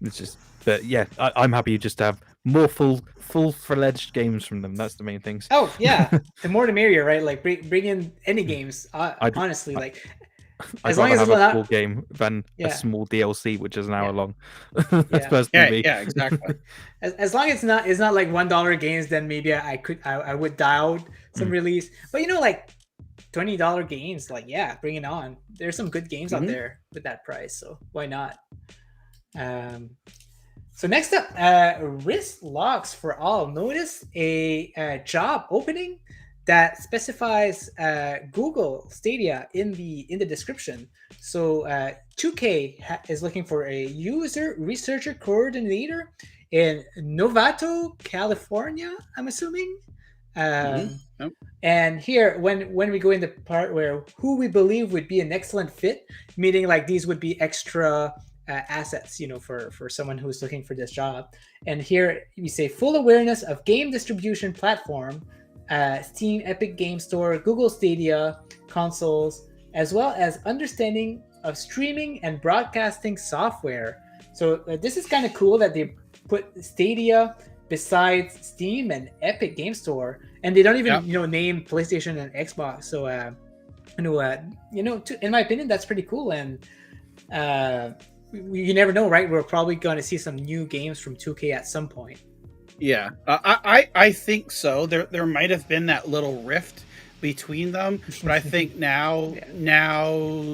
It's just, but yeah, I'm happy just to have more full-fledged games from them. That's the main things. Oh yeah, the more the merrier, right? Like bring in any games. Honestly, like I'd as long rather as have it's a not- full game than Yeah. a small DLC, which is an hour Yeah. long. That's Yeah. personally me. Yeah, exactly. as long as it's not like $1 games, then maybe I would dial some release. But like $20 games, like bring it on. There's some good games out there with that price, so why not? So next up, wrist locks for all. Notice a job opening that specifies Google Stadia in the description. So 2K is looking for a user researcher coordinator in Novato, California, I'm assuming. Yep. And here, when we go in the part where who we believe would be an excellent fit, meaning like these would be extra assets, for someone who's looking for this job. And here we say full awareness of game distribution platform, Steam, Epic Game Store, Google Stadia, consoles, as well as understanding of streaming and broadcasting software. So this is kind of cool that they put Stadia besides Steam and Epic Game Store, and they don't even name PlayStation and Xbox. So in my opinion, that's pretty cool. And you never know, right? We're probably going to see some new games from 2K at some point. Yeah, I think so. There might have been that little rift between them, but I think now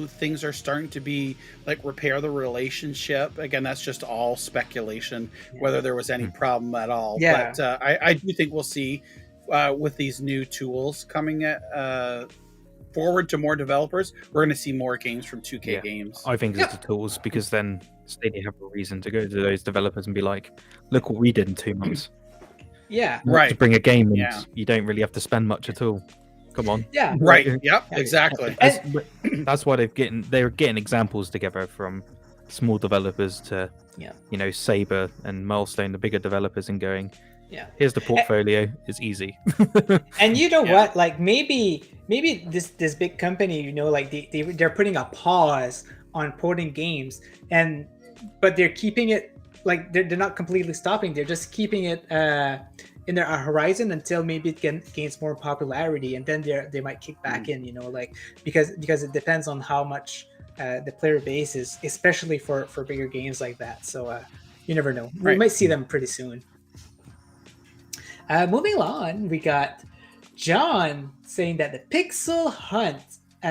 things are starting to be like repair the relationship. Again, that's just all speculation, whether there was any problem at all. Yeah. But I do think we'll see with these new tools coming forward to more developers, we're going to see more games from 2K games. I think it's the tools, because then Stadia have a reason to go to those developers and be like, look what we did in 2 months. Yeah. Right. To bring a game in, Yeah. you don't really have to spend much at all. Come on. Yeah. Right. Yep. Yeah. Exactly. That's why they're getting examples together from small developers to Saber and Milestone, the bigger developers, and going, here's the portfolio. It's easy. And you know what? Like maybe this big company, like they're putting a pause on porting games, but they're keeping it, like they're not completely stopping. They're just keeping it in their horizon until maybe it gains more popularity, and then they might kick back in. Because it depends on how much the player base is, especially for bigger games like that. So you never know. We might see them pretty soon. Moving on, we got John saying that the Pixel Hunt,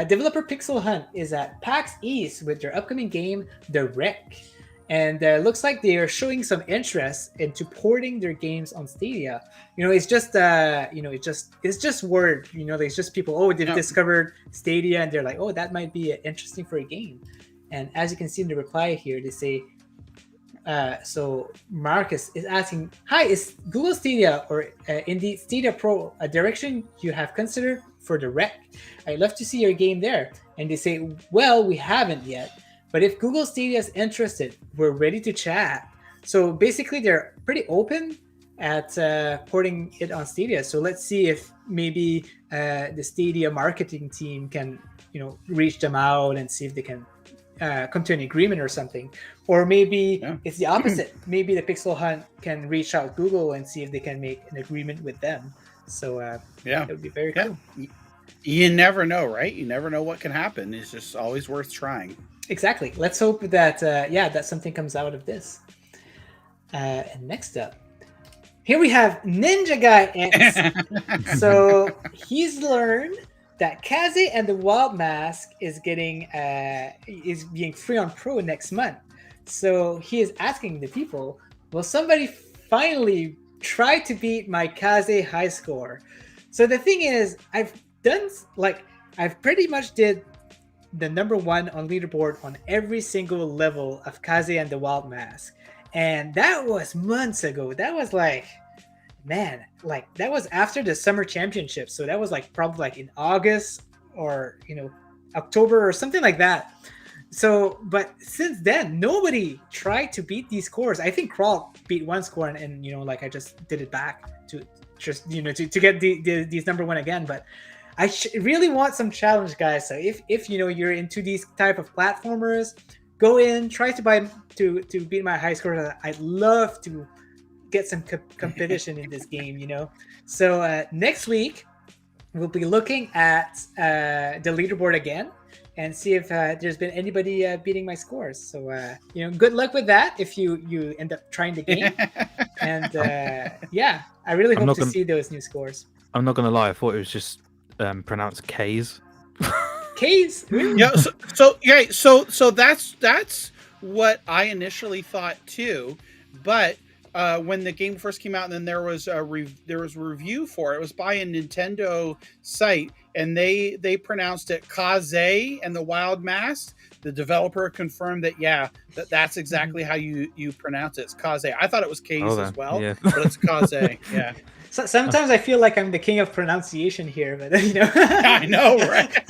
developer Pixel Hunt, is at PAX East with their upcoming game, The Wreck. And looks like they are showing some interest into porting their games on Stadia. It's just it's just word. There's just people. They've discovered Stadia, and they're like, that might be interesting for a game. And as you can see in the reply here, they say. So Marcus is asking, hi, is Google Stadia or indeed Stadia Pro a direction you have considered for the Wreck? I'd love to see your game there. And they say, well, we haven't yet, but if Google Stadia is interested, we're ready to chat. So basically they're pretty open at porting it on Stadia. So let's see if maybe the Stadia marketing team can reach them out and see if they can come to an agreement or something. Or maybe it's the opposite. Maybe the Pixel Hunt can reach out Google and see if they can make an agreement with them. So it would be very cool. You never know, right? You never know what can happen. It's just always worth trying. Exactly. Let's hope that that something comes out of this. And next up, here we have NinjaGuy X. So he's learned that Kaze and the Wild Mask is being free on Pro next month. So he is asking the people, will somebody finally try to beat my Kaze high score. So the thing is, I've pretty much did the number 1 on leaderboard on every single level of Kaze and the Wild Mask. And that was months ago. That was like, man, like that was after the summer championship. So that was like probably like in August or, October or something like that. So, but since then, nobody tried to beat these scores. I think Crawl beat one score and like I just did it back to just, to get these number 1 again. But I really want some challenge, guys. So if you're into these type of platformers, go in, try to beat my high score. I'd love to get some competition in this game, So next week, we'll be looking at the leaderboard again and see if there's been anybody beating my scores. So, good luck with that if you end up trying the game. And I really hope to see those new scores. I'm not going to lie. I thought it was just pronounced K's. K's? Yeah. So that's what I initially thought too. But when the game first came out, and then there was a review for it. It was by a Nintendo site, and they pronounced it Kaze and the Wild Mask. The developer confirmed that that's exactly how you pronounce it. It's Kaze. I thought it was K's as well, but it's Kaze. Yeah. So sometimes I feel like I'm the king of pronunciation here, but I know, right?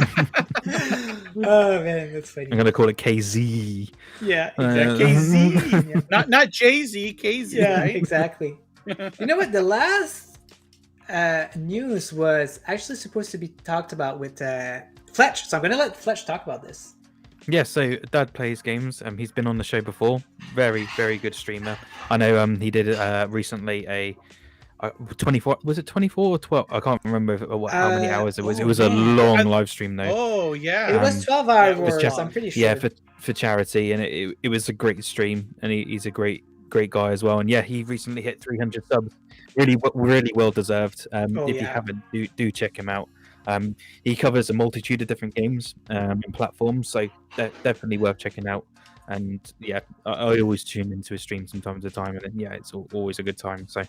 Oh man, that's funny. I'm gonna call it KZ. Yeah, exactly. KZ. Yeah. Not Jay-Z, KZ. Yeah, right? exactly. You know what? The last news was actually supposed to be talked about with Fletch, so I'm gonna let Fletch talk about this. Yeah, so Dad plays games. He's been on the show before. Very, very good streamer. I know he did recently a 24, was it 24 or 12? I can't remember how many hours it was. It was a long live stream though. Oh yeah, it was 12 hours. I'm pretty sure. Yeah, for charity, and it was a great stream, and he's a great guy as well. And yeah, he recently hit 300 subs. Really well deserved. If you haven't, do check him out. He covers a multitude of different games and platforms, so definitely worth checking out. And yeah, I always tune into his streams from time to time, and then it's always a good time. So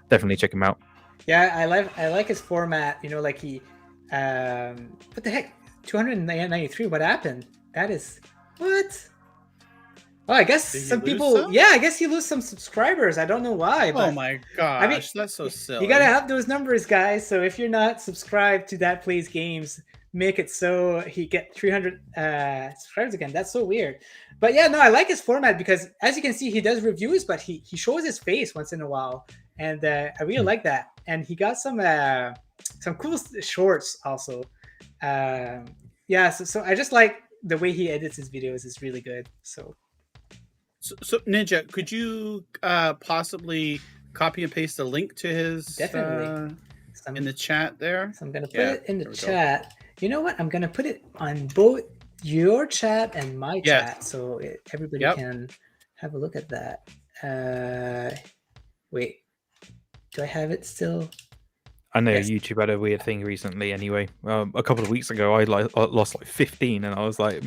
definitely check him out. Yeah, I like his format. Like he, what the heck, 293. What happened? That is what? Oh, I guess some people. Some? Yeah, I guess he lose some subscribers. I don't know why. But, oh my gosh, that's so silly. You gotta have those numbers, guys. So if you're not subscribed to That Plays Games, make it so he get 300 subscribers again. That's so weird. But yeah, no, I like his format because as you can see, he does reviews, but he shows his face once in a while, and I really like that. And he got some cool shorts also. So I just like the way he edits his videos. Is really good. So Ninja, could you possibly copy and paste a link to his definitely in the chat there? So I'm gonna put it in the chat. You know what? I'm gonna put it on both your chat and my chat, so everybody can have a look at that. Wait, do I have it still? I know YouTube had a weird thing recently. Anyway, a couple of weeks ago, I lost like 15, and I was like,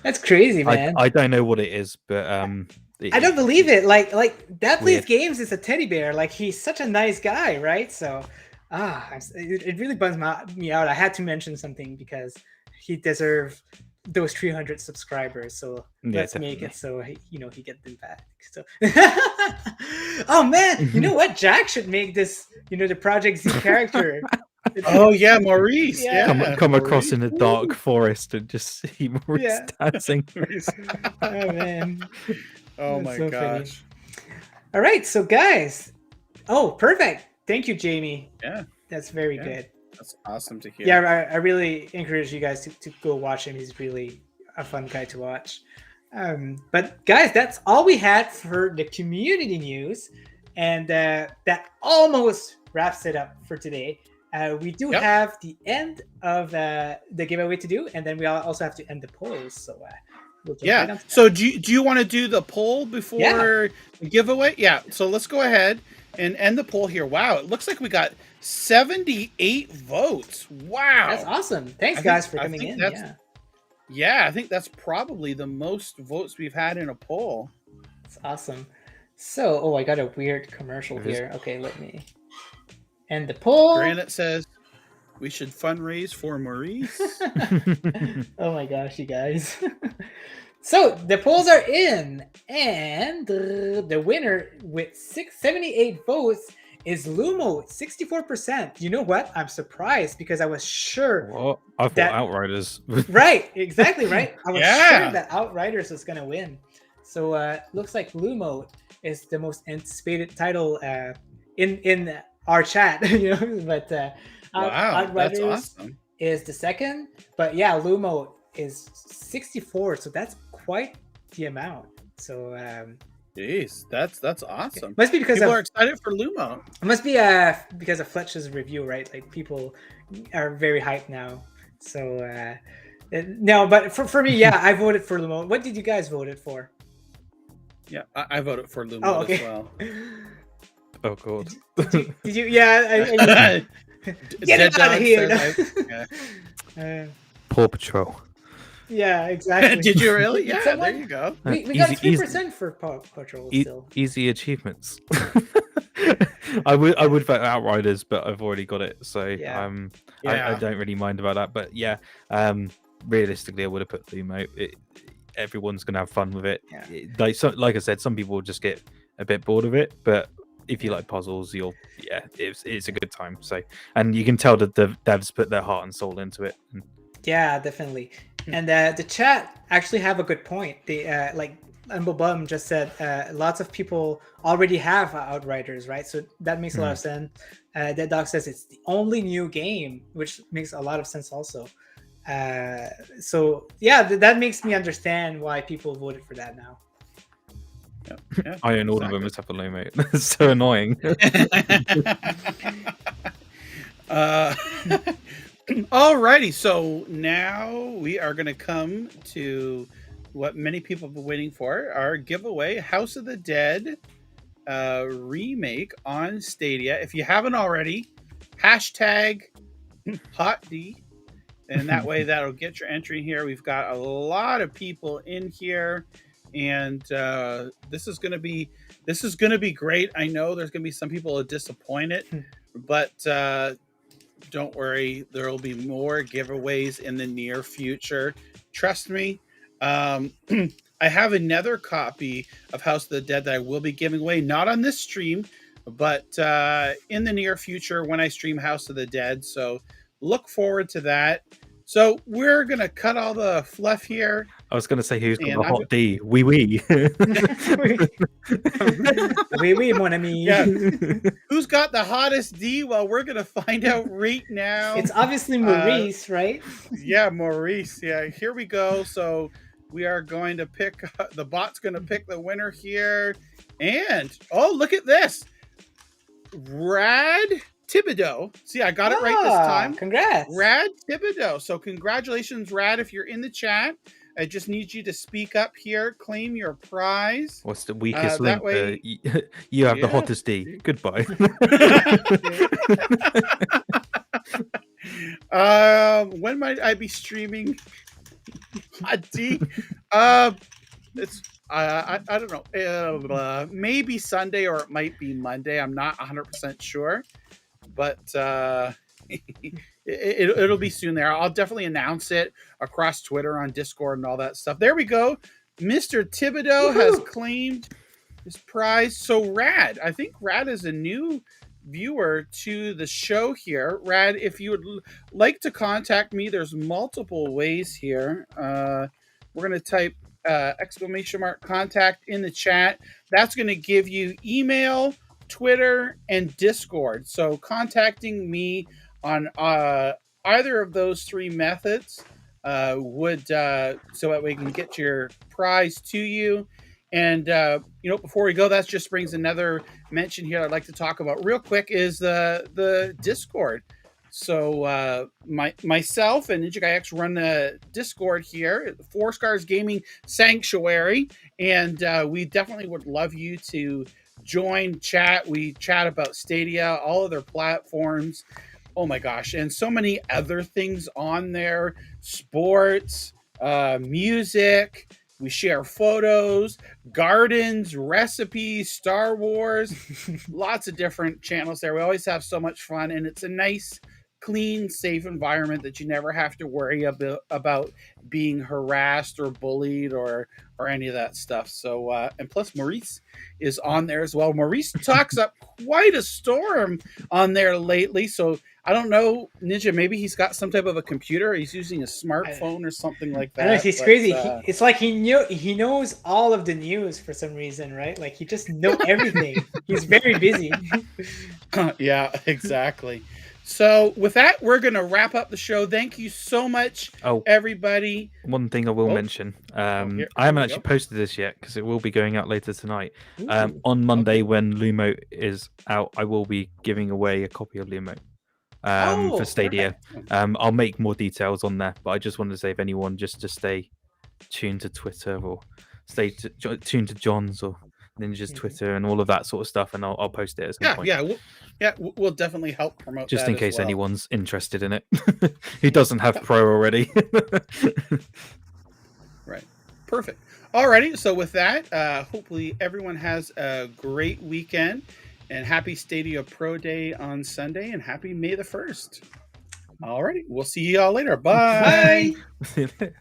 "That's crazy, man." I don't know what it is, but I don't believe it. Like That Plays Games is a teddy bear. Like he's such a nice guy, right? So, it really bums me out. I had to mention something because he deserves those 300 subscribers. So let's make it so he get them back. So, oh man, you know what? Jack should make this. The Projekt Z character. Oh yeah, Maurice. Yeah. Come across in a dark forest and just see Maurice dancing. Oh man. Oh That's my so gosh. funny. All right, so guys. Oh, perfect. Thank you, Jamie. Yeah. That's very good. That's awesome to hear. Yeah, I really encourage you guys to go watch him. He's really a fun guy to watch. But guys, that's all we had for the community news. And that almost wraps it up for today. We do have the end of the giveaway to do, and then we also have to end the polls. So we'll right so do you want to do the poll before the giveaway? Yeah. So let's go ahead and end the poll here. Wow, it looks like we got 78 votes. Wow, that's awesome. Thanks, guys, for coming in. Yeah, I think that's probably the most votes we've had in a poll. It's awesome. So, oh, I got a weird commercial It is- here. Okay, let me end the poll. Granite says we should fundraise for Maurice. Oh my gosh, you guys. So the polls are in, and the winner with 678 votes is Lumo, 64%. You know what? I'm surprised because I was sure. What? I thought That- Outriders. Right, exactly right. I was Yeah. sure that Outriders was gonna win. So looks like Lumo is the most anticipated title in our chat. You know, but Wow, Outriders that's awesome. is the second, but yeah, Lumo is 64, so that's quite the amount. So Jeez, that's awesome. must be because People of are excited for Lumo. it must be because of Fletch's review, right? Like people are very hyped now. So no, but for me, yeah, I voted for Lumo. What did you guys vote it for? Yeah, I voted for Lumo Oh, okay. as well. Oh god. Did you? Yeah. Get Dead out of Dog here! says Paw Patrol. Yeah, exactly. Did you really? Yeah, Someone- there you go. We got Easy- 3% for Paw Patrol E- still. easy achievements. I would vote Outriders, but I've already got it, so Yeah. I Yeah. don't really mind about that. But yeah, realistically, I would have put Lumo. Everyone's gonna have fun with it. Yeah. Like I said, some people will just get a bit bored of it, but if you like puzzles, it's a good time. So, and you can tell that the devs put their heart and soul into it. Yeah, definitely. And the chat actually have a good point. They like Bum just said lots of people already have Outriders, right? So that makes a lot of sense. Dead Dog says it's the only new game, which makes a lot of sense also. So yeah, that makes me understand why people voted for that now. Yeah, I own all of them except for Lumo. It's so annoying. Alrighty, so now we are going to come to what many people have been waiting for, our giveaway, House of the Dead remake on Stadia. If you haven't already, hashtag HotD, and that way that'll get your entry here. We've got a lot of people in here, and this is going to be great. I know there's going to be some people who are disappointed, but don't worry, there will be more giveaways in the near future. Trust me. I have another copy of House of the Dead that I will be giving away, not on this stream, but in the near future when I stream House of the Dead. So look forward to that. So we're going to cut all the fluff here. I was going to say who's got And the hot D. Wee wee. Oui, mon ami. Yeah. Who's got the hottest D? Well, we're going to find out right now. It's obviously Maurice, right? Yeah, Maurice. Yeah, here we go. So we are going to pick, the bot's going to pick the winner here. And, oh, look at this. Rad Thibodeau. See, I got it right this time. Congrats. Rad Thibodeau. So congratulations, Rad, if you're in the chat. I just need you to speak up here, claim your prize. What's the weakest that link? way- You have the Yeah. hottest D. Goodbye. When might I be streaming? D. It's I don't know. Maybe Sunday or it might be Monday. I'm not 100% sure, but it'll be soon there. I'll definitely announce it across Twitter, on Discord, and all that stuff. There we go. Mr. Thibodeau has claimed his prize. So Rad, I think Rad is a new viewer to the show here. Rad, if you would like to contact me, there's multiple ways here. We're going to type !contact in the chat. That's going to give you email, Twitter, and Discord. So contacting me on either of those three methods would so that we can get your prize to you. And before we go, that just brings another mention here I'd like to talk about real quick is the Discord. So myself and NinjaGuy X run the Discord here, 4 Scars Gaming Sanctuary, and we definitely would love you to join, chat. We chat about Stadia, all of their platforms. Oh my gosh, and so many other things on there, sports, music. We share photos, gardens, recipes, Star Wars, lots of different channels there. We always have so much fun, and it's a nice, clean, safe environment that you never have to worry about being harassed or bullied or any of that stuff. So, and plus Maurice is on there as well. Maurice talks up quite a storm on there lately. So I don't know, Ninja, maybe he's got some type of a computer. He's using a smartphone or something like that. I know, he's crazy. It's like he knows all of the news for some reason, right? Like he just knows everything. He's very busy. Yeah, exactly. So with that, we're going to wrap up the show. Thank you so much, everybody. One thing I will mention. I haven't actually posted this yet because it will be going out later tonight. On Monday when Lumo is out, I will be giving away a copy of Lumo for Stadia. I'll make more details on there, but I just wanted to say if anyone just to stay tuned to Twitter or stay tuned to John's or Ninja's Twitter and all of that sort of stuff, and I'll post it at some point. We'll definitely help promote just that in case as well. anyone's interested in it who doesn't have Pro already. Right. Perfect. Alrighty. So with that, hopefully everyone has a great weekend, and happy Stadia Pro Day on Sunday, and happy May the 1st. Alrighty. We'll see you all later. Bye. Bye.